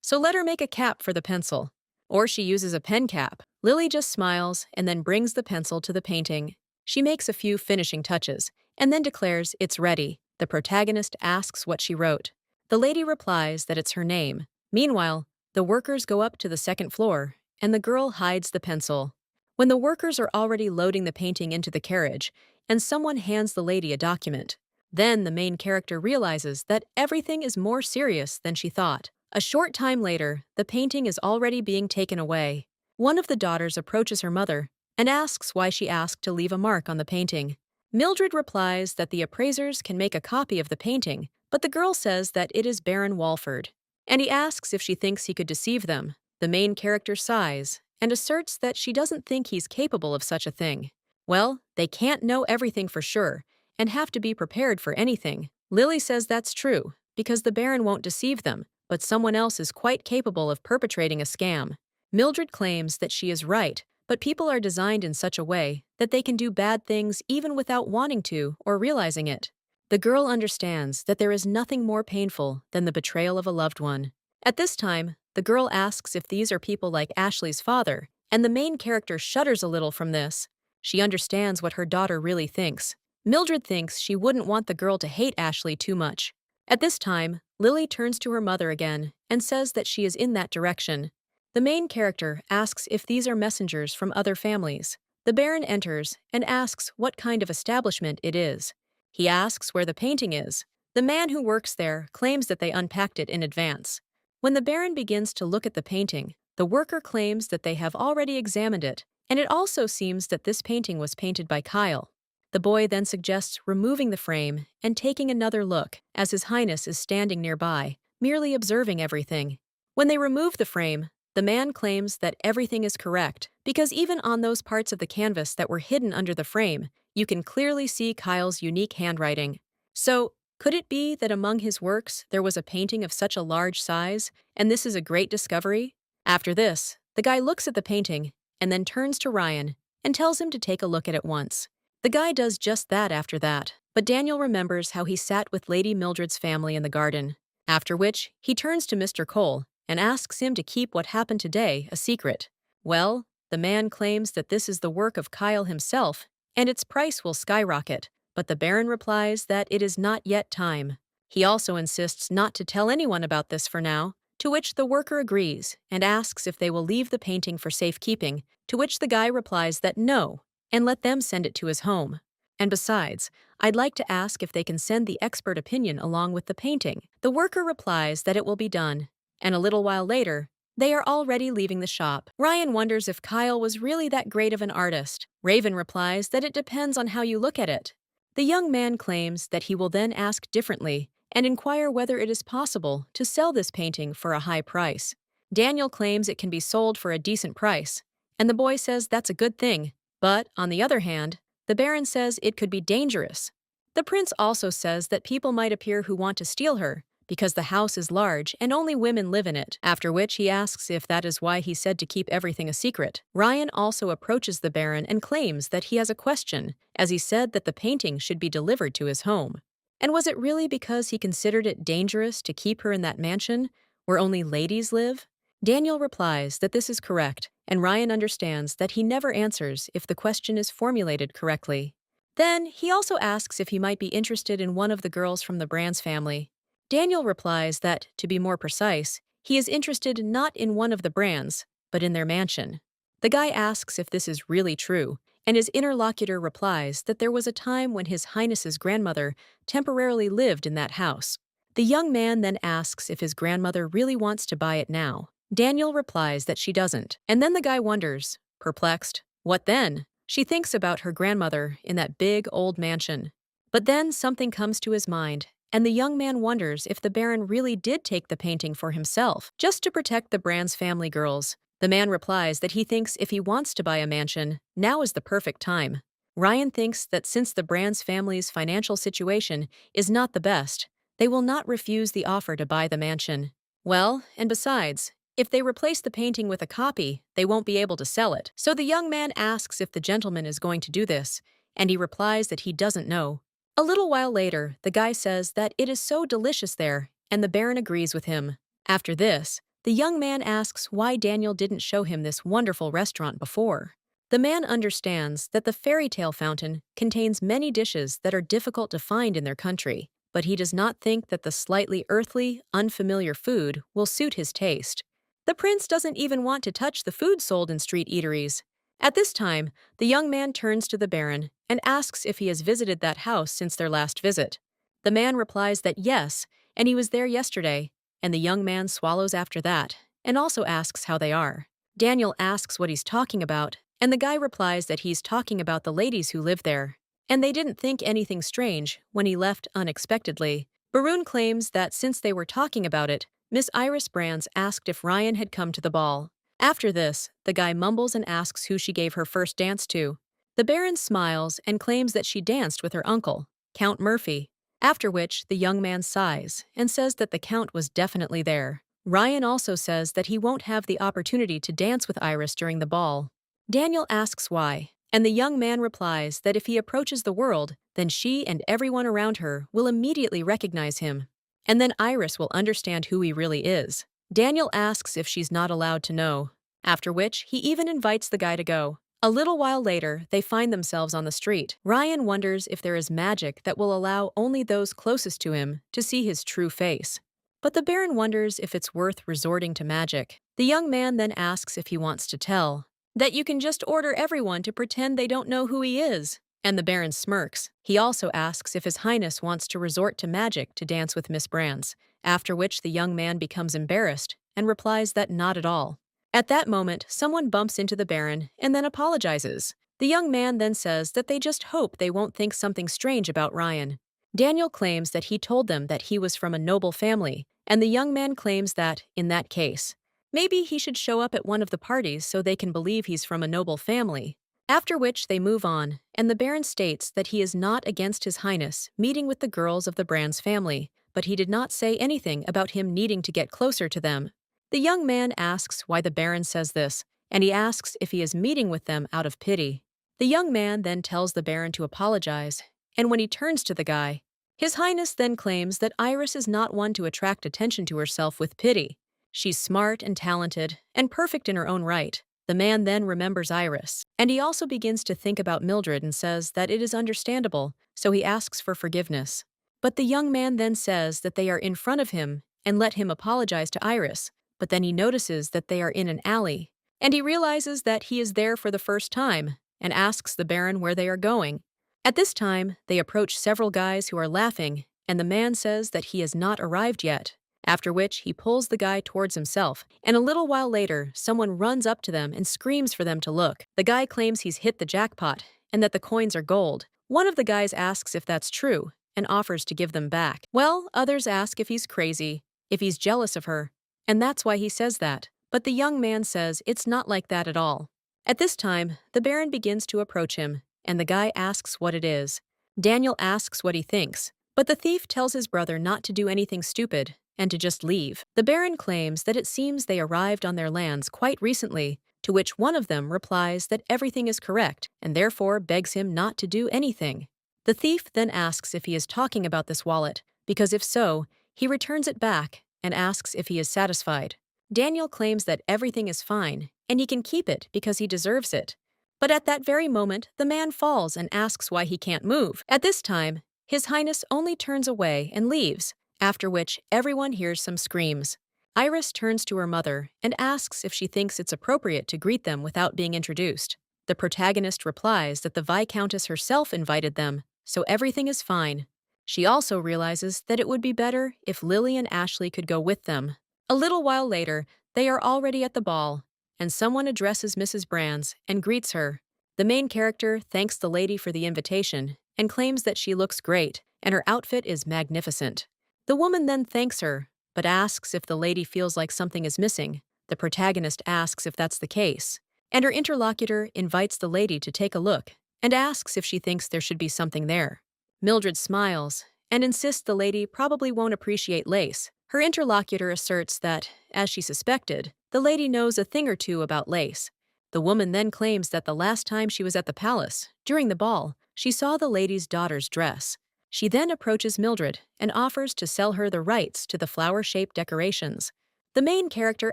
so let her make a cap for the pencil. Or she uses a pen cap. Lily just smiles and then brings the pencil to the painting. She makes a few finishing touches, and then declares it's ready. The protagonist asks what she wrote. The lady replies that it's her name. Meanwhile, the workers go up to the second floor, and the girl hides the pencil. When the workers are already loading the painting into the carriage, and someone hands the lady a document, then the main character realizes that everything is more serious than she thought. A short time later, the painting is already being taken away. One of the daughters approaches her mother and asks why she asked to leave a mark on the painting. Mildred replies that the appraisers can make a copy of the painting, but the girl says that it is Baron Walford, and he asks if she thinks he could deceive them. The main character sighs and asserts that she doesn't think he's capable of such a thing. Well, they can't know everything for sure and have to be prepared for anything. Lily says that's true, because the Baron won't deceive them, but someone else is quite capable of perpetrating a scam. Mildred claims that she is right, but people are designed in such a way that they can do bad things even without wanting to or realizing it. The girl understands that there is nothing more painful than the betrayal of a loved one. At this time, the girl asks if these are people like Ashley's father, and the main character shudders a little from this. She understands what her daughter really thinks. Mildred thinks she wouldn't want the girl to hate Ashley too much. At this time, Lily turns to her mother again and says that she is in that direction. The main character asks if these are messengers from other families. The Baron enters and asks what kind of establishment it is. He asks where the painting is. The man who works there claims that they unpacked it in advance. When the Baron begins to look at the painting, the worker claims that they have already examined it, and it also seems that this painting was painted by Kyle. The boy then suggests removing the frame and taking another look, as His Highness is standing nearby, merely observing everything. When they remove the frame, the man claims that everything is correct, because even on those parts of the canvas that were hidden under the frame, you can clearly see Kyle's unique handwriting. So, could it be that among his works there was a painting of such a large size, and this is a great discovery? After this, the guy looks at the painting and then turns to Ryan and tells him to take a look at it once. The guy does just that after that, but Daniel remembers how he sat with Lady Mildred's family in the garden, after which he turns to Mr. Cole and asks him to keep what happened today a secret. Well, the man claims that this is the work of Kyle himself, and its price will skyrocket, but the Baron replies that it is not yet time. He also insists not to tell anyone about this for now, to which the worker agrees and asks if they will leave the painting for safekeeping, to which the guy replies that no, and let them send it to his home. And besides, I'd like to ask if they can send the expert opinion along with the painting. The worker replies that it will be done, and a little while later, they are already leaving the shop. Ryan wonders if Kyle was really that great of an artist. Raven replies that it depends on how you look at it. The young man claims that he will then ask differently and inquire whether it is possible to sell this painting for a high price. Daniel claims it can be sold for a decent price, and the boy says that's a good thing. But, on the other hand, the Baron says it could be dangerous. The prince also says that people might appear who want to steal her, because the house is large and only women live in it, after which he asks if that is why he said to keep everything a secret. Ryan also approaches the Baron and claims that he has a question, as he said that the painting should be delivered to his home. And was it really because he considered it dangerous to keep her in that mansion, where only ladies live? Daniel replies that this is correct, and Ryan understands that he never answers if the question is formulated correctly. Then, he also asks if he might be interested in one of the girls from the Brands family. Daniel replies that, to be more precise, he is interested not in one of the Brands, but in their mansion. The guy asks if this is really true, and his interlocutor replies that there was a time when His Highness's grandmother temporarily lived in that house. The young man then asks if his grandmother really wants to buy it now. Daniel replies that she doesn't, and then the guy wonders, perplexed, what then? She thinks about her grandmother in that big old mansion. But then something comes to his mind, and the young man wonders if the Baron really did take the painting for himself, just to protect the Brands family girls. The man replies that he thinks if he wants to buy a mansion, now is the perfect time. Ryan thinks that since the Brands family's financial situation is not the best, they will not refuse the offer to buy the mansion. Well, and besides, if they replace the painting with a copy, they won't be able to sell it. So the young man asks if the gentleman is going to do this, and he replies that he doesn't know. A little while later, the guy says that it is so delicious there, and the Baron agrees with him. After this, the young man asks why Daniel didn't show him this wonderful restaurant before. The man understands that the fairy tale fountain contains many dishes that are difficult to find in their country, but he does not think that the slightly earthly, unfamiliar food will suit his taste. The prince doesn't even want to touch the food sold in street eateries. At this time, the young man turns to the Baron and asks if he has visited that house since their last visit. The man replies that yes, and he was there yesterday, and the young man swallows after that, and also asks how they are. Daniel asks what he's talking about, And the guy replies that he's talking about the ladies who live there. And they didn't think anything strange when he left unexpectedly. Baroon claims that since they were talking about it, Miss Iris Brands asked if Ryan had come to the ball. After this, the guy mumbles and asks who she gave her first dance to. The Baron smiles and claims that she danced with her uncle, Count Murphy. After which, the young man sighs and says that the Count was definitely there. Ryan also says that he won't have the opportunity to dance with Iris during the ball. Daniel asks why, and the young man replies that if he approaches the world, then she and everyone around her will immediately recognize him. And then Iris will understand who he really is. Daniel asks if she's not allowed to know, after which he even invites the guy to go. A little while later, they find themselves on the street. Ryan wonders if there is magic that will allow only those closest to him to see his true face. But the Baron wonders if it's worth resorting to magic. The young man then asks if he wants to tell that you can just order everyone to pretend they don't know who he is. And the Baron smirks. He also asks if His Highness wants to resort to magic to dance with Miss Brands, after which the young man becomes embarrassed and replies that not at all. At that moment, someone bumps into the Baron and then apologizes. The young man then says that they just hope they won't think something strange about Ryan. Daniel claims that he told them that he was from a noble family, and the young man claims that, in that case, maybe he should show up at one of the parties so they can believe he's from a noble family. After which they move on, and the Baron states that he is not against His Highness meeting with the girls of the Brands family, but he did not say anything about him needing to get closer to them. The young man asks why the Baron says this, and he asks if he is meeting with them out of pity. The young man then tells the Baron to apologize, and when he turns to the guy, His Highness then claims that Iris is not one to attract attention to herself with pity. She's smart and talented, and perfect in her own right. The man then remembers Iris, and he also begins to think about Mildred and says that it is understandable, so he asks for forgiveness. But the young man then says that they are in front of him and let him apologize to Iris, but then he notices that they are in an alley, and he realizes that he is there for the first time and asks the Baron where they are going. At this time, they approach several guys who are laughing, and the man says that he has not arrived yet. After which, he pulls the guy towards himself, and a little while later, someone runs up to them and screams for them to look. The guy claims he's hit the jackpot, and that the coins are gold. One of the guys asks if that's true, and offers to give them back. Well, others ask if he's crazy, if he's jealous of her, and that's why he says that. But the young man says it's not like that at all. At this time, the Baron begins to approach him, and the guy asks what it is. Daniel asks what he thinks, but the thief tells his brother not to do anything stupid, and to just leave. The Baron claims that it seems they arrived on their lands quite recently, to which one of them replies that everything is correct, and therefore begs him not to do anything. The thief then asks if he is talking about this wallet, because if so, he returns it back and asks if he is satisfied. Daniel claims that everything is fine, and he can keep it because he deserves it. But at that very moment, the man falls and asks why he can't move. At this time, His Highness only turns away and leaves, after which everyone hears some screams. Iris turns to her mother and asks if she thinks it's appropriate to greet them without being introduced. The protagonist replies that the Viscountess herself invited them, so everything is fine. She also realizes that it would be better if Lily and Ashley could go with them. A little while later, they are already at the ball, and someone addresses Mrs. Brands and greets her. The main character thanks the lady for the invitation and claims that she looks great and her outfit is magnificent. The woman then thanks her, but asks if the lady feels like something is missing. The protagonist asks if that's the case, and her interlocutor invites the lady to take a look and asks if she thinks there should be something there. Mildred smiles and insists the lady probably won't appreciate lace. Her interlocutor asserts that, as she suspected, the lady knows a thing or two about lace. The woman then claims that the last time she was at the palace, during the ball, she saw the lady's daughter's dress. She then approaches Mildred and offers to sell her the rights to the flower-shaped decorations. The main character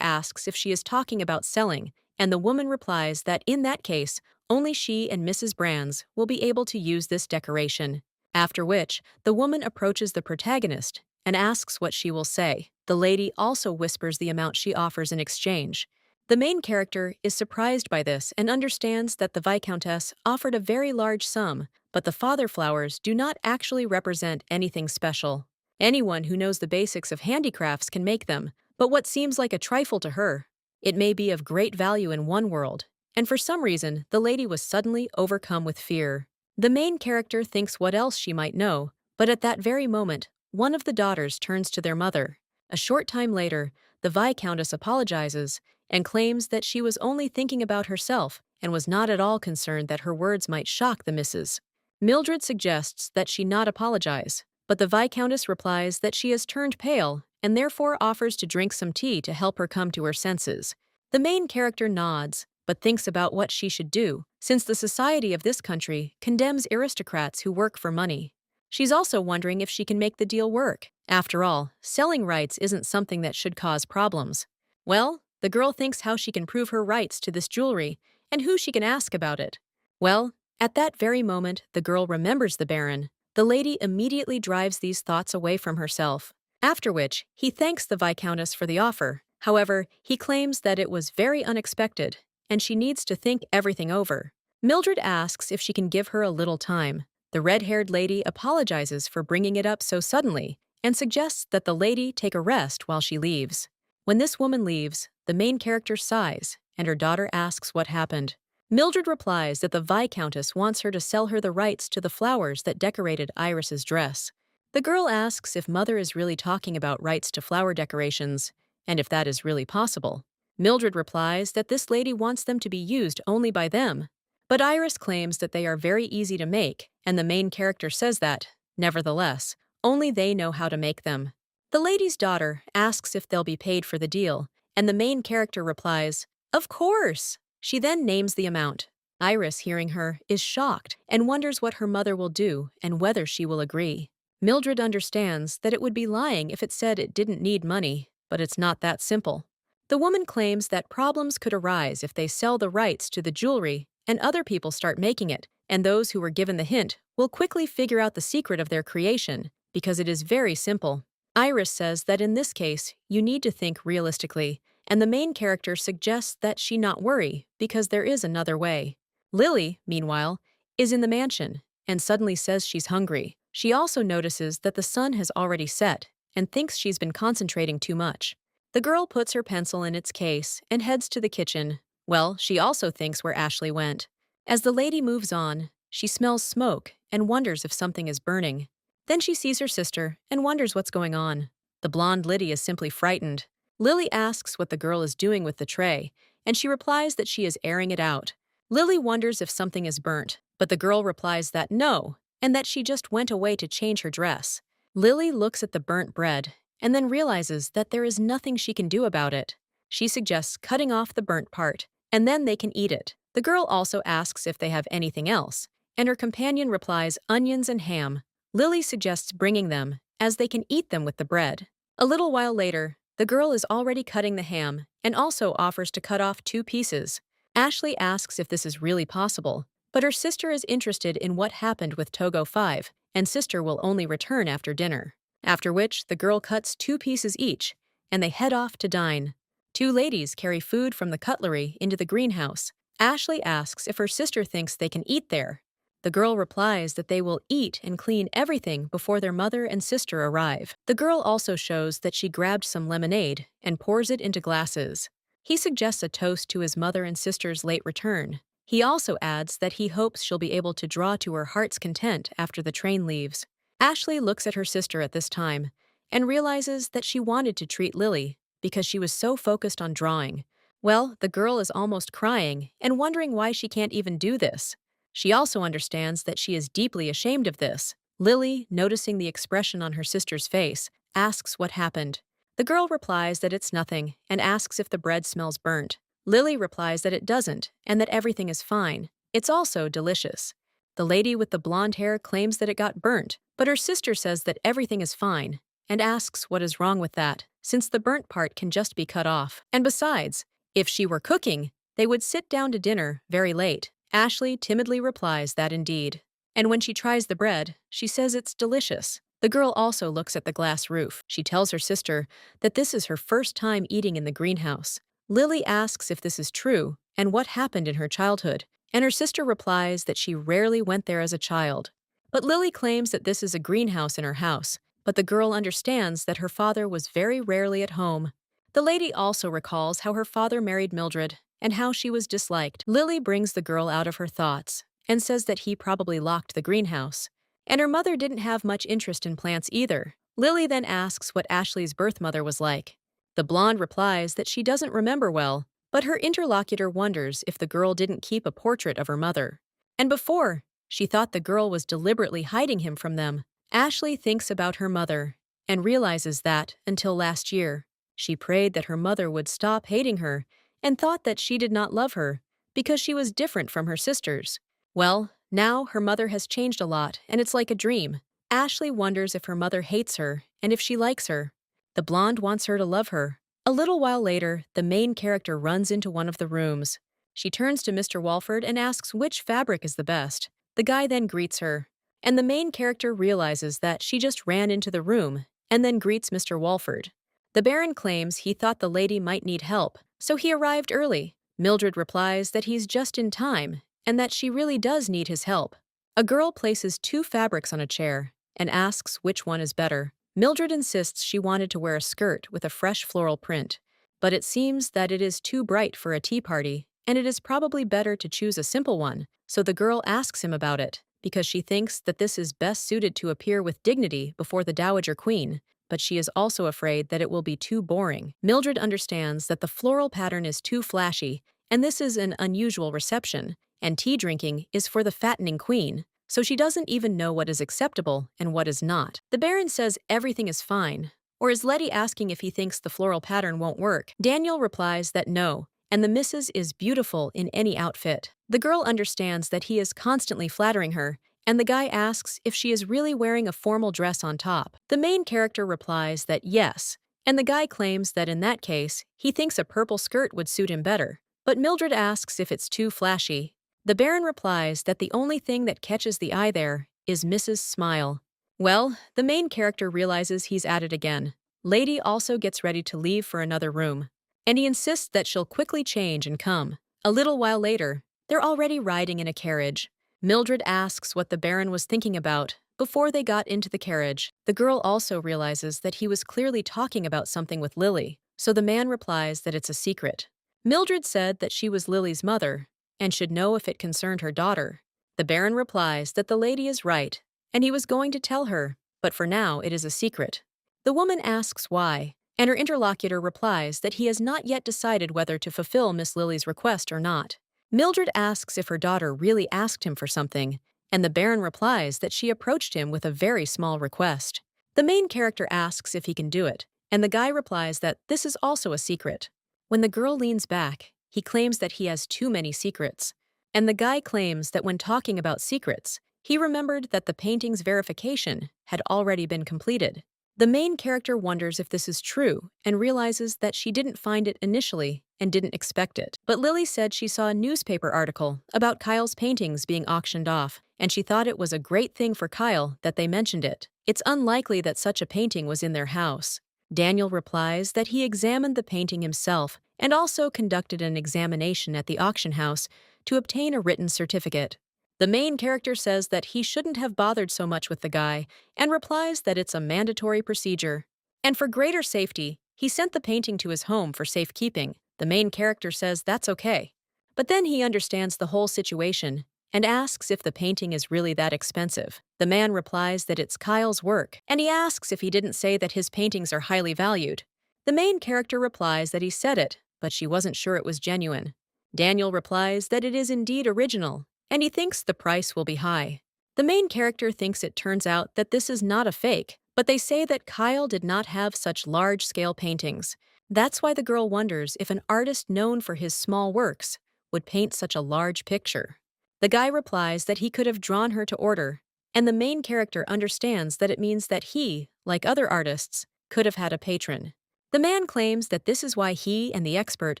asks if she is talking about selling, and the woman replies that in that case, only she and Mrs. Brands will be able to use this decoration. After which, the woman approaches the protagonist and asks what she will say. The lady also whispers the amount she offers in exchange. The main character is surprised by this and understands that the Viscountess offered a very large sum, but the father flowers do not actually represent anything special. Anyone who knows the basics of handicrafts can make them, but what seems like a trifle to her, it may be of great value in one world and for some reason, the lady was suddenly overcome with fear. The main character thinks what else she might know, but at that very moment, one of the daughters turns to their mother. A short time later, the Viscountess apologizes and claims that she was only thinking about herself and was not at all concerned that her words might shock the missus. Mildred suggests that she not apologize, but the Viscountess replies that she has turned pale and therefore offers to drink some tea to help her come to her senses. The main character nods, but thinks about what she should do, since the society of this country condemns aristocrats who work for money. She's also wondering if she can make the deal work. After all, selling rights isn't something that should cause problems. Well, the girl thinks how she can prove her rights to this jewelry and who she can ask about it. Well, at that very moment, the girl remembers the Baron. The lady immediately drives these thoughts away from herself. After which, he thanks the Viscountess for the offer. However, he claims that it was very unexpected, and she needs to think everything over. Mildred asks if she can give her a little time. The red-haired lady apologizes for bringing it up so suddenly and suggests that the lady take a rest while she leaves. When this woman leaves, the main character sighs, and her daughter asks what happened. Mildred replies that the Viscountess wants her to sell her the rights to the flowers that decorated Iris's dress. The girl asks if Mother is really talking about rights to flower decorations, and if that is really possible. Mildred replies that this lady wants them to be used only by them. But Iris claims that they are very easy to make, and the main character says that, nevertheless, only they know how to make them. The lady's daughter asks if they'll be paid for the deal, and the main character replies, "Of course!" She then names the amount. Iris, hearing her, is shocked and wonders what her mother will do and whether she will agree. Mildred understands that it would be lying if it said it didn't need money, but it's not that simple. The woman claims that problems could arise if they sell the rights to the jewelry and other people start making it, and those who were given the hint will quickly figure out the secret of their creation because it is very simple. Iris says that in this case, you need to think realistically, and the main character suggests that she not worry because there is another way. Lily, meanwhile, is in the mansion and suddenly says she's hungry. She also notices that the sun has already set and thinks she's been concentrating too much. The girl puts her pencil in its case and heads to the kitchen. Well, she also thinks where Ashley went. As the lady moves on, she smells smoke and wonders if something is burning. Then she sees her sister and wonders what's going on. The blonde Liddy is simply frightened. Lily asks what the girl is doing with the tray, and she replies that she is airing it out. Lily wonders if something is burnt, but the girl replies that no, and that she just went away to change her dress. Lily looks at the burnt bread and then realizes that there is nothing she can do about it. She suggests cutting off the burnt part, and then they can eat it. The girl also asks if they have anything else, and her companion replies onions and ham. Lily suggests bringing them, as they can eat them with the bread. A little while later, the girl is already cutting the ham and also offers to cut off 2 pieces. Ashley asks if this is really possible, but her sister is interested in what happened with Togo 5, and sister will only return after dinner. After which, the girl cuts 2 pieces each, and they head off to dine. 2 ladies carry food from the cutlery into the greenhouse. Ashley asks if her sister thinks they can eat there. The girl replies that they will eat and clean everything before their mother and sister arrive. The girl also shows that she grabbed some lemonade and pours it into glasses. He suggests a toast to his mother and sister's late return. He also adds that he hopes she'll be able to draw to her heart's content after the train leaves. Ashley looks at her sister at this time and realizes that she wanted to treat Lily because she was so focused on drawing. Well, the girl is almost crying and wondering why she can't even do this. She also understands that she is deeply ashamed of this. Lily, noticing the expression on her sister's face, asks what happened. The girl replies that it's nothing and asks if the bread smells burnt. Lily replies that it doesn't and that everything is fine. It's also delicious. The lady with the blonde hair claims that it got burnt, but her sister says that everything is fine and asks what is wrong with that, since the burnt part can just be cut off. And besides, if she were cooking, they would sit down to dinner very late. Ashley timidly replies that indeed. And when she tries the bread, she says it's delicious. The girl also looks at the glass roof. She tells her sister that this is her first time eating in the greenhouse. Lily asks if this is true and what happened in her childhood, and her sister replies that she rarely went there as a child. But Lily claims that this is a greenhouse in her house, but the girl understands that her father was very rarely at home. The lady also recalls how her father married Mildred and how she was disliked. Lily brings the girl out of her thoughts and says that he probably locked the greenhouse. And her mother didn't have much interest in plants either. Lily then asks what Ashley's birth mother was like. The blonde replies that she doesn't remember well, but her interlocutor wonders if the girl didn't keep a portrait of her mother. And before, she thought the girl was deliberately hiding him from them. Ashley thinks about her mother and realizes that, until last year, she prayed that her mother would stop hating her and thought that she did not love her because she was different from her sisters. Well, now her mother has changed a lot and it's like a dream. Ashley wonders if her mother hates her and if she likes her. The blonde wants her to love her. A little while later, the main character runs into one of the rooms. She turns to Mr. Walford and asks which fabric is the best. The guy then greets her, and the main character realizes that she just ran into the room and then greets Mr. Walford. The Baron claims he thought the lady might need help, so he arrived early. Mildred replies that he's just in time and that she really does need his help. A girl places two fabrics on a chair and asks which one is better. Mildred insists she wanted to wear a skirt with a fresh floral print, but it seems that it is too bright for a tea party, and it is probably better to choose a simple one, so the girl asks him about it, because she thinks that this is best suited to appear with dignity before the Dowager Queen, but she is also afraid that it will be too boring. Mildred understands that the floral pattern is too flashy, and this is an unusual reception, and tea drinking is for the fattening queen, so she doesn't even know what is acceptable and what is not. The Baron says everything is fine, or is Letty asking if he thinks the floral pattern won't work? Daniel replies that no, and the missus is beautiful in any outfit. The girl understands that he is constantly flattering her, and the guy asks if she is really wearing a formal dress on top. The main character replies that yes, and the guy claims that in that case, he thinks a purple skirt would suit him better. But Mildred asks if it's too flashy. The Baron replies that the only thing that catches the eye there is Mrs. Smile. Well, the main character realizes he's at it again. Lady also gets ready to leave for another room, and he insists that she'll quickly change and come. A little while later, they're already riding in a carriage. Mildred asks what the Baron was thinking about before they got into the carriage. The girl also realizes that he was clearly talking about something with Lily, so the man replies that it's a secret. Mildred said that she was Lily's mother and should know if it concerned her daughter. The Baron replies that the lady is right, and he was going to tell her, but for now it is a secret. The woman asks why, and her interlocutor replies that he has not yet decided whether to fulfill Miss Lily's request or not. Mildred asks if her daughter really asked him for something, and the Baron replies that she approached him with a very small request. The main character asks if he can do it, and the guy replies that this is also a secret. When the girl leans back, he claims that he has too many secrets, and the guy claims that when talking about secrets, he remembered that the painting's verification had already been completed. The main character wonders if this is true and realizes that she didn't find it initially and didn't expect it. But Lily said she saw a newspaper article about Kyle's paintings being auctioned off, and she thought it was a great thing for Kyle that they mentioned it. It's unlikely that such a painting was in their house. Daniel replies that he examined the painting himself and also conducted an examination at the auction house to obtain a written certificate. The main character says that he shouldn't have bothered so much with the guy and replies that it's a mandatory procedure. And for greater safety, he sent the painting to his home for safekeeping. The main character says that's okay. But then he understands the whole situation and asks if the painting is really that expensive. The man replies that it's Kyle's work, and he asks if he didn't say that his paintings are highly valued. The main character replies that he said it, but she wasn't sure it was genuine. Daniel replies that it is indeed original, and he thinks the price will be high. The main character thinks it turns out that this is not a fake, but they say that Kyle did not have such large-scale paintings. That's why the girl wonders if an artist known for his small works would paint such a large picture. The guy replies that he could have drawn her to order, and the main character understands that it means that he, like other artists, could have had a patron. The man claims that this is why he and the expert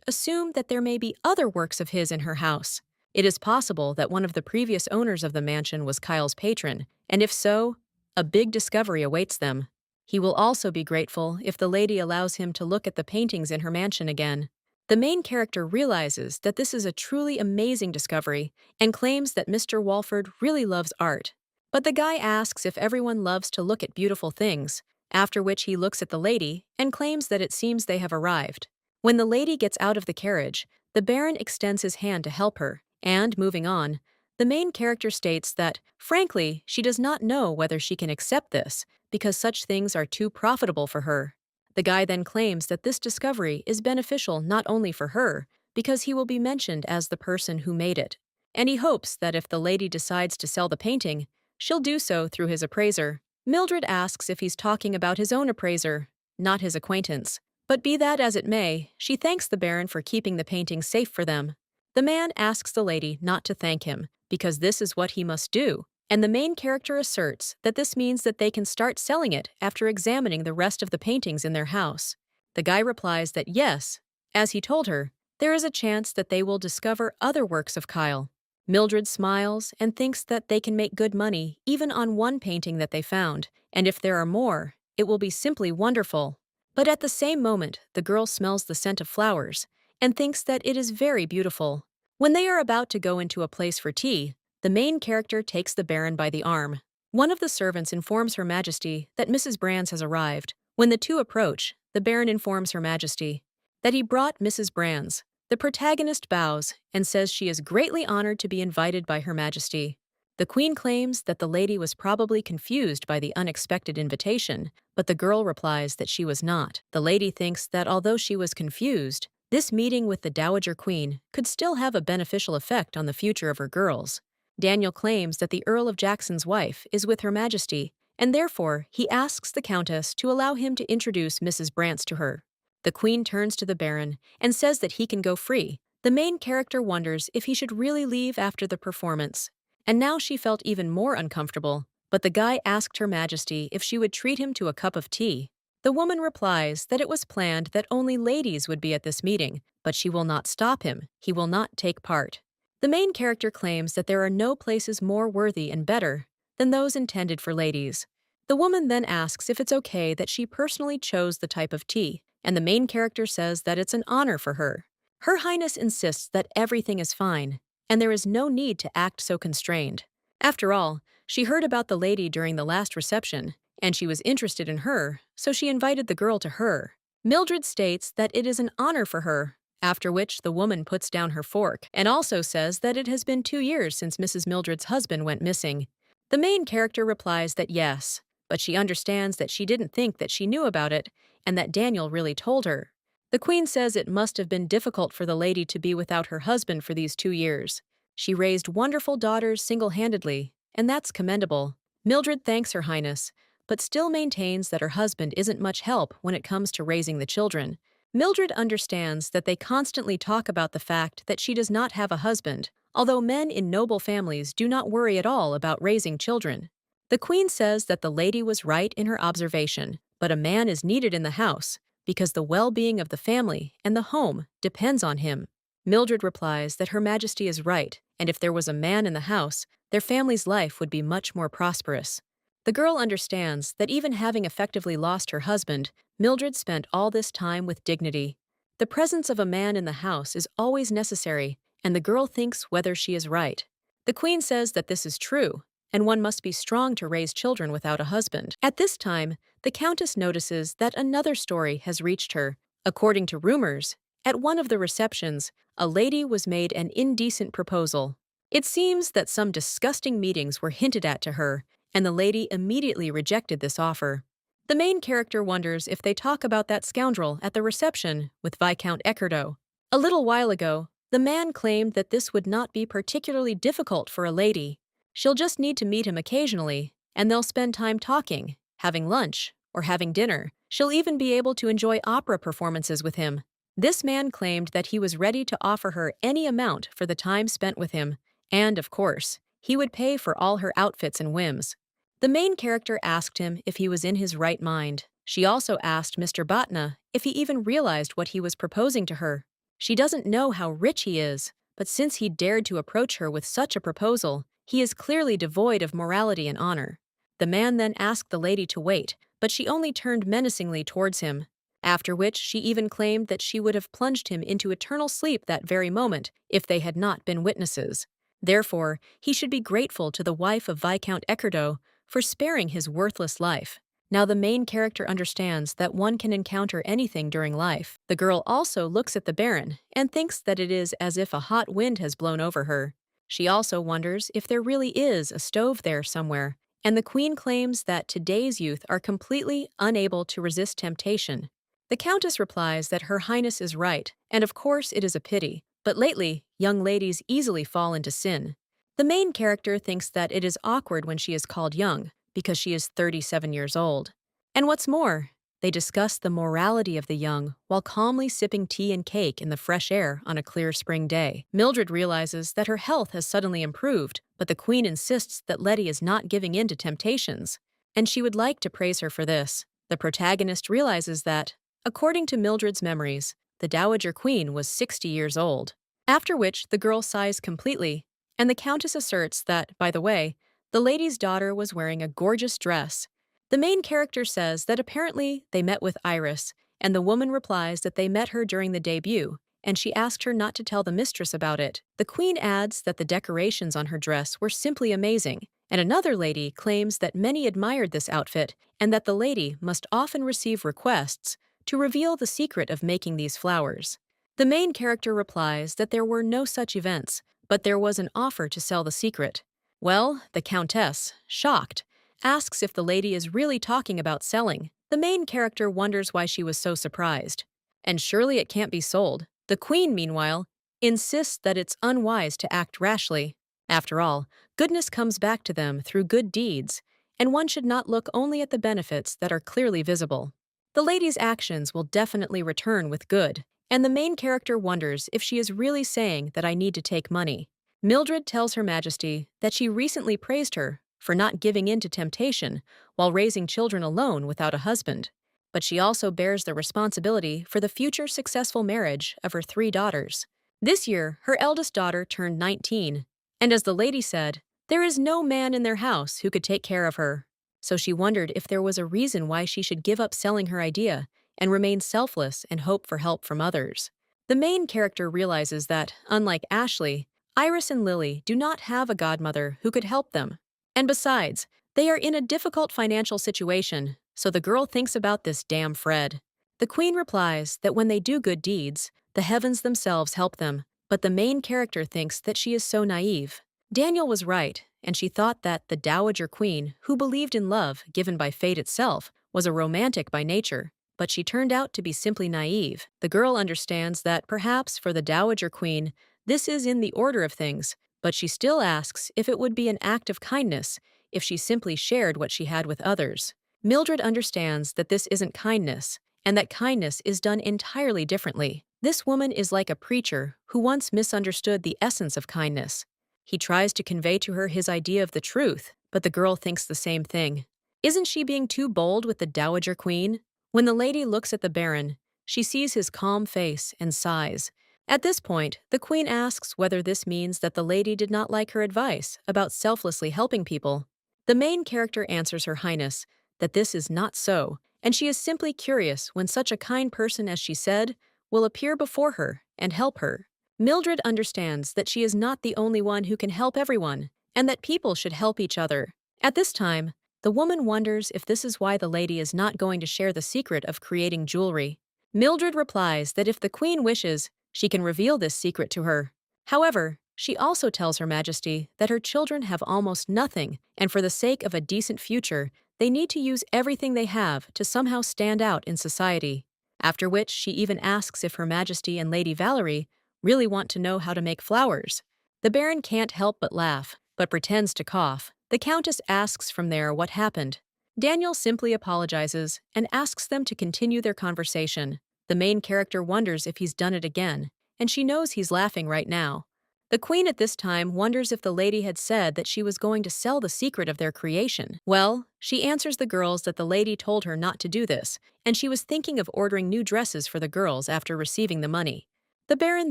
assume that there may be other works of his in her house. It is possible that one of the previous owners of the mansion was Kyle's patron, and if so, a big discovery awaits them. He will also be grateful if the lady allows him to look at the paintings in her mansion again. The main character realizes that this is a truly amazing discovery and claims that Mr. Walford really loves art. But the guy asks if everyone loves to look at beautiful things, after which he looks at the lady and claims that it seems they have arrived. When the lady gets out of the carriage, The Baron extends his hand to help her, and, moving on, the main character states that, frankly, she does not know whether she can accept this, because such things are too profitable for her. The guy then claims that this discovery is beneficial not only for her, because he will be mentioned as the person who made it, and he hopes that if the lady decides to sell the painting, she'll do so through his appraiser. Mildred asks if he's talking about his own appraiser, not his acquaintance. But be that as it may, she thanks the Baron for keeping the painting safe for them. The man asks the lady not to thank him, because this is what he must do, and the main character asserts that this means that they can start selling it after examining the rest of the paintings in their house. The guy replies that yes, as he told her, there is a chance that they will discover other works of Kyle. Mildred smiles and thinks that they can make good money even on one painting that they found, and if there are more, it will be simply wonderful. But at the same moment, the girl smells the scent of flowers and thinks that it is very beautiful. When they are about to go into a place for tea, the main character takes the Baron by the arm. One of the servants informs Her Majesty that Mrs. Brands has arrived. When the two approach, the Baron informs Her Majesty that he brought Mrs. Brands. The protagonist bows and says she is greatly honored to be invited by Her Majesty. The Queen claims that the lady was probably confused by the unexpected invitation, but the girl replies that she was not. The lady thinks that although she was confused, this meeting with the Dowager Queen could still have a beneficial effect on the future of her girls. Daniel claims that the Earl of Jackson's wife is with Her Majesty, and therefore he asks the Countess to allow him to introduce Mrs. Brants to her. The Queen turns to the Baron and says that he can go free. The main character wonders if he should really leave after the performance, and now she felt even more uncomfortable, but the guy asked Her Majesty if she would treat him to a cup of tea. The woman replies that it was planned that only ladies would be at this meeting, but she will not stop him. He will not take part. The main character claims that there are no places more worthy and better than those intended for ladies. The woman then asks if it's okay that she personally chose the type of tea, and the main character says that it's an honor for her. Her Highness insists that everything is fine, and there is no need to act so constrained. After all, she heard about the lady during the last reception, and she was interested in her, so she invited the girl to her. Mildred states that it is an honor for her, after which the woman puts down her fork and also says that it has been 2 years since Mrs. Mildred's husband went missing. The main character replies that yes, but she understands that she didn't think that she knew about it and that Daniel really told her. The Queen says it must have been difficult for the lady to be without her husband for these 2 years. She raised wonderful daughters single-handedly, and that's commendable. Mildred thanks Her Highness, but still maintains that her husband isn't much help when it comes to raising the children. Mildred understands that they constantly talk about the fact that she does not have a husband, although men in noble families do not worry at all about raising children. The Queen says that the lady was right in her observation, but a man is needed in the house because the well-being of the family and the home depends on him. Mildred replies that Her Majesty is right, and if there was a man in the house, their family's life would be much more prosperous. The girl understands that even having effectively lost her husband, Mildred spent all this time with dignity. The presence of a man in the house is always necessary, and the girl thinks whether she is right. The Queen says that this is true, and one must be strong to raise children without a husband. At this time, the Countess notices that another story has reached her. According to rumors, at one of the receptions, a lady was made an indecent proposal. It seems that some disgusting meetings were hinted at to her, and the lady immediately rejected this offer. The main character wonders if they talk about that scoundrel at the reception with Viscount Eckerdo. A little while ago, the man claimed that this would not be particularly difficult for a lady. She'll just need to meet him occasionally, and they'll spend time talking, having lunch, or having dinner. She'll even be able to enjoy opera performances with him. This man claimed that he was ready to offer her any amount for the time spent with him, and, of course, he would pay for all her outfits and whims. The main character asked him if he was in his right mind. She also asked Mr. Botna if he even realized what he was proposing to her. She doesn't know how rich he is, but since he dared to approach her with such a proposal, he is clearly devoid of morality and honor. The man then asked the lady to wait, but she only turned menacingly towards him, after which she even claimed that she would have plunged him into eternal sleep that very moment if they had not been witnesses. Therefore, he should be grateful to the wife of Viscount Eckerdo for sparing his worthless life. Now the main character understands that one can encounter anything during life. The girl also looks at the Baron and thinks that it is as if a hot wind has blown over her. She also wonders if there really is a stove there somewhere, and the Queen claims that today's youth are completely unable to resist temptation. The Countess replies that Her Highness is right, and of course it is a pity, but lately, young ladies easily fall into sin. The main character thinks that it is awkward when she is called young, because she is 37 years old. And what's more, they discuss the morality of the young while calmly sipping tea and cake in the fresh air on a clear spring day. Mildred realizes that her health has suddenly improved, but the Queen insists that Letty is not giving in to temptations, and she would like to praise her for this. The protagonist realizes that, according to Mildred's memories, the Dowager Queen was 60 years old. After which, the girl sighs completely, and the Countess asserts that, by the way, the lady's daughter was wearing a gorgeous dress. The main character says that apparently they met with Iris, and the woman replies that they met her during the debut, and she asked her not to tell the mistress about it. The Queen adds that the decorations on her dress were simply amazing, and another lady claims that many admired this outfit and that the lady must often receive requests to reveal the secret of making these flowers. The main character replies that there were no such events, but there was an offer to sell the secret. Well, the Countess, shocked, asks if the lady is really talking about selling. The main character wonders why she was so surprised. And surely it can't be sold. The Queen, meanwhile, insists that it's unwise to act rashly. After all, goodness comes back to them through good deeds, and one should not look only at the benefits that are clearly visible. The lady's actions will definitely return with good, and the main character wonders if she is really saying that I need to take money. Mildred tells Her Majesty that she recently praised her for not giving in to temptation while raising children alone without a husband, but she also bears the responsibility for the future successful marriage of her 3 daughters. This year, her eldest daughter turned 19, and as the lady said, there is no man in their house who could take care of her. So she wondered if there was a reason why she should give up selling her idea and remain selfless and hope for help from others. The main character realizes that, unlike Ashley, Iris and Lily do not have a godmother who could help them. And besides, they are in a difficult financial situation, so the girl thinks about this damn Fred. The Queen replies that when they do good deeds, the heavens themselves help them, but the main character thinks that she is so naive. Daniel was right, and she thought that the Dowager Queen, who believed in love given by fate itself, was a romantic by nature, but she turned out to be simply naive. The girl understands that perhaps for the Dowager Queen, this is in the order of things, but she still asks if it would be an act of kindness if she simply shared what she had with others. Mildred understands that this isn't kindness, and that kindness is done entirely differently. This woman is like a preacher who once misunderstood the essence of kindness. He tries to convey to her his idea of the truth, but the girl thinks the same thing. Isn't she being too bold with the Dowager Queen? When the lady looks at the Baron, she sees his calm face and sighs. At this point, the Queen asks whether this means that the lady did not like her advice about selflessly helping people. The main character answers Her Highness that this is not so, and she is simply curious when such a kind person as she said will appear before her and help her. Mildred understands that she is not the only one who can help everyone, and that people should help each other. At this time, the woman wonders if this is why the lady is not going to share the secret of creating jewelry. Mildred replies that if the Queen wishes, she can reveal this secret to her. However, she also tells Her Majesty that her children have almost nothing, and for the sake of a decent future, they need to use everything they have to somehow stand out in society. After which, she even asks if Her Majesty and Lady Valerie really want to know how to make flowers. The Baron can't help but laugh, but pretends to cough. The Countess asks from there what happened. Daniel simply apologizes and asks them to continue their conversation. The main character wonders if he's done it again, and she knows he's laughing right now. The Queen at this time wonders if the lady had said that she was going to sell the secret of their creation. Well, she answers the girls that the lady told her not to do this, and she was thinking of ordering new dresses for the girls after receiving the money. The Baron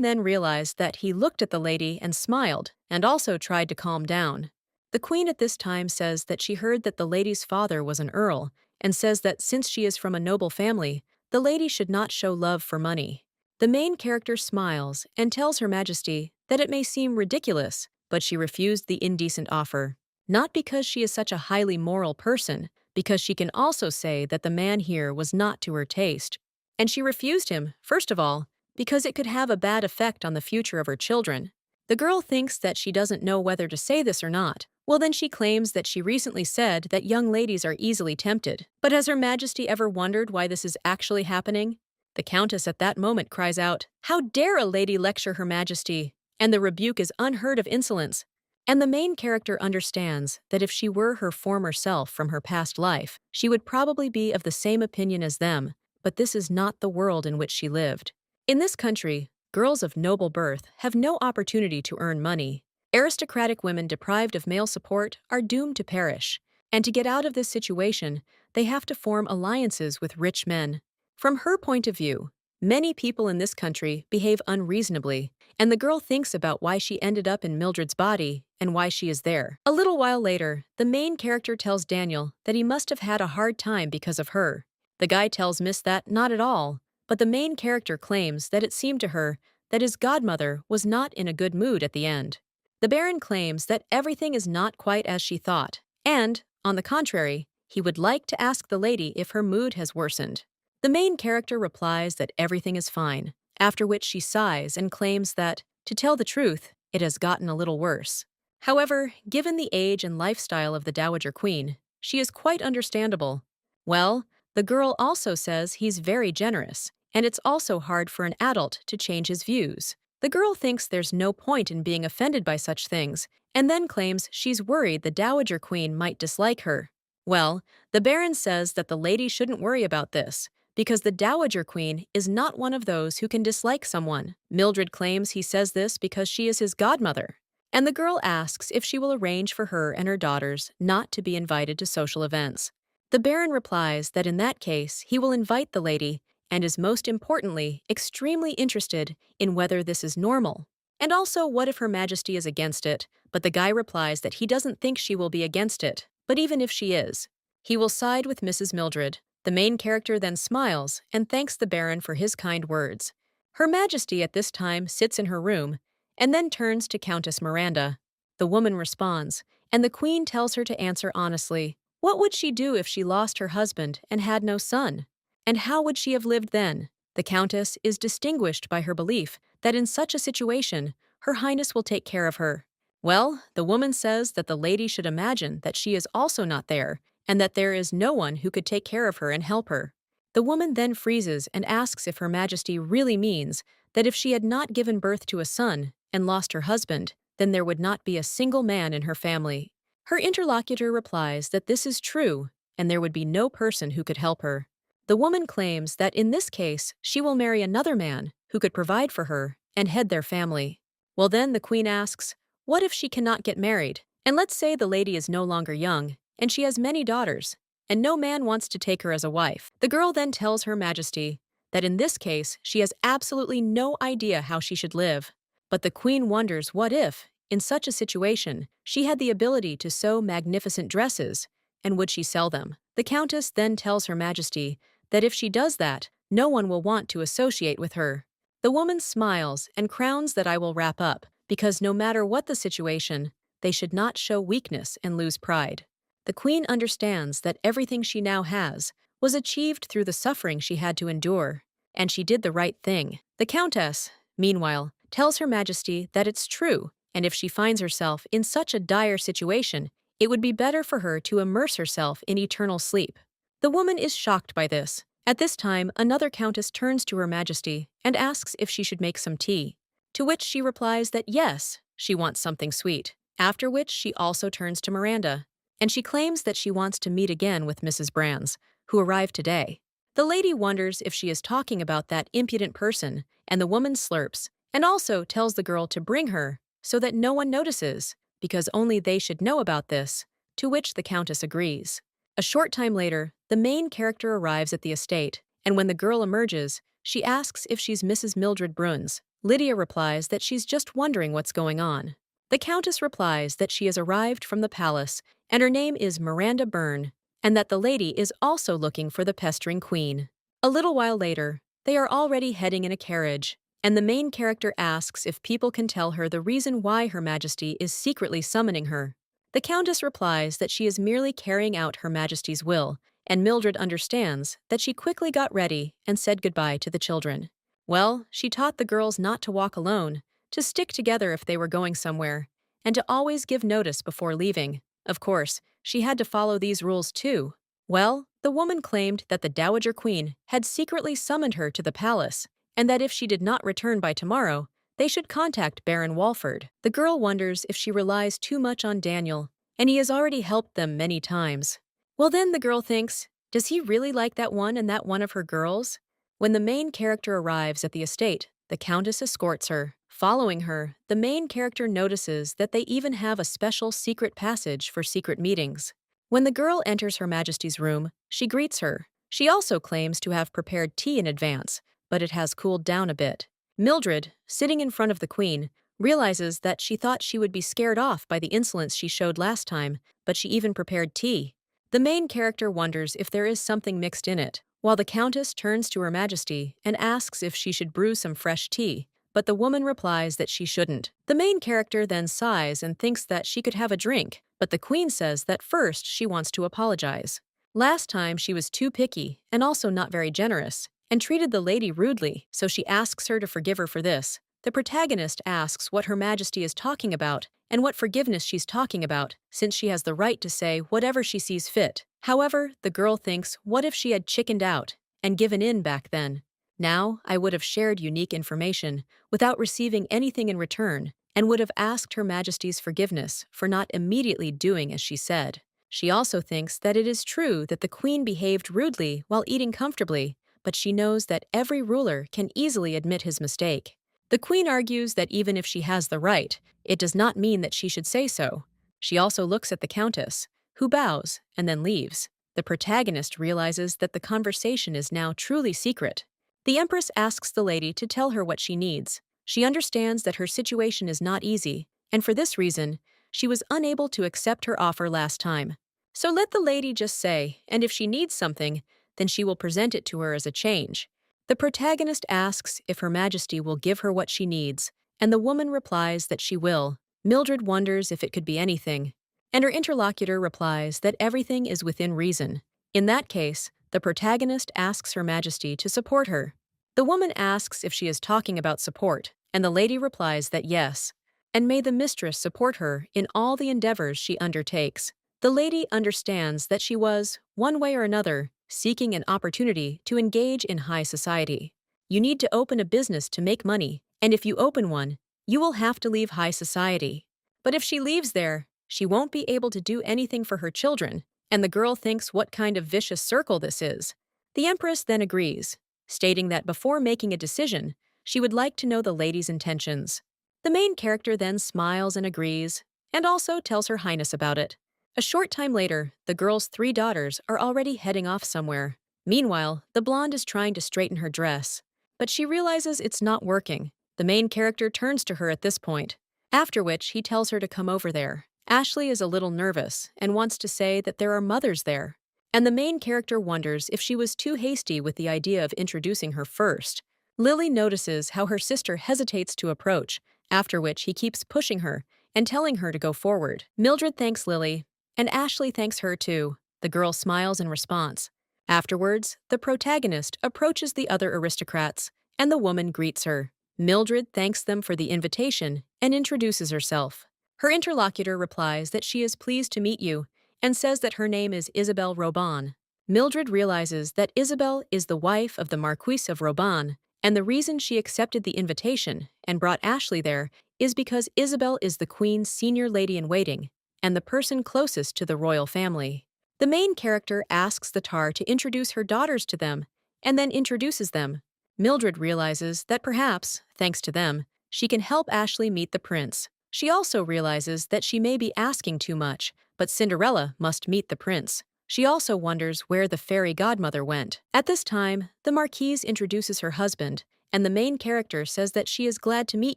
then realized that he looked at the lady and smiled, and also tried to calm down. The Queen at this time says that she heard that the lady's father was an earl, and says that since she is from a noble family, the lady should not show love for money. The main character smiles and tells Her Majesty that it may seem ridiculous, but she refused the indecent offer. Not because she is such a highly moral person, because she can also say that the man here was not to her taste. And she refused him, first of all, because it could have a bad effect on the future of her children. The girl thinks that she doesn't know whether to say this or not. Well, then she claims that she recently said that young ladies are easily tempted. But has Her Majesty ever wondered why this is actually happening? The Countess at that moment cries out, "How dare a lady lecture Her Majesty?" And the rebuke is unheard of insolence. And the main character understands that if she were her former self from her past life, she would probably be of the same opinion as them, but this is not the world in which she lived. In this country, girls of noble birth have no opportunity to earn money. Aristocratic women deprived of male support are doomed to perish, and to get out of this situation, they have to form alliances with rich men. From her point of view, many people in this country behave unreasonably, and the girl thinks about why she ended up in Mildred's body and why she is there. A little while later, the main character tells Daniel that he must have had a hard time because of her. The guy tells Miss that not at all, but the main character claims that it seemed to her that his godmother was not in a good mood at the end. The Baron claims that everything is not quite as she thought, and, on the contrary, he would like to ask the lady if her mood has worsened. The main character replies that everything is fine, after which she sighs and claims that, to tell the truth, it has gotten a little worse. However, given the age and lifestyle of the Dowager Queen, she is quite understandable. Well, the girl also says he's very generous, and it's also hard for an adult to change his views. The girl thinks there's no point in being offended by such things, and then claims she's worried the Dowager Queen might dislike her. Well, the Baron says that the lady shouldn't worry about this, because the Dowager Queen is not one of those who can dislike someone. Mildred claims he says this because she is his godmother, and the girl asks if she will arrange for her and her daughters not to be invited to social events. The Baron replies that in that case he will invite the lady and is most importantly extremely interested in whether this is normal. And also what if Her Majesty is against it, but the guy replies that he doesn't think she will be against it, but even if she is, he will side with Mrs. Mildred. The main character then smiles and thanks the Baron for his kind words. Her Majesty at this time sits in her room and then turns to Countess Miranda. The woman responds, and the Queen tells her to answer honestly. What would she do if she lost her husband and had no son? And how would she have lived then? The Countess is distinguished by her belief that in such a situation, Her Highness will take care of her. Well, the woman says that the lady should imagine that she is also not there, and that there is no one who could take care of her and help her. The woman then freezes and asks if Her Majesty really means that if she had not given birth to a son and lost her husband, then there would not be a single man in her family. Her interlocutor replies that this is true, and there would be no person who could help her. The woman claims that in this case, she will marry another man who could provide for her and head their family. Well, then the Queen asks, what if she cannot get married? And let's say the lady is no longer young, and she has many daughters, and no man wants to take her as a wife. The girl then tells Her Majesty that in this case, she has absolutely no idea how she should live. But the Queen wonders what if, in such a situation, she had the ability to sew magnificent dresses, and would she sell them? The Countess then tells Her Majesty that if she does that, no one will want to associate with her. The woman smiles and crowns that I will wrap up, because no matter what the situation, they should not show weakness and lose pride. The Queen understands that everything she now has was achieved through the suffering she had to endure, and she did the right thing. The Countess, meanwhile, tells Her Majesty that it's true, and if she finds herself in such a dire situation, it would be better for her to immerse herself in eternal sleep. The woman is shocked by this. At this time, another countess turns to Her Majesty and asks if she should make some tea, to which she replies that yes, she wants something sweet, after which she also turns to Miranda, and she claims that she wants to meet again with Mrs. Brands, who arrived today. The lady wonders if she is talking about that impudent person, and the woman slurps, and also tells the girl to bring her, so that no one notices, because only they should know about this, to which the Countess agrees. A short time later, the main character arrives at the estate, and when the girl emerges, she asks if she's Mrs. Mildred Bruns. Lydia replies that she's just wondering what's going on. The Countess replies that she has arrived from the palace, and her name is Miranda Byrne, and that the lady is also looking for the pestering queen. A little while later, they are already heading in a carriage, and the main character asks if people can tell her the reason why Her Majesty is secretly summoning her. The Countess replies that she is merely carrying out Her Majesty's will, and Mildred understands that she quickly got ready and said goodbye to the children. Well, she taught the girls not to walk alone, to stick together if they were going somewhere, and to always give notice before leaving. Of course, she had to follow these rules too. Well, the woman claimed that the Dowager Queen had secretly summoned her to the palace, and that if she did not return by tomorrow, they should contact Baron Walford. The girl wonders if she relies too much on Daniel, and he has already helped them many times. Well, then the girl thinks, does he really like that one and that one of her girls? When the main character arrives at the estate, the Countess escorts her. Following her, the main character notices that they even have a special secret passage for secret meetings. When the girl enters Her Majesty's room, she greets her. She also claims to have prepared tea in advance, but it has cooled down a bit. Mildred, sitting in front of the Queen, realizes that she thought she would be scared off by the insolence she showed last time, but she even prepared tea. The main character wonders if there is something mixed in it, while the Countess turns to Her Majesty and asks if she should brew some fresh tea, but the woman replies that she shouldn't. The main character then sighs and thinks that she could have a drink, but the Queen says that first she wants to apologize. Last time she was too picky and also not very generous, and treated the lady rudely, so she asks her to forgive her for this. The protagonist asks what Her Majesty is talking about and what forgiveness she's talking about, since she has the right to say whatever she sees fit. However, the girl thinks, what if she had chickened out and given in back then? Now, I would have shared unique information without receiving anything in return and would have asked Her Majesty's forgiveness for not immediately doing as she said. She also thinks that it is true that the Queen behaved rudely while eating comfortably, but she knows that every ruler can easily admit his mistake. The Queen argues that even if she has the right, it does not mean that she should say so. She also looks at the Countess, who bows and then leaves. The protagonist realizes that the conversation is now truly secret. The Empress asks the lady to tell her what she needs. She understands that her situation is not easy, and for this reason, she was unable to accept her offer last time. So let the lady just say, and if she needs something, then she will present it to her as a change. The protagonist asks if Her Majesty will give her what she needs, and the woman replies that she will. Mildred wonders if it could be anything, and her interlocutor replies that everything is within reason. In that case, the protagonist asks Her Majesty to support her. The woman asks if she is talking about support, and the lady replies that yes, and may the mistress support her in all the endeavors she undertakes. The lady understands that she was, one way or another, seeking an opportunity to engage in high society. You need to open a business to make money, and if you open one, you will have to leave high society. But if she leaves there, she won't be able to do anything for her children, and the girl thinks what kind of vicious circle this is. The Empress then agrees, stating that before making a decision, she would like to know the lady's intentions. The main character then smiles and agrees, and also tells Her Highness about it. A short time later, the girl's 3 daughters are already heading off somewhere. Meanwhile, the blonde is trying to straighten her dress, but she realizes it's not working. The main character turns to her at this point, after which he tells her to come over there. Ashley is a little nervous and wants to say that there are mothers there, and the main character wonders if she was too hasty with the idea of introducing her first. Lily notices how her sister hesitates to approach, after which he keeps pushing her and telling her to go forward. Mildred thanks Lily, and Ashley thanks her too. The girl smiles in response. Afterwards, the protagonist approaches the other aristocrats, and the woman greets her. Mildred thanks them for the invitation and introduces herself. Her interlocutor replies that she is pleased to meet you and says that her name is Isabelle Robin. Mildred realizes that Isabelle is the wife of the Marquis of Robin, and the reason she accepted the invitation and brought Ashley there is because Isabelle is the Queen's senior lady-in-waiting and the person closest to the royal family. The main character asks the tar to introduce her daughters to them and then introduces them. Mildred realizes that perhaps, thanks to them, she can help Ashley meet the prince. She also realizes that she may be asking too much, but Cinderella must meet the prince. She also wonders where the fairy godmother went. At this time, the Marquise introduces her husband, and the main character says that she is glad to meet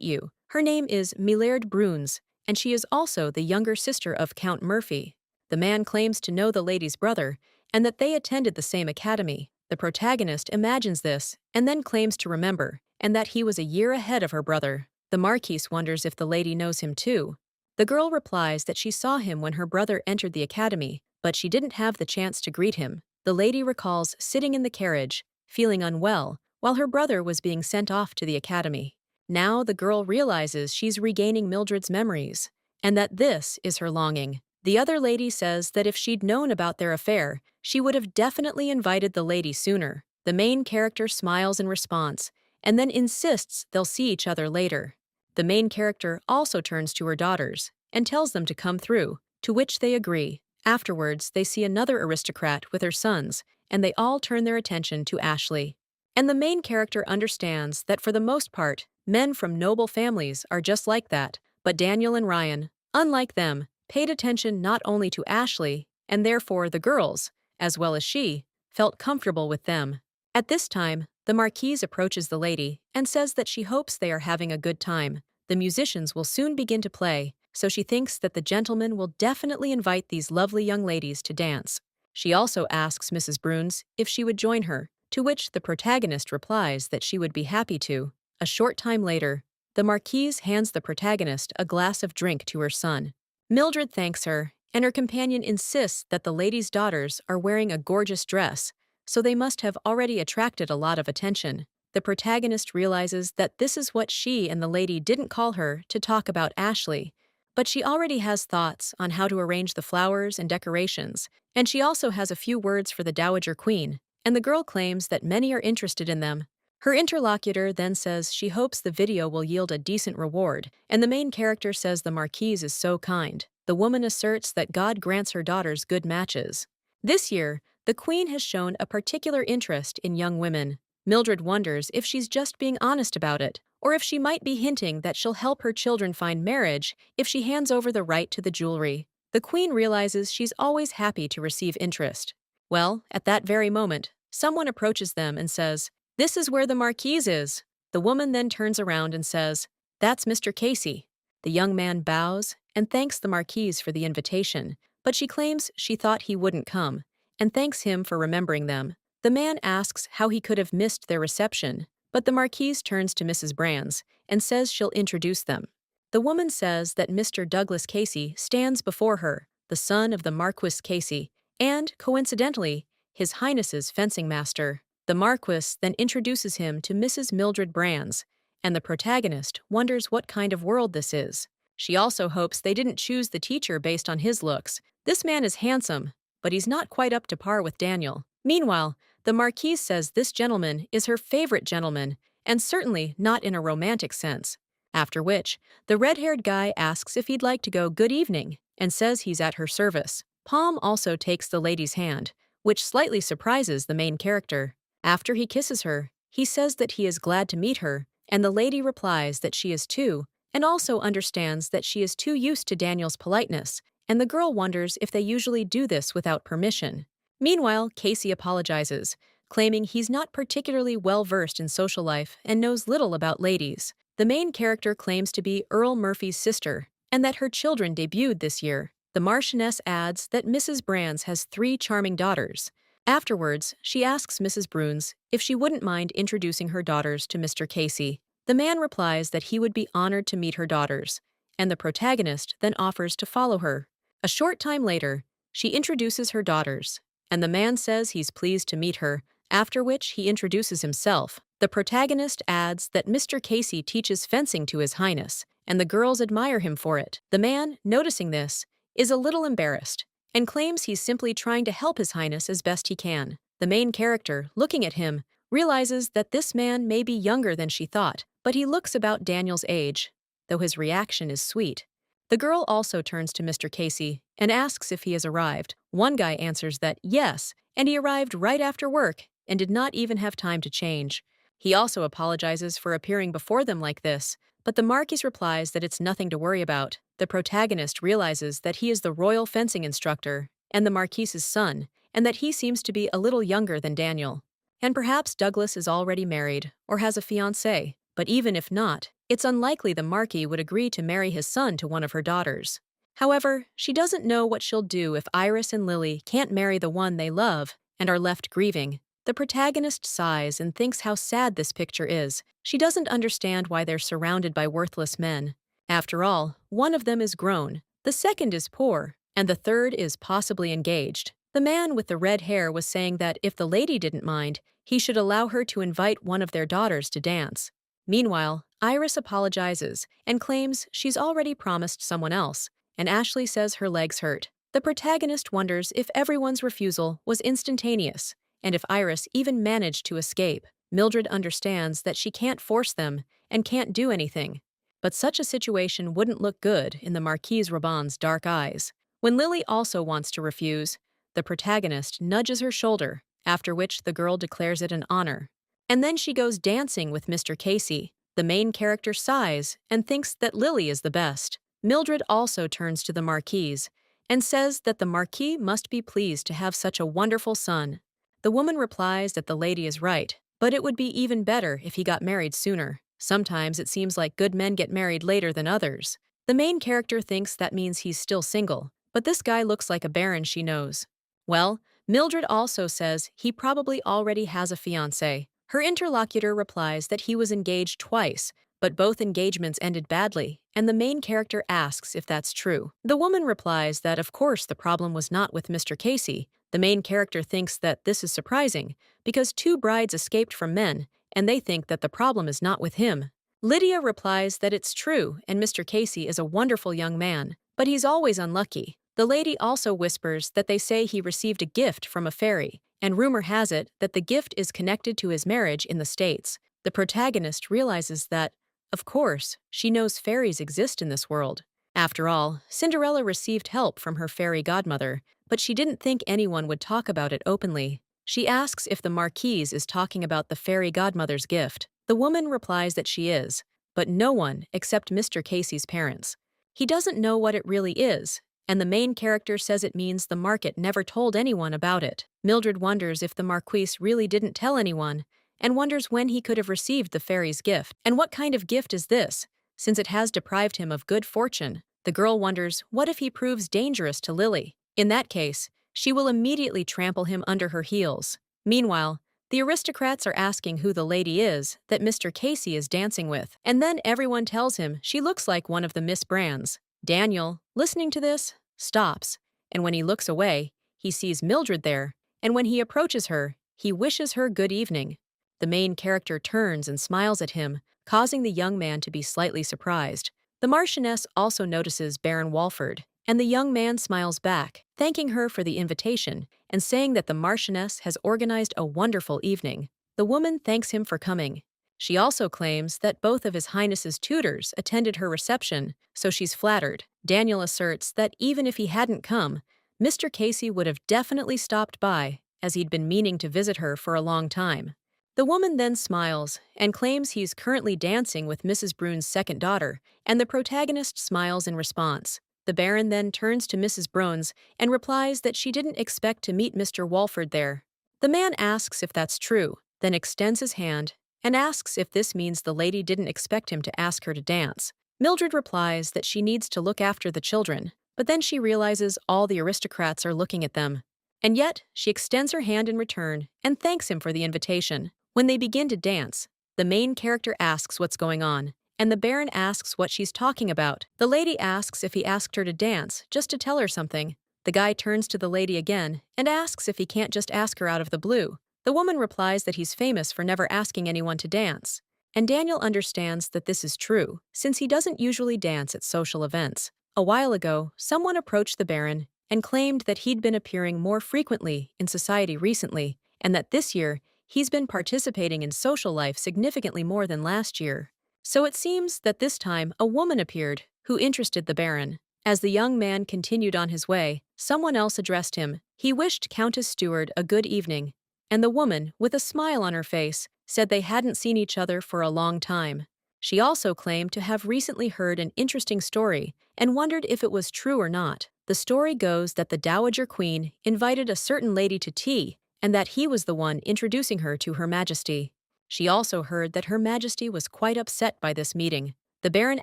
you. Her name is Millard Bruns, and she is also the younger sister of Count Murphy. The man claims to know the lady's brother, and that they attended the same academy. The protagonist imagines this, and then claims to remember, and that he was a year ahead of her brother. The Marquise wonders if the lady knows him too. The girl replies that she saw him when her brother entered the academy, but she didn't have the chance to greet him. The lady recalls sitting in the carriage, feeling unwell, while her brother was being sent off to the academy. Now the girl realizes she's regaining Mildred's memories, and that this is her longing. The other lady says that if she'd known about their affair, she would have definitely invited the lady sooner. The main character smiles in response, and then insists they'll see each other later. The main character also turns to her daughters and tells them to come through, to which they agree. Afterwards, they see another aristocrat with her sons, and they all turn their attention to Ashley. And the main character understands that for the most part, men from noble families are just like that, but Daniel and Ryan, unlike them, paid attention not only to Ashley, and therefore the girls, as well as she, felt comfortable with them. At this time, the Marquise approaches the lady and says that she hopes they are having a good time. The musicians will soon begin to play, so she thinks that the gentleman will definitely invite these lovely young ladies to dance. She also asks Mrs. Bruns if she would join her, to which the protagonist replies that she would be happy to. A short time later, the Marquise hands the protagonist a glass of drink to her son. Mildred thanks her, and her companion insists that the lady's daughters are wearing a gorgeous dress, so they must have already attracted a lot of attention. The protagonist realizes that this is what she and the lady didn't call her to talk about Ashley, but she already has thoughts on how to arrange the flowers and decorations, and she also has a few words for the Dowager Queen, and the girl claims that many are interested in them. Her interlocutor then says she hopes the video will yield a decent reward, and the main character says the Marquise is so kind. The woman asserts that God grants her daughters good matches. This year, the Queen has shown a particular interest in young women. Mildred wonders if she's just being honest about it, or if she might be hinting that she'll help her children find marriage if she hands over the right to the jewelry. The Queen realizes she's always happy to receive interest. Well, at that very moment, someone approaches them and says, "This is where the Marquise is." The woman then turns around and says, "That's Mr. Casey." The young man bows and thanks the Marquise for the invitation, but she claims she thought he wouldn't come, and thanks him for remembering them. The man asks how he could have missed their reception, but the Marquise turns to Mrs. Brands and says she'll introduce them. The woman says that Mr. Douglas Casey stands before her, the son of the Marquis Casey, and, coincidentally, His Highness's fencing master. The Marquis then introduces him to Mrs. Mildred Brands, and the protagonist wonders what kind of world this is. She also hopes they didn't choose the teacher based on his looks. This man is handsome, but he's not quite up to par with Daniel. Meanwhile, the Marquise says this gentleman is her favorite gentleman, and certainly not in a romantic sense. After which, the red-haired guy asks if he'd like to go good evening, and says he's at her service. Palm also takes the lady's hand, which slightly surprises the main character. After he kisses her, he says that he is glad to meet her, and the lady replies that she is too, and also understands that she is too used to Daniel's politeness, and the girl wonders if they usually do this without permission. Meanwhile, Casey apologizes, claiming he's not particularly well-versed in social life and knows little about ladies. The main character claims to be Earl Murphy's sister, and that her children debuted this year. The Marchioness adds that Mrs. Brands has 3 charming daughters. Afterwards, she asks Mrs. Bruns if she wouldn't mind introducing her daughters to Mr. Casey. The man replies that he would be honored to meet her daughters, and the protagonist then offers to follow her. A short time later, she introduces her daughters, and the man says he's pleased to meet her, after which he introduces himself. The protagonist adds that Mr. Casey teaches fencing to His Highness, and the girls admire him for it. The man, noticing this, is a little embarrassed, and claims he's simply trying to help His Highness as best he can. The main character, looking at him, realizes that this man may be younger than she thought, but he looks about Daniel's age, though his reaction is sweet. The girl also turns to Mr. Casey and asks if he has arrived. One guy answers that yes, and he arrived right after work and did not even have time to change. He also apologizes for appearing before them like this, but the Marquis replies that it's nothing to worry about. The protagonist realizes that he is the royal fencing instructor and the Marquis's son, and that he seems to be a little younger than Daniel. And perhaps Douglas is already married or has a fiancée, but even if not, it's unlikely the Marquis would agree to marry his son to one of her daughters. However, she doesn't know what she'll do if Iris and Lily can't marry the one they love and are left grieving. The protagonist sighs and thinks how sad this picture is. She doesn't understand why they're surrounded by worthless men. After all, one of them is grown, the second is poor, and the third is possibly engaged. The man with the red hair was saying that if the lady didn't mind, he should allow her to invite one of their daughters to dance. Meanwhile, Iris apologizes and claims she's already promised someone else, and Ashley says her legs hurt. The protagonist wonders if everyone's refusal was instantaneous, and if Iris even managed to escape. Mildred understands that she can't force them and can't do anything. But such a situation wouldn't look good in the Marquise Raban's dark eyes. When Lily also wants to refuse, the protagonist nudges her shoulder, after which the girl declares it an honor. And then she goes dancing with Mr. Casey. The main character sighs and thinks that Lily is the best. Mildred also turns to the Marquise and says that the Marquis must be pleased to have such a wonderful son. The woman replies that the lady is right, but it would be even better if he got married sooner. Sometimes it seems like good men get married later than others. The main character thinks that means he's still single, but this guy looks like a baron she knows. Well, Mildred also says he probably already has a fiancé. Her interlocutor replies that he was engaged twice, but both engagements ended badly, and the main character asks if that's true. The woman replies that of course the problem was not with Mr. Casey. The main character thinks that this is surprising, because two brides escaped from men, and they think that the problem is not with him. Lydia replies that it's true, and Mr. Casey is a wonderful young man, but he's always unlucky. The lady also whispers that they say he received a gift from a fairy, and rumor has it that the gift is connected to his marriage in the States. The protagonist realizes that, of course, she knows fairies exist in this world. After all, Cinderella received help from her fairy godmother, but she didn't think anyone would talk about it openly. She asks if the Marquise is talking about the fairy godmother's gift. The woman replies that she is, but no one except Mr. Casey's parents. He doesn't know what it really is, and the main character says it means the market never told anyone about it. Mildred wonders if the Marquise really didn't tell anyone, and wonders when he could have received the fairy's gift. And what kind of gift is this, since it has deprived him of good fortune? The girl wonders what if he proves dangerous to Lily. In that case, she will immediately trample him under her heels. Meanwhile, the aristocrats are asking who the lady is that Mr. Casey is dancing with, and then everyone tells him she looks like one of the Miss Brands. Daniel, listening to this, stops, and when he looks away, he sees Mildred there, and when he approaches her, he wishes her good evening. The main character turns and smiles at him, causing the young man to be slightly surprised. The Marchioness also notices Baron Walford, and the young man smiles back, thanking her for the invitation and saying that the Marchioness has organized a wonderful evening. The woman thanks him for coming. She also claims that both of His Highness's tutors attended her reception, so she's flattered. Daniel asserts that even if he hadn't come, Mr. Casey would have definitely stopped by, as he'd been meaning to visit her for a long time. The woman then smiles and claims he's currently dancing with Mrs. Brune's second daughter, and the protagonist smiles in response. The Baron then turns to Mrs. Brune's and replies that she didn't expect to meet Mr. Walford there. The man asks if that's true, then extends his hand and asks if this means the lady didn't expect him to ask her to dance. Mildred replies that she needs to look after the children, but then she realizes all the aristocrats are looking at them. And yet, she extends her hand in return and thanks him for the invitation. When they begin to dance, the main character asks what's going on, and the Baron asks what she's talking about. The lady asks if he asked her to dance, just to tell her something. The guy turns to the lady again and asks if he can't just ask her out of the blue. The woman replies that he's famous for never asking anyone to dance, and Daniel understands that this is true, since he doesn't usually dance at social events. A while ago, someone approached the Baron and claimed that he'd been appearing more frequently in society recently, and that this year, he's been participating in social life significantly more than last year. So it seems that this time a woman appeared who interested the Baron. As the young man continued on his way, someone else addressed him. He wished Countess Stewart a good evening, and the woman, with a smile on her face, said they hadn't seen each other for a long time. She also claimed to have recently heard an interesting story and wondered if it was true or not. The story goes that the Dowager Queen invited a certain lady to tea, and that he was the one introducing her to Her Majesty. She also heard that Her Majesty was quite upset by this meeting. The Baron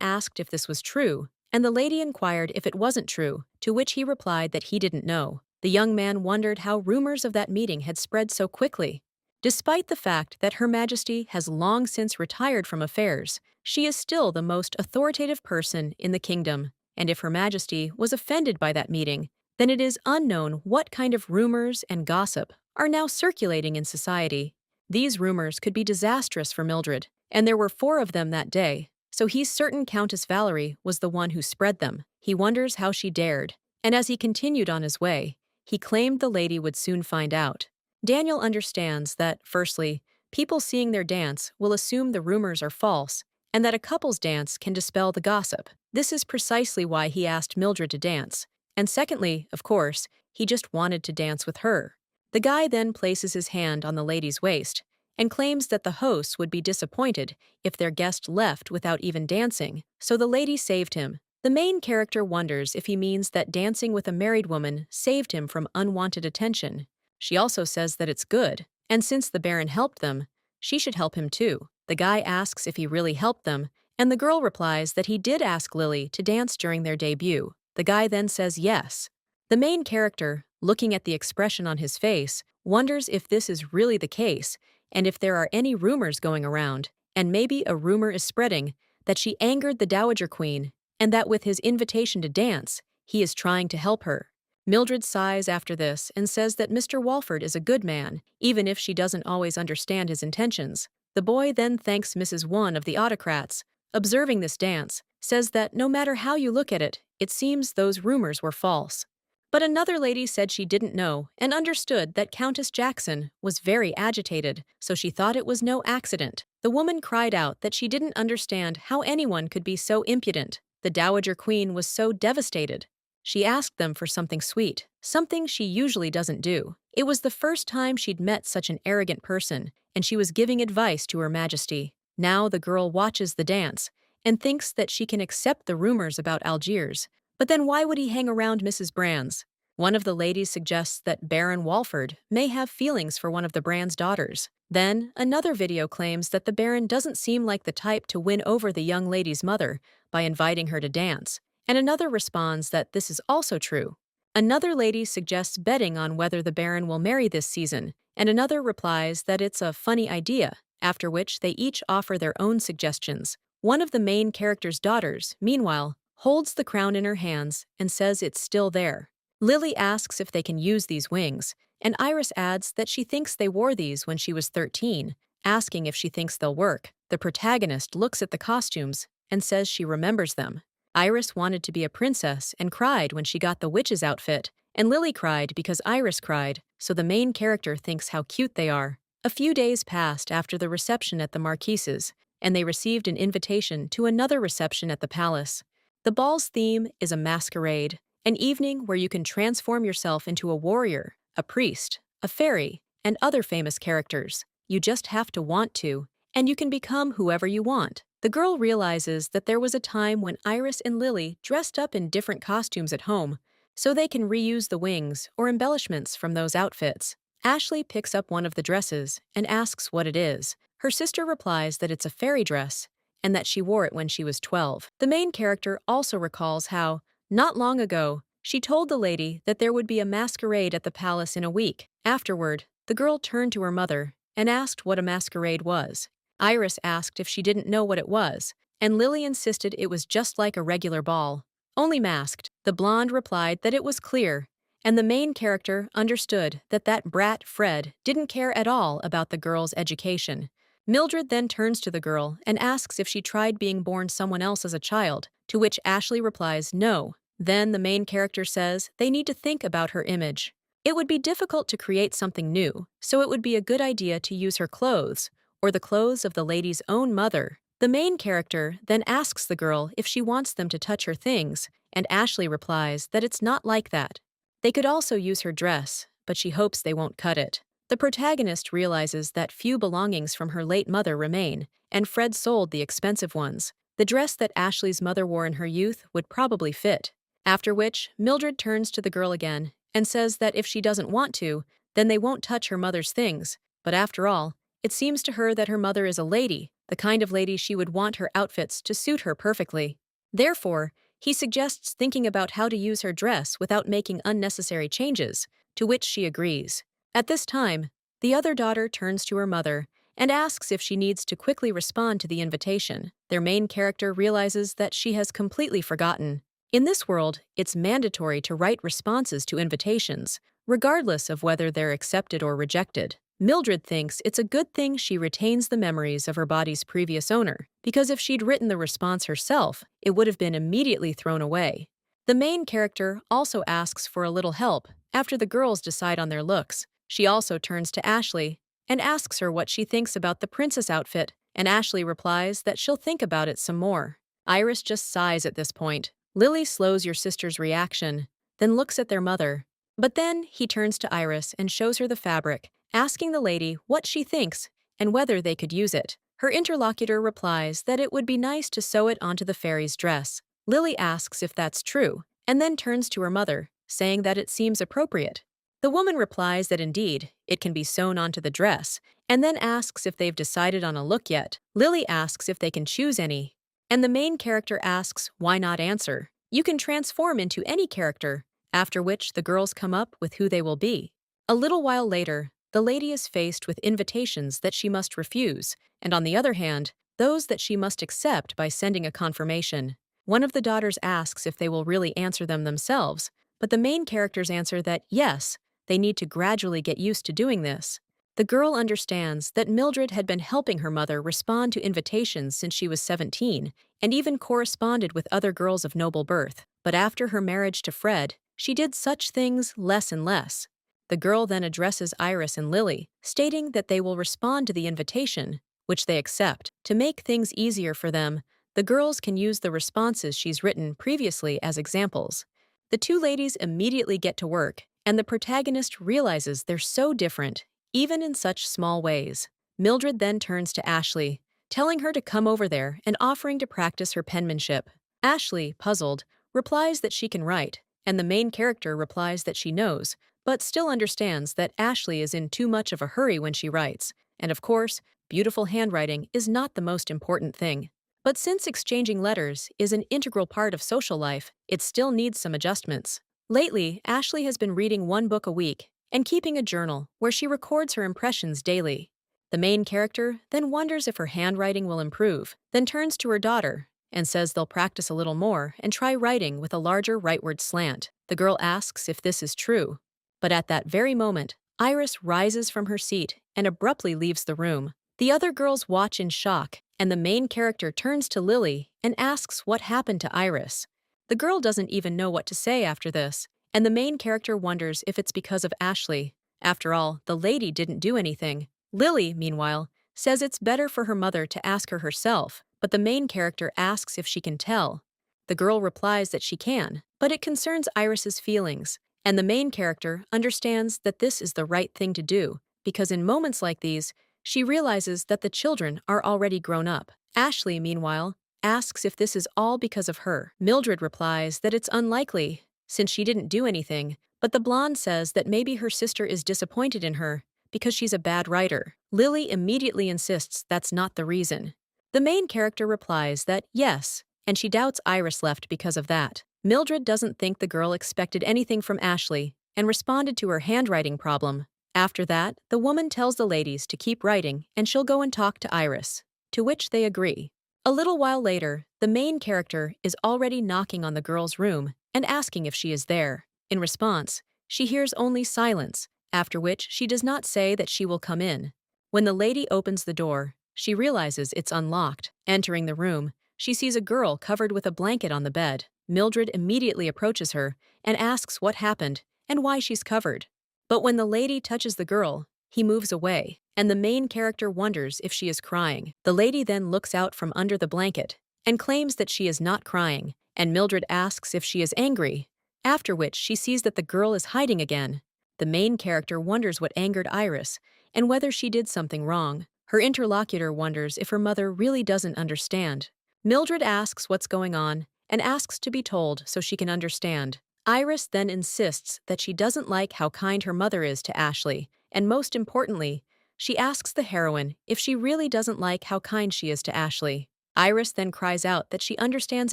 asked if this was true, and the lady inquired if it wasn't true, to which he replied that he didn't know. The young man wondered how rumors of that meeting had spread so quickly. Despite the fact that Her Majesty has long since retired from affairs, she is still the most authoritative person in the kingdom, and if Her Majesty was offended by that meeting, then it is unknown what kind of rumors and gossip are now circulating in society. These rumors could be disastrous for Mildred, and there were 4 of them that day, so he's certain Countess Valerie was the one who spread them. He wonders how she dared, and as he continued on his way, he claimed the lady would soon find out. Daniel understands that, firstly, people seeing their dance will assume the rumors are false, and that a couple's dance can dispel the gossip. This is precisely why he asked Mildred to dance. And secondly, of course, he just wanted to dance with her. The guy then places his hand on the lady's waist and claims that the hosts would be disappointed if their guest left without even dancing, so the lady saved him. The main character wonders if he means that dancing with a married woman saved him from unwanted attention. She also says that it's good, and since the Baron helped them, she should help him too. The guy asks if he really helped them, and the girl replies that he did ask Lily to dance during their debut. The guy then says yes. The main character, looking at the expression on his face, wonders if this is really the case, and if there are any rumors going around, and maybe a rumor is spreading that she angered the Dowager Queen, and that with his invitation to dance, he is trying to help her. Mildred sighs after this and says that Mr. Walford is a good man, even if she doesn't always understand his intentions. The boy then thanks Mrs. One of the autocrats, observing this dance, says that no matter how you look at it, it seems those rumors were false. But another lady said she didn't know and understood that Countess Jackson was very agitated, so she thought it was no accident. The woman cried out that she didn't understand how anyone could be so impudent. The Dowager Queen was so devastated. She asked them for something sweet, something she usually doesn't do. It was the first time she'd met such an arrogant person, and she was giving advice to Her Majesty. Now the girl watches the dance and thinks that she can accept the rumors about Algiers. But then why would he hang around Mrs. Brands? One of the ladies suggests that Baron Walford may have feelings for one of the Brands' daughters. Then, another video claims that the Baron doesn't seem like the type to win over the young lady's mother by inviting her to dance, and another responds that this is also true. Another lady suggests betting on whether the Baron will marry this season, and another replies that it's a funny idea, after which they each offer their own suggestions. One of the main character's daughters, meanwhile, holds the crown in her hands and says it's still there. Lily asks if they can use these wings, and Iris adds that she thinks they wore these when she was 13, asking if she thinks they'll work. The protagonist looks at the costumes and says she remembers them. Iris wanted to be a princess and cried when she got the witch's outfit, and Lily cried because Iris cried, so the main character thinks how cute they are. A few days passed after the reception at the Marquise's, and they received an invitation to another reception at the palace. The ball's theme is a masquerade, an evening where you can transform yourself into a warrior, a priest, a fairy, and other famous characters. You just have to want to, and you can become whoever you want. The girl realizes that there was a time when Iris and Lily dressed up in different costumes at home, so they can reuse the wings or embellishments from those outfits. Ashley picks up one of the dresses and asks what it is. Her sister replies that it's a fairy dress and that she wore it when she was 12. The main character also recalls how, not long ago, she told the lady that there would be a masquerade at the palace in a week. Afterward, the girl turned to her mother and asked what a masquerade was. Iris asked if she didn't know what it was, and Lily insisted it was just like a regular ball, only masked. The blonde replied that it was clear, and the main character understood that that brat Fred didn't care at all about the girl's education. Mildred then turns to the girl and asks if she tried being born someone else as a child, to which Ashley replies no. Then the main character says they need to think about her image. It would be difficult to create something new, so it would be a good idea to use her clothes, or the clothes of the lady's own mother. The main character then asks the girl if she wants them to touch her things, and Ashley replies that it's not like that. They could also use her dress, but she hopes they won't cut it. The protagonist realizes that few belongings from her late mother remain, and Fred sold the expensive ones. The dress that Ashley's mother wore in her youth would probably fit. After which, Mildred turns to the girl again and says that if she doesn't want to, then they won't touch her mother's things. But after all, it seems to her that her mother is a lady, the kind of lady she would want her outfits to suit her perfectly. Therefore, he suggests thinking about how to use her dress without making unnecessary changes, to which she agrees. At this time, The other daughter turns to her mother and asks if she needs to quickly respond to the invitation. Their main character realizes that she has completely forgotten. In this world, it's mandatory to write responses to invitations, regardless of whether they're accepted or rejected. Mildred thinks it's a good thing she retains the memories of her body's previous owner, because if she'd written the response herself, it would have been immediately thrown away. The main character also asks for a little help after the girls decide on their looks. She also turns to Ashley and asks her what she thinks about the princess outfit, and Ashley replies that she'll think about it some more. Iris just sighs at this point. Lily slows your sister's reaction, then looks at their mother. But then he turns to Iris and shows her the fabric, asking the lady what she thinks and whether they could use it. Her interlocutor replies that it would be nice to sew it onto the fairy's dress. Lily asks if that's true, and then turns to her mother, saying that it seems appropriate. The woman replies that indeed, it can be sewn onto the dress, and then asks if they've decided on a look yet. Lily asks if they can choose any, and the main character asks why not answer. You can transform into any character, after which the girls come up with who they will be. A little while later, the lady is faced with invitations that she must refuse, and on the other hand, those that she must accept by sending a confirmation. One of the daughters asks if they will really answer them themselves, but the main characters answer that yes, they need to gradually get used to doing this. The girl understands that Mildred had been helping her mother respond to invitations since she was 17, and even corresponded with other girls of noble birth. But after her marriage to Fred, she did such things less and less. The girl then addresses Iris and Lily, stating that they will respond to the invitation, which they accept. To make things easier for them, the girls can use the responses she's written previously as examples. The two ladies immediately get to work, and the protagonist realizes they're so different, even in such small ways. Mildred then turns to Ashley, telling her to come over there and offering to practice her penmanship. Ashley, puzzled, replies that she can write, and the main character replies that she knows, but still understands that Ashley is in too much of a hurry when she writes, and of course, beautiful handwriting is not the most important thing. But since exchanging letters is an integral part of social life, it still needs some adjustments. Lately, Ashley has been reading one book a week and keeping a journal where she records her impressions daily. The main character then wonders if her handwriting will improve, then turns to her daughter and says they'll practice a little more and try writing with a larger rightward slant. The girl asks if this is true. But at that very moment, Iris rises from her seat and abruptly leaves the room. The other girls watch in shock, and the main character turns to Lily and asks what happened to Iris. The girl doesn't even know what to say after this, and the main character wonders if it's because of Ashley. After all, the lady didn't do anything. Lily, meanwhile, says it's better for her mother to ask her herself, but the main character asks if she can tell. The girl replies that she can, but it concerns Iris's feelings, and the main character understands that this is the right thing to do, because in moments like these, she realizes that the children are already grown up. Ashley, meanwhile, asks if this is all because of her. Mildred replies that it's unlikely, since she didn't do anything, but the blonde says that maybe her sister is disappointed in her because she's a bad writer. Lily immediately insists that's not the reason. The main character replies that yes, and she doubts Iris left because of that. Mildred doesn't think the girl expected anything from Ashley and responded to her handwriting problem. After that, the woman tells the ladies to keep writing and she'll go and talk to Iris, to which they agree. A little while later, the main character is already knocking on the girl's room and asking if she is there. In response, she hears only silence, after which she does not say that she will come in. When the lady opens the door, she realizes it's unlocked. Entering the room, she sees a girl covered with a blanket on the bed. Mildred immediately approaches her and asks what happened and why she's covered. But when the lady touches the girl, he moves away, and the main character wonders if she is crying. The lady then looks out from under the blanket and claims that she is not crying, and Mildred asks if she is angry, after which she sees that the girl is hiding again. The main character wonders what angered Iris and whether she did something wrong. Her interlocutor wonders if her mother really doesn't understand. Mildred asks what's going on and asks to be told so she can understand. Iris then insists that she doesn't like how kind her mother is to Ashley, and most importantly, she asks the heroine if she really doesn't like how kind she is to Ashley. Iris then cries out that she understands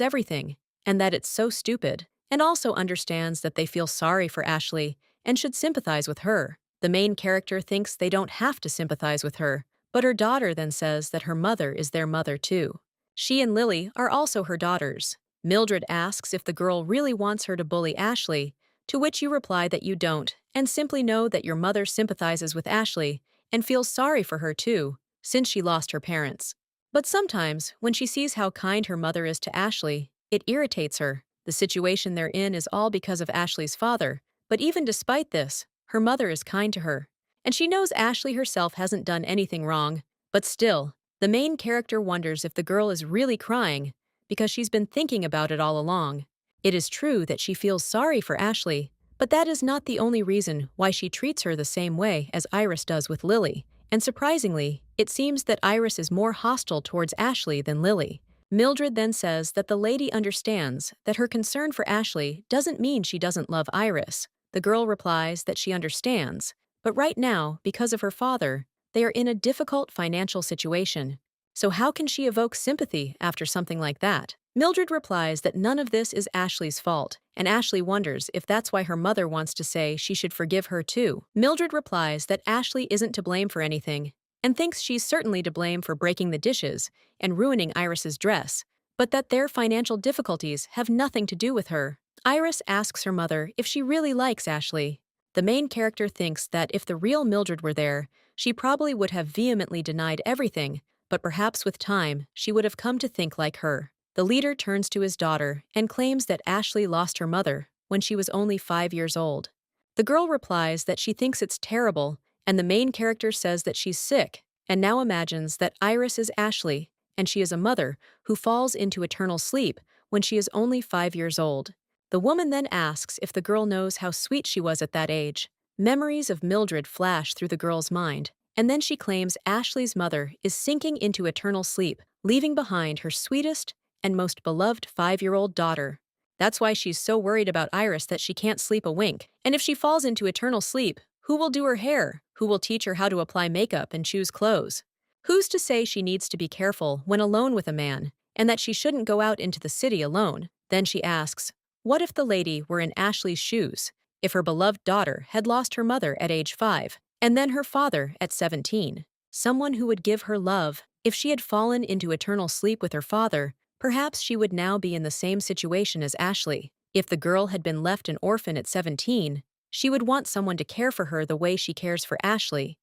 everything, and that it's so stupid, and also understands that they feel sorry for Ashley and should sympathize with her. The main character thinks they don't have to sympathize with her, but her daughter then says that her mother is their mother too. She and Lily are also her daughters. Mildred asks if the girl really wants her to bully Ashley, to which you reply that you don't, and simply know that your mother sympathizes with Ashley and feels sorry for her too, since she lost her parents. But sometimes, when she sees how kind her mother is to Ashley, it irritates her. The situation they're in is all because of Ashley's father, but even despite this, her mother is kind to her. And she knows Ashley herself hasn't done anything wrong, but still, the main character wonders if the girl is really crying because she's been thinking about it all along. It is true that she feels sorry for Ashley, but that is not the only reason why she treats her the same way as Iris does with Lily. And surprisingly, it seems that Iris is more hostile towards Ashley than Lily. Mildred then says that the lady understands that her concern for Ashley doesn't mean she doesn't love Iris. The girl replies that she understands, but right now, because of her father, they are in a difficult financial situation. So how can she evoke sympathy after something like that? Mildred replies that none of this is Ashley's fault, and Ashley wonders if that's why her mother wants to say she should forgive her too. Mildred replies that Ashley isn't to blame for anything, and thinks she's certainly to blame for breaking the dishes and ruining Iris's dress, but that their financial difficulties have nothing to do with her. Iris asks her mother if she really likes Ashley. The main character thinks that if the real Mildred were there, she probably would have vehemently denied everything, but perhaps with time, she would have come to think like her. The leader turns to his daughter and claims that Ashley lost her mother when she was only 5 years old. The girl replies that she thinks it's terrible, and the main character says that she's sick and now imagines that Iris is Ashley and she is a mother who falls into eternal sleep when she is only 5 years old. The woman then asks if the girl knows how sweet she was at that age. Memories of Mildred flash through the girl's mind, and then she claims Ashley's mother is sinking into eternal sleep, leaving behind her sweetest and most beloved 5-year-old daughter. That's why she's so worried about Iris that she can't sleep a wink. And if she falls into eternal sleep, who will do her hair? Who will teach her how to apply makeup and choose clothes? Who's to say she needs to be careful when alone with a man, and that she shouldn't go out into the city alone? Then she asks, what if the lady were in Ashley's shoes? If her beloved daughter had lost her mother at age 5, and then her father at 17, someone who would give her love. If she had fallen into eternal sleep with her father, perhaps she would now be in the same situation as Ashley. If the girl had been left an orphan at 17, she would want someone to care for her the way she cares for Ashley.